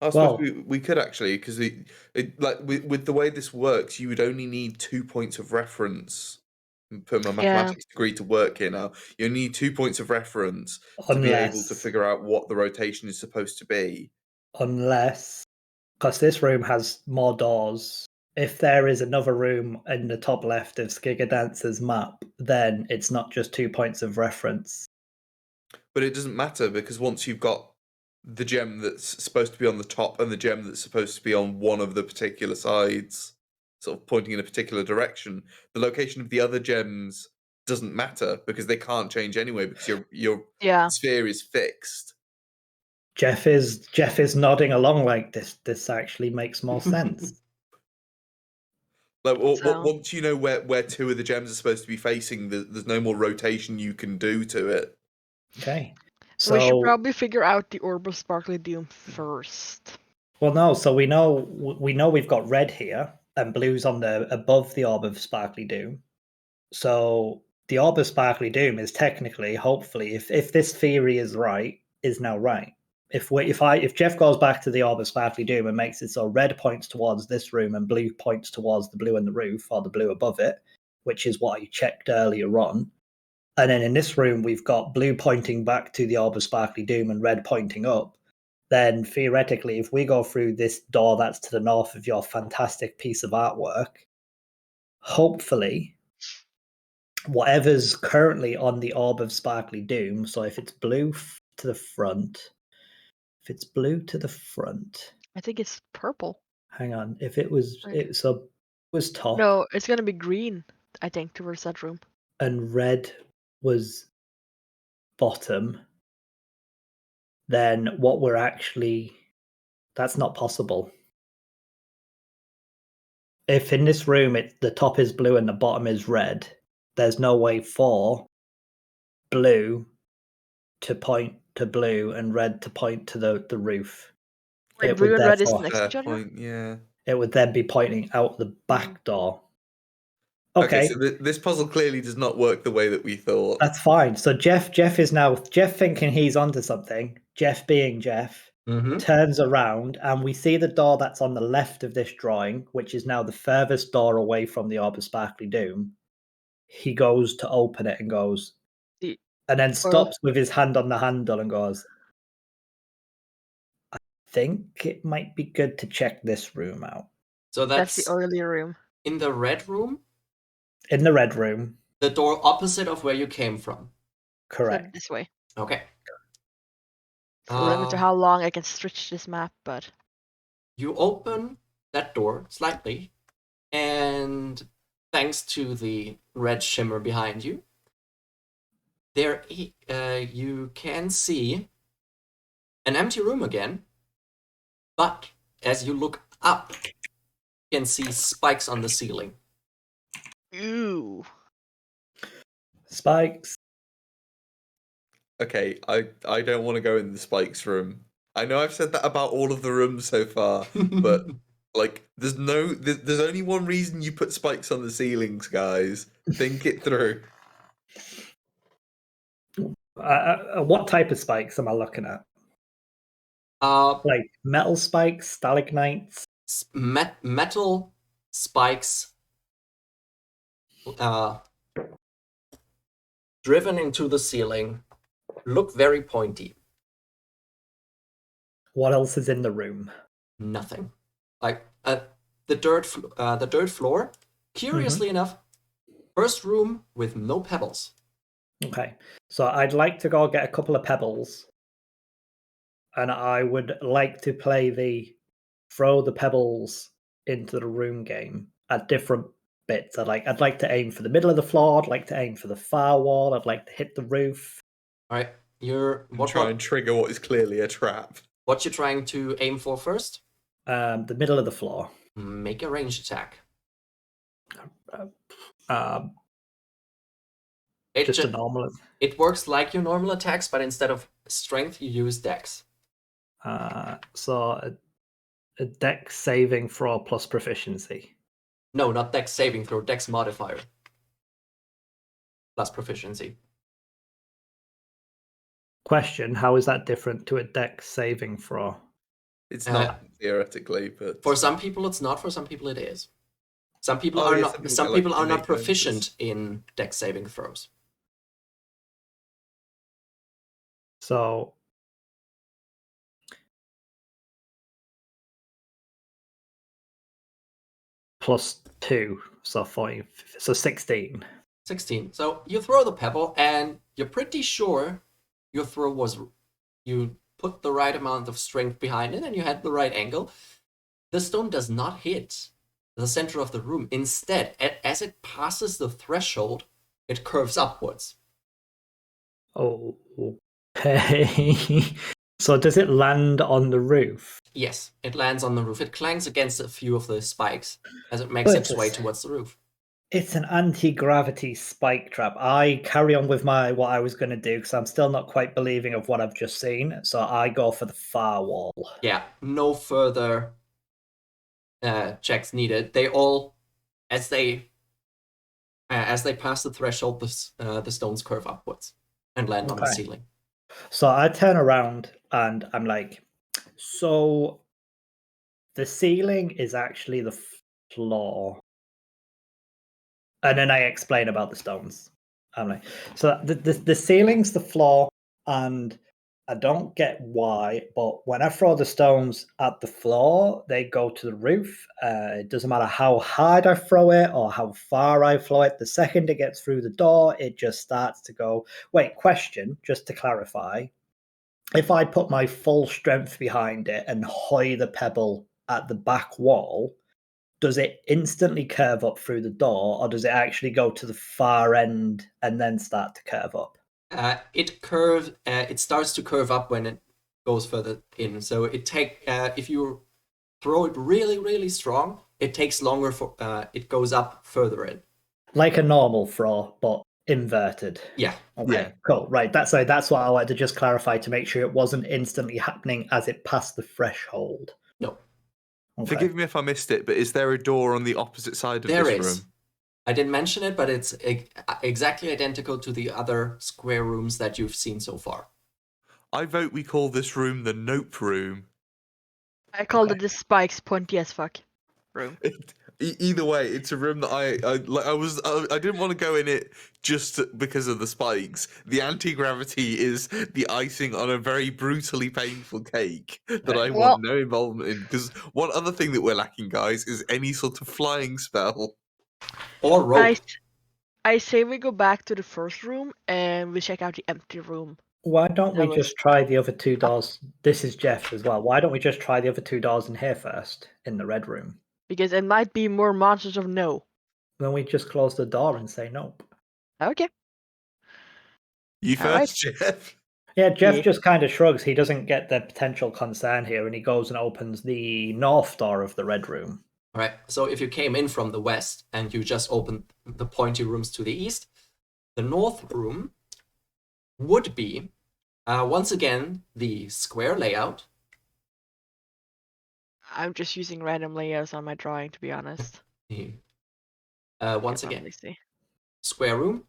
I suppose Well, we could actually, because like with the way this works, you would only need 2 points of reference. Put my Yeah. mathematics degree to work here now. You only need 2 points of reference to be able to unless, figure out what the rotation is supposed to be. because this room has more doors. If there is another room in the top left of Skigadance's map, then it's not just 2 points of reference. But it doesn't matter because once you've got the gem that's supposed to be on the top and the gem that's supposed to be on one of the particular sides, sort of pointing in a particular direction, the location of the other gems doesn't matter because they can't change anyway because your Yeah. sphere is fixed. Jeff is nodding along like this actually makes more sense. Like So once you know where two of the gems are supposed to be facing, there's no more rotation you can do to it. Okay. we should So probably figure out the Orb of Sparkly Doom first. well no, so we know we've got red here and blue's on the above the Orb of Sparkly Doom. So the Orb of Sparkly Doom is technically, hopefully, if this theory is right, is now right. If Jeff goes back to the Orb of Sparkly Doom and makes it so red points towards this room and blue points towards the blue in the roof or the blue above it, which is what I checked earlier on. And then in this room we've got blue pointing back to the Orb of Sparkly Doom and red pointing up. Then theoretically, if we go through this door that's to the north of your fantastic piece of artwork, hopefully whatever's currently on the Orb of Sparkly Doom, so if it's blue to the front, I think it's purple. hang on, if it was Right. it so was top No, it's gonna be green, I think, towards that room. and red was bottom, then what we're actually that's not possible. If in this room the top is blue and the bottom is red, there's no way for blue to point to blue and red to point to the roof. Wait, It blue would and red is therefore next to Fair each other? point, yeah. it would then be pointing out the back door. Okay, Okay, so this puzzle clearly does not work the way that we thought. that's fine. So Jeff is now thinking he's onto something. Jeff being Jeff Mm-hmm. turns around and we see the door that's on the left of this drawing, which is now the furthest door away from the Orb of Sparkly Doom. He goes to open it and goes, The and then Or stops with his hand on the handle and goes, I think it might be good to check this room out. So that's the that's earlier room. in the red room, In the red room, the door opposite of where you came from. So correct. this way. Okay. Limit to how long I can stretch this map, but You open that door slightly, and thanks to the red shimmer behind you, there you can see an empty room again. But as you look up, you can see spikes on the ceiling. ooh. Spikes. Okay, I don't want to go in the spikes room. I know I've said that about all of the rooms so far, but like there's only one reason you put spikes on the ceilings, guys. Think it through. What type of spikes am I looking at? Like metal spikes, stalagmites? Metal spikes driven into the ceiling, look very pointy. What else is in the room? Nothing. Like the dirt floor. Curiously enough, first room with no pebbles. Okay, so I'd like to go get a couple of pebbles, and I would like to play the throw the pebbles into the room game at different bits. I'd like to aim for the middle of the floor. I'd like to aim for the far wall. I'd like to hit the roof. All right, you're Try and trigger what is clearly a trap. what you're trying to aim for first? The middle of the floor. Make a ranged attack. Just a normal. It works like your normal attacks, but instead of strength, you use dex. So A dex saving throw plus proficiency. No, not dex saving throw, dex modifier. Plus proficiency. Question, how is that different to a dex saving throw? It's not theoretically, but For some people it's not, for some people it is. Some people Oh, are yeah, not some people get, like, not innate proficient bonuses. in dex saving throws. So +2, so 5, so 16. 16. So you throw the pebble, and you're pretty sure your throw was. You put the right amount of strength behind it, and you had the right angle. The stone does not hit the center of the room. Instead, as it passes the threshold, it curves upwards. Oh, okay. So does it land on the roof? Yes, it lands on the roof. It clangs against a few of the spikes as it makes its way towards the roof. It's an anti-gravity spike trap. I carry on with what I was going to do because I'm still not quite believing of what I've just seen. So I go for the far wall. Yeah, no further checks needed. They all, as they pass the threshold, the stones curve upwards and land on the Okay. ceiling. So I turn around and I'm like, so the ceiling is actually the floor. And then I explain about the stones. I'm like, so the ceiling's the floor, and I don't get why, but when I throw the stones at the floor, they go to the roof. It doesn't matter how hard I throw it or how far I throw it. The second it gets through the door, it just starts to go. Wait, question, just to clarify. If I put my full strength behind it and hoy the pebble at the back wall, does it instantly curve up through the door, or does it actually go to the far end and then start to curve up? It starts to curve up when it goes further in. So if you throw it really, really strong, it takes longer for it goes up further in. Like a normal throw, but inverted. Yeah. Okay, Yeah. cool. Right, that's what I wanted to just clarify to make sure it wasn't instantly happening as it passed the threshold. No. Okay. Forgive me if I missed it, but is there a door on the opposite side of There this is. room? I didn't mention it, but it's exactly identical to the other square rooms that you've seen so far. I vote we call this room the Nope Room. I called it the spikes pointy as fuck room. Either way, it's a room that I didn't want to go in it just because of the spikes. The anti-gravity is the icing on a very brutally painful cake that I Well- want no involvement in. Because one other thing that we're lacking, guys, is any sort of flying spell. Or rope. I say we go back to the first room and we check out the empty room. Why don't we That just try the other two doors? This is Jeff as well. Why don't we just try the other two doors in here first, in the red room? Because it might be more monsters of no. Then we just close the door and say nope. Okay. You All right. first, Jeff. Yeah, Jeff Yeah. just kind of shrugs. He doesn't get the potential concern here, and he goes and opens the north door of the red room. All right. So if you came in from the west and you just opened the pointy rooms to the east, the north room would be once again the square layout. I'm just using random layouts on my drawing, to be honest. Once Can again, probably see. square room,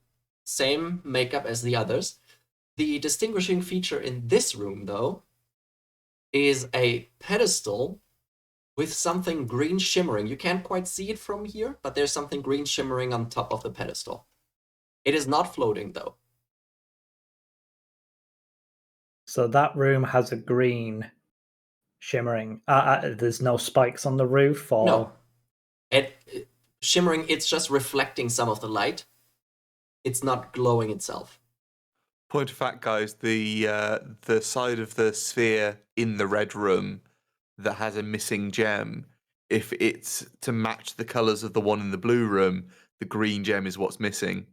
same makeup as the others. The distinguishing feature in this room, though, is a pedestal with something green shimmering. You can't quite see it from here, but there's something green shimmering on top of the pedestal. It is not floating, though. So that room has a green shimmering. There's no spikes on the roof, or No. Shimmering, it's just reflecting some of the light. It's not glowing itself. Point of fact, guys, the side of the sphere in the red room that has a missing gem, if it's to match the colours of the one in the blue room, the green gem is what's missing.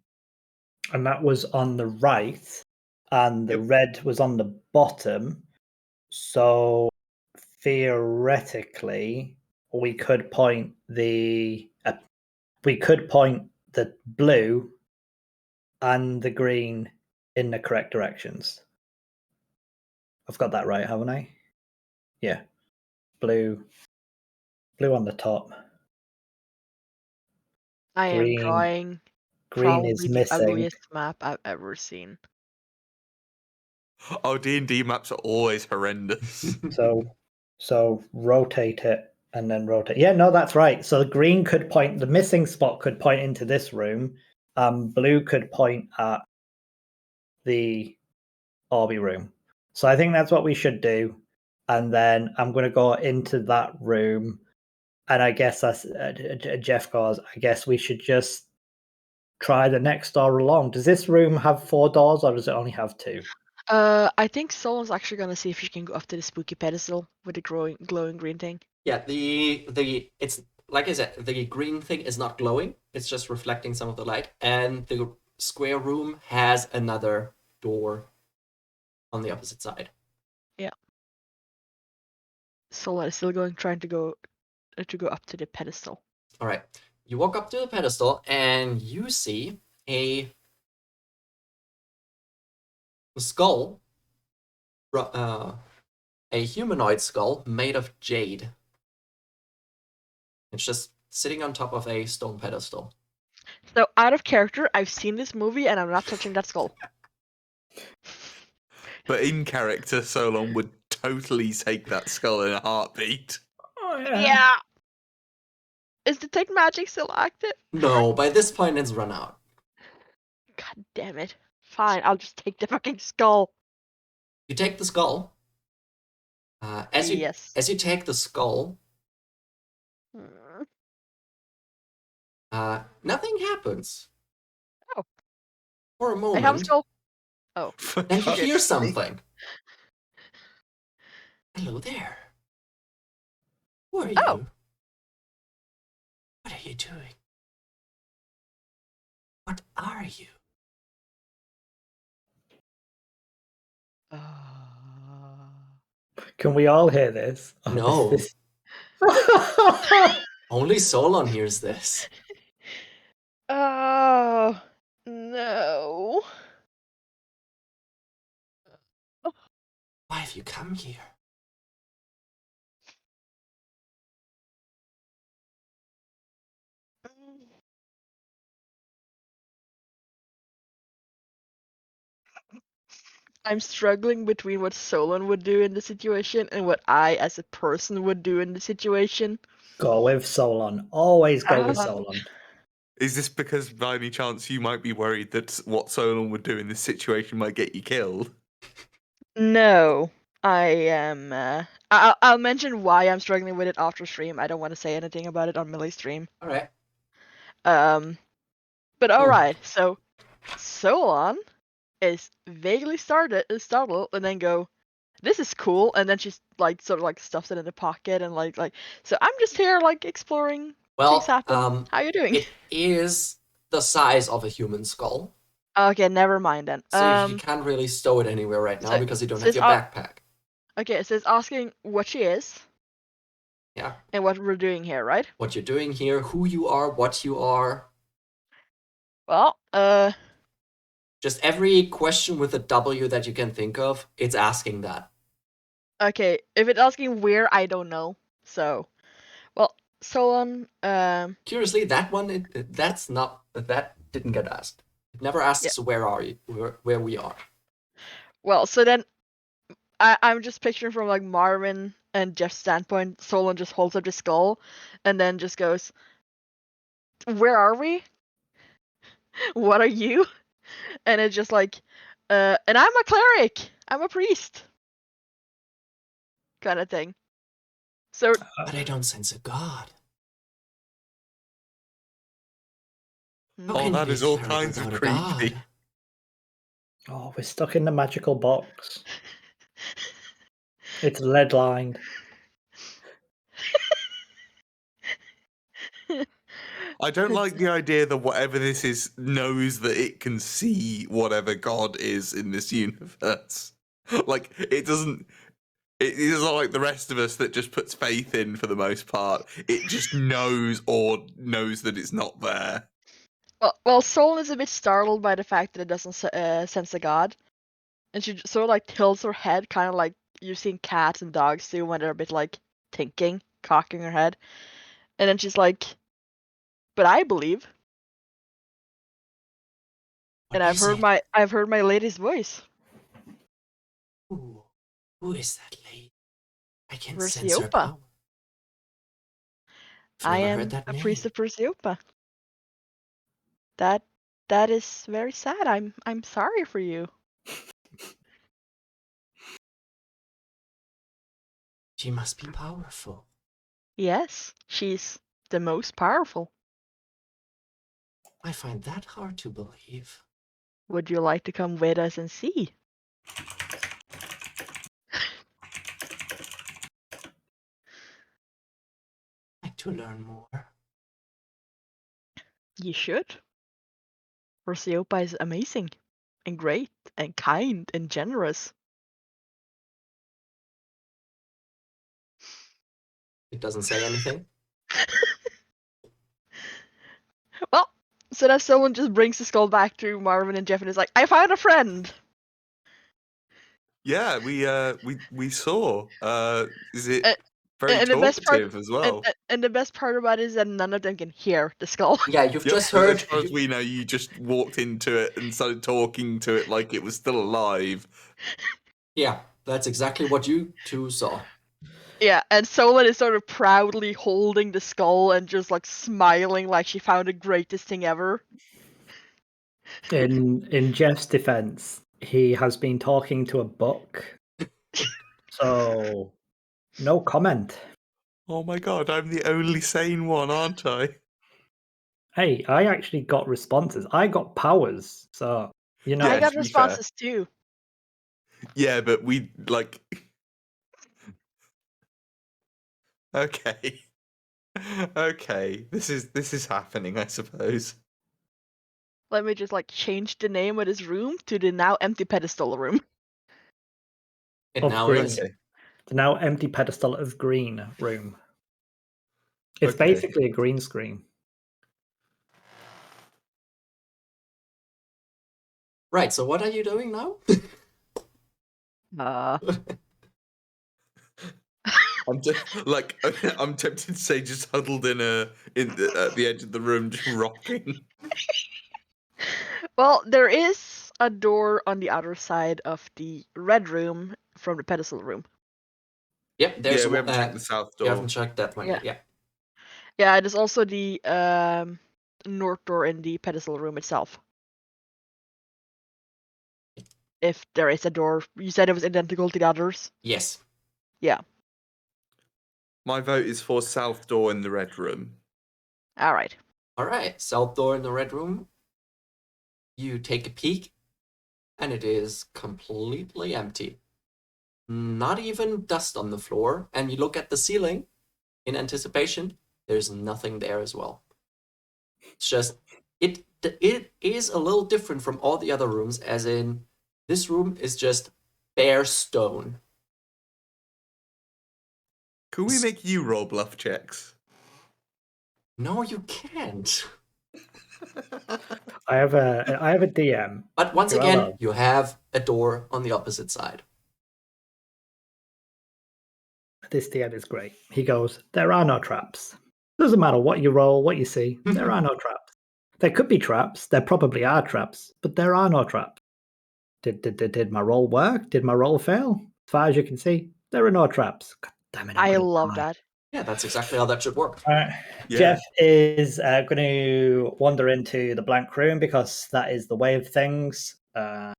and that was on the right, and the Yep. red was on the bottom. So theoretically, we could point the blue and the green in the correct directions. I've got that right, haven't I? Yeah. Blue, Blue on the top. I am Green. drawing Green is probably the missing. ugliest map I've ever seen. Oh, D&D maps are always horrendous. So rotate it and then rotate. Yeah, no, that's right. So green could point. The missing spot could point into this room. Blue could point at the Orby room. So I think that's what we should do. And then I'm going to go into that room. And I guess that's Jeff goes, I guess we should just try the next door along. Does this room have 4 doors or does it only have 2? I think Solon's actually gonna see if she can go up to the spooky pedestal with the glowing green thing. Yeah, it's like I said, the green thing is not glowing. It's just reflecting some of the light, and the square room has another door on the opposite side. Yeah. Solon is still trying to go up to the pedestal. All right, you walk up to the pedestal, and you see a skull, a humanoid skull made of jade. It's just sitting on top of a stone pedestal. So out of character, I've seen this movie and I'm not touching that skull. But in character, Solon would totally take that skull in a heartbeat. Oh, Yeah. Is detect magic still active? No, by this point it's run out. God damn it. Fine, I'll just take the fucking skull. You take the skull. As you take the skull, nothing happens. Oh. For a moment. I have a skull. Oh. And you hear something. Hello there. Who are you? Oh. What are you doing? What are you? Can we all hear this? Oh, No. Only Solon hears this. Oh, no. Why have you come here? I'm struggling between what Solon would do in the situation and what I, as a person, would do in the situation. Go with Solon. Always go with Solon. Is this because, by any chance, you might be worried that what Solon would do in this situation might get you killed? No, I am. I'll mention why I'm struggling with it after stream. I don't want to say anything about it on Millie stream. All right. But all right. So Solon is vaguely startled and then go, "This is cool," and then she's like sort of like stuffs it in the pocket and like so I'm just here like exploring. Well, things happen. How you doing? It is the size of a human skull. Okay, never mind then. So you can't really stow it anywhere right now because you don't have your backpack. Okay, so it's asking what she is. Yeah. And what we're doing here, right? What you're doing here, who you are, what you are. Well, just every question with a W that you can think of, it's asking that. Okay, if it's asking where, I don't know. So, well, Solon. Curiously, that one, that didn't get asked. It never asks where are you, where we are. Well, so then, I'm just picturing from like Marvin and Jeff's standpoint. Solon just holds up the skull, and then just goes, "Where are we? What are you?" And it's just like, and I'm a cleric. I'm a priest. Kind of thing. So, but I don't sense a god. Oh, that is all kinds of creepy. Oh, we're stuck in the magical box. It's lead lined. I don't like the idea that whatever this is knows that it can see whatever God is in this universe. Like, it doesn't... It is not like the rest of us that just puts faith in for the most part. It just knows that it's not there. Well, Solon is a bit startled by the fact that it doesn't sense a god. And she sort of like tilts her head, kind of like you've seen cats and dogs do when they're a bit like thinking. cocking her head. And then she's like, "But I believe." What And is it? I've heard my lady's voice. Ooh, who is that lady? I can sense her Perseopa. power. I've I never am heard that a name. priest of Perseopa. That is very sad. I'm sorry for you. She must be powerful. Yes, she's the most powerful. I find that hard to believe. Would you like to come with us and see? I'd like to learn more. You should. Perseopa is amazing and great and kind and generous. It doesn't say anything. Well, so that someone just brings the skull back to Marvin and Jeff and is like, "I found a friend." Yeah, we saw. Is it Uh, very and the best part, talkative as well? and the best part about it is that none of them can hear the skull. Yeah, you've Yep, just heard. as far as we know, you just walked into it and started talking to it like it was still alive. Yeah, that's exactly what you two saw. Yeah, and Solon is sort of proudly holding the skull and just like smiling like she found the greatest thing ever. In Jeff's defense, he has been talking to a book, so no comment. Oh my god, I'm the only sane one, aren't I? Hey, I actually got responses. I got powers, so you know. I Yeah, got to be fair. responses too. Yeah, but we like. Okay. Okay. This is happening, I suppose. Let me just like change the name of this room to the now empty pedestal room. It Of now green. is. Okay. The now empty pedestal of green room. It's Okay. basically a green screen. Right, so what are you doing now? I'm like I'm tempted to say just huddled at the edge of the room, just rocking. Well, there is a door on the other side of the red room from the pedestal room. Yep, there's Yeah, we haven't checked the south you door. haven't checked that one yet. Yeah. Yeah, there's also the north door in the pedestal room itself. If there is a door, you said it was identical to the others. Yes. Yeah. My vote is for south door in the red room. All right. All right, south door in the red room. You take a peek, and it is completely empty. Not even dust on the floor, and you look at the ceiling in anticipation. There's nothing there as well. It's just it is a little different from all the other rooms, as in this room is just bare stone. Can we make you roll bluff checks? No, you can't. I have a DM. But once Who I again, love. you have a door on the opposite side. This DM is great. He goes, "There are no traps. Doesn't matter what you roll, what you see. There are no traps. There could be traps. There probably are traps, but there are no traps. Did my roll work? Did my roll fail? As far as you can see, there are no traps. God damn it! I love that. Yeah, that's exactly how that should work. Yeah. Jeff is going to wander into the blank room because that is the way of things, and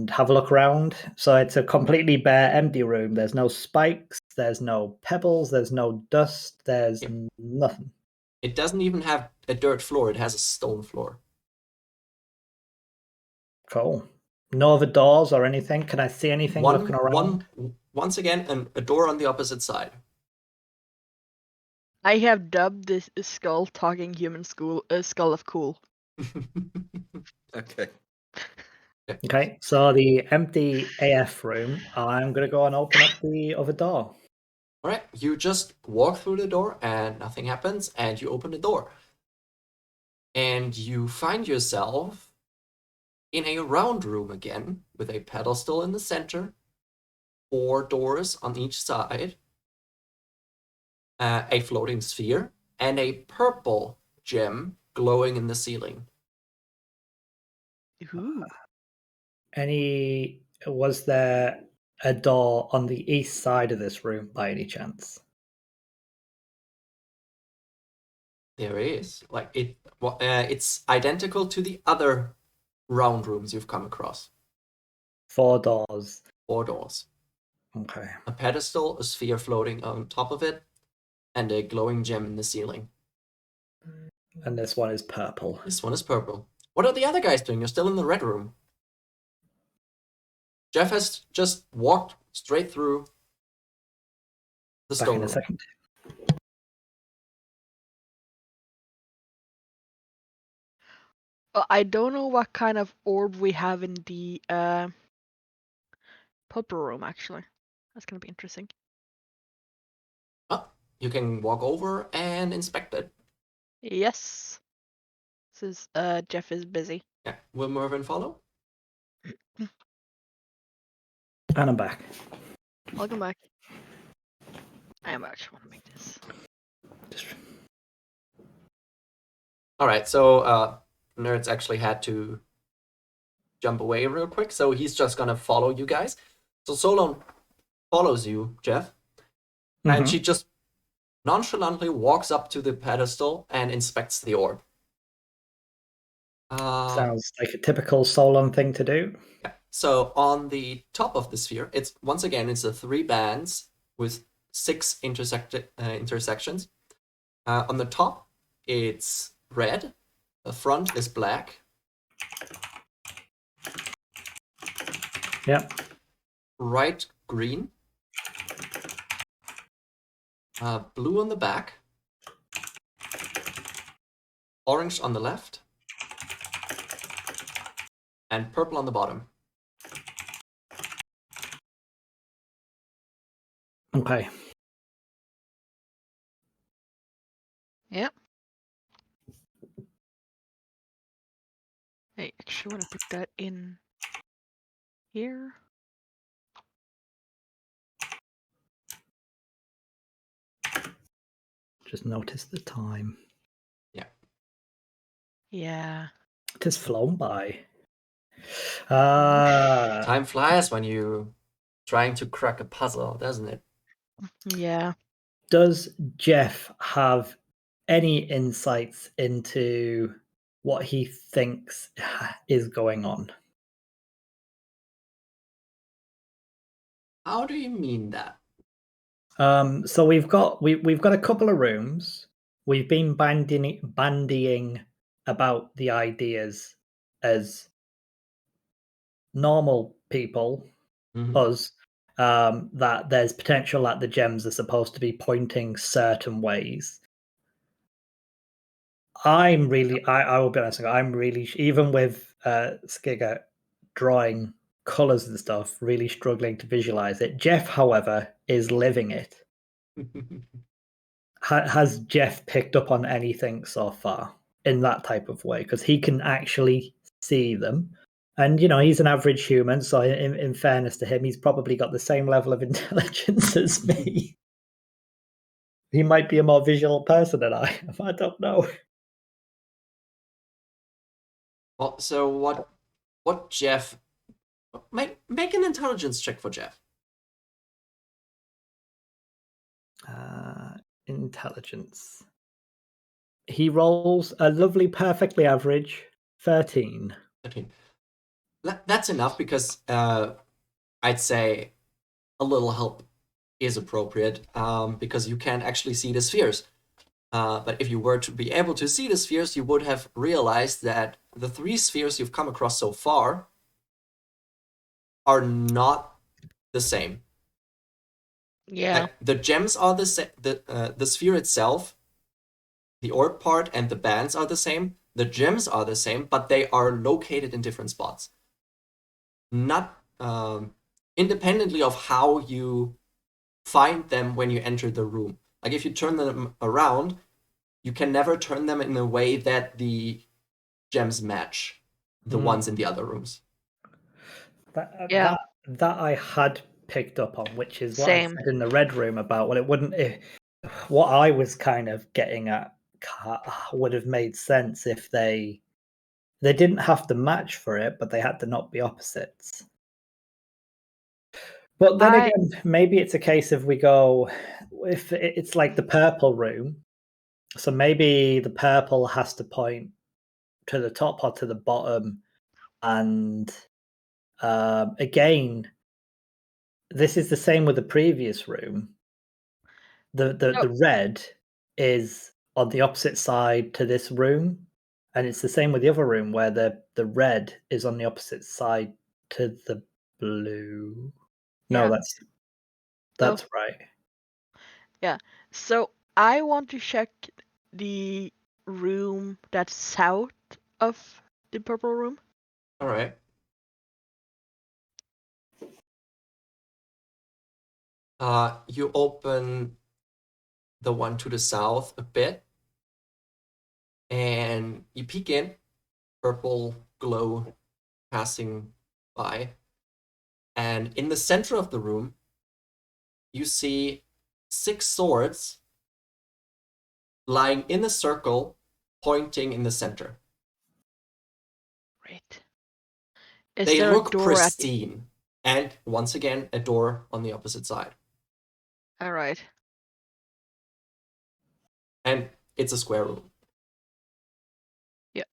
have a look around. So it's a completely bare, empty room. There's no spikes. There's no pebbles. There's no dust. There's nothing. It doesn't even have a dirt floor, it has a stone floor. Cool. No other doors or anything. Can I see anything looking around? Once again, a door on the opposite side. I have dubbed this skull talking human skull of cool. Okay. Okay, so the empty AF room, I'm going to go and open up the other door. All right, you just walk through the door and nothing happens, and you open the door. And you find yourself in a round room again, with a pedestal in the center, 4 doors on each side, a floating sphere, and a purple gem glowing in the ceiling. Ooh. Was there a door on the east side of this room by any chance? There is. It's identical to the other round rooms you've come across. 4 doors. 4 doors. Okay. A pedestal, a sphere floating on top of it, and a glowing gem in the ceiling. And this one is purple. This one is purple. What are the other guys doing? You're still in the red room. Jeff has just walked straight through the Back stone in a room. second. I don't know what kind of orb we have in the purple room, actually. That's gonna be interesting. Oh, you can walk over and inspect it. Yes. Since Jeff is busy. Yeah. Will Mervyn follow? And I'm back. Welcome back. I actually want to make this. All right, so Nerds actually had to jump away real quick, so he's just gonna follow you guys. So Solon follows you, Jeff, and she just nonchalantly walks up to the pedestal and inspects the orb. Sounds like a typical Solon thing to do. Yeah. So on the top of the sphere, it's a 3 bands with 6 intersections. On the top, it's red. The front is black. Yep. Right green. Blue on the back. Orange on the left. And purple on the bottom. Okay. Yep. I actually want to put that in here. Just notice the time. Yeah. It has flown by. Ah. Time flies when you're trying to crack a puzzle, doesn't it? Yeah. Does Jeff have any insights into what he thinks is going on? How do you mean that? So we've got a couple of rooms. We've been bandying about the ideas as normal people, us, that there's potential that the gems are supposed to be pointing certain ways. I will be honest, I'm really, even with Skigger drawing colors and stuff, really struggling to visualize it. Jeff, however, is living it. Has Jeff picked up on anything so far in that type of way? Because he can actually see them. And, he's an average human, so in fairness to him, he's probably got the same level of intelligence as me. He might be a more visual person than I am. I don't know. Well, so what Jeff... Make an intelligence check for Jeff. Intelligence. He rolls a lovely, perfectly average 13. 13. That's enough because I'd say a little help is appropriate because you can't actually see the spheres. But if you were to be able to see the spheres, you would have realized that the 3 spheres you've come across so far are not the same. Yeah. Like, the gems are the same. The sphere itself, the orb part, and the bands are the same. The gems are the same, but they are located in different spots. Not independently of how you find them when you enter the room. Like if you turn them around, you can never turn them in a way that the gems match the ones in the other rooms. That I had picked up on, which is what I Same. said in the red room about, well, it wouldn't. what I was kind of getting at would have made sense if they didn't have to match for it, but they had to not be opposites. But then again, maybe it's a case of we go, if it's like the purple room, so maybe the purple has to point to the top or to the bottom. And again, this is the same with the previous room. The red is on the opposite side to this room, and it's the same with the other room where the red is on the opposite side to the blue. No, Yeah. that's right. Yeah. So I want to check the room that's south of the purple room. All right. You open the one to the south a bit, and you peek in, purple glow passing by. And in the center of the room, you see 6 swords lying in a circle, pointing in the center. Right. They there look a door pristine. And once again, a door on the opposite side. All right. And it's a square room. Yep.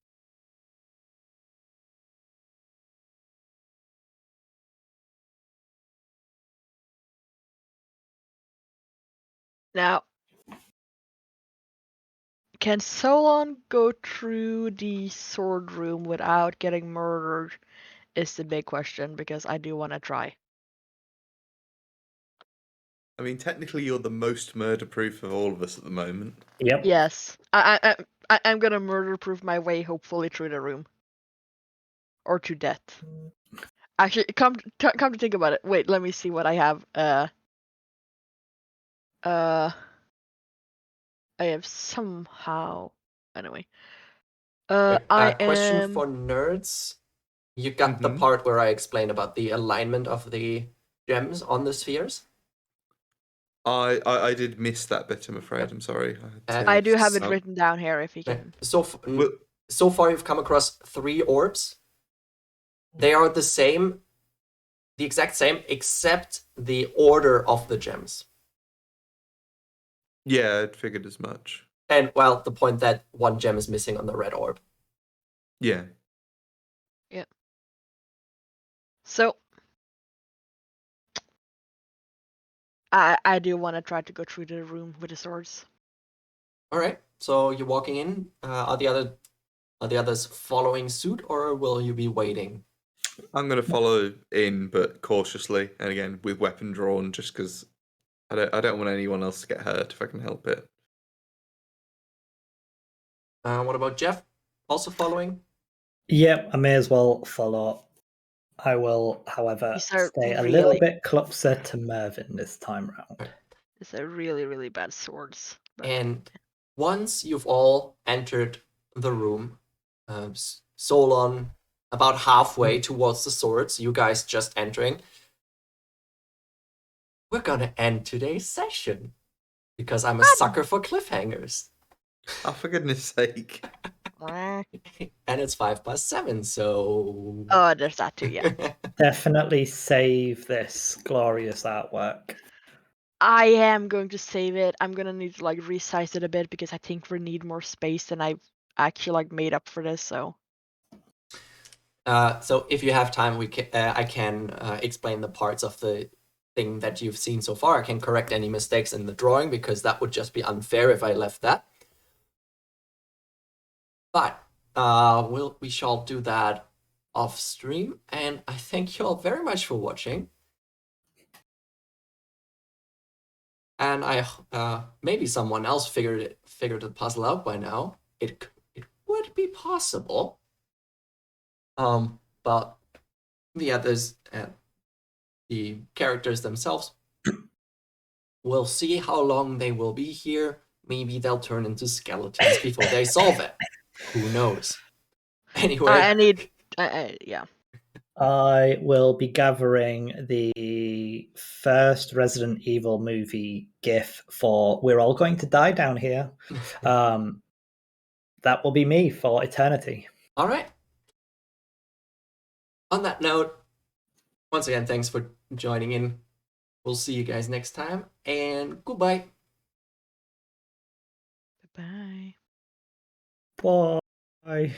Now, can Solon go through the sword room without getting murdered? Is the big question, because I do want to try. I mean, technically, you're the most murder-proof of all of us at the moment. Yep. Yes, I'm gonna murder-proof my way, hopefully, through the room, or to death. Actually, come to think about it. Wait, let me see what I have. I have somehow. Anyway. I Question am. for nerds. You got the Mhm. part where I explain about the alignment of the gems on the spheres? I did miss that bit, I'm afraid. I'm sorry. I do have it So- written down here if you can. So far, you've come across 3 orbs. They are the exact same, except the order of the gems. Yeah, I'd figured as much. And, well, the point that 1 gem is missing on the red orb. Yeah. Yeah. So, I do want to try to go through the room with the swords. All right. So you're walking in. Are the others following suit, or will you be waiting? I'm going to follow in, but cautiously, and again with weapon drawn, just because I don't want anyone else to get hurt if I can help it. What about Jeff? Also following? Yep, I may as well follow. I will, however, These are stay a little really- bit closer to Mervyn this time round. These are really, really bad swords. But And once you've all entered the room, Solon about halfway towards the swords, you guys just entering, we're gonna end today's session because I'm a sucker for cliffhangers. Oh, for goodness sake. Eh. And it's 5+7, so Oh, there's that too, yeah. Definitely save this glorious artwork. I am going to save it. I'm gonna need to like resize it a bit because I think we need more space than I've actually like made up for this. So So if you have time, I can explain the parts of the thing that you've seen so far. I can correct any mistakes in the drawing because that would just be unfair if I left that. But we shall do that off stream, and I thank you all very much for watching. And I maybe someone else figured the puzzle out by now. It would be possible. But the others, the characters themselves, we'll see how long they will be here. Maybe they'll turn into skeletons before they solve it. Who knows? Anyway, I need, yeah. I will be gathering the first Resident Evil movie GIF for "We're All Going to Die Down Here." That will be me for eternity. All right. On that note, once again, thanks for joining in. We'll see you guys next time, and goodbye. Bye. Bye.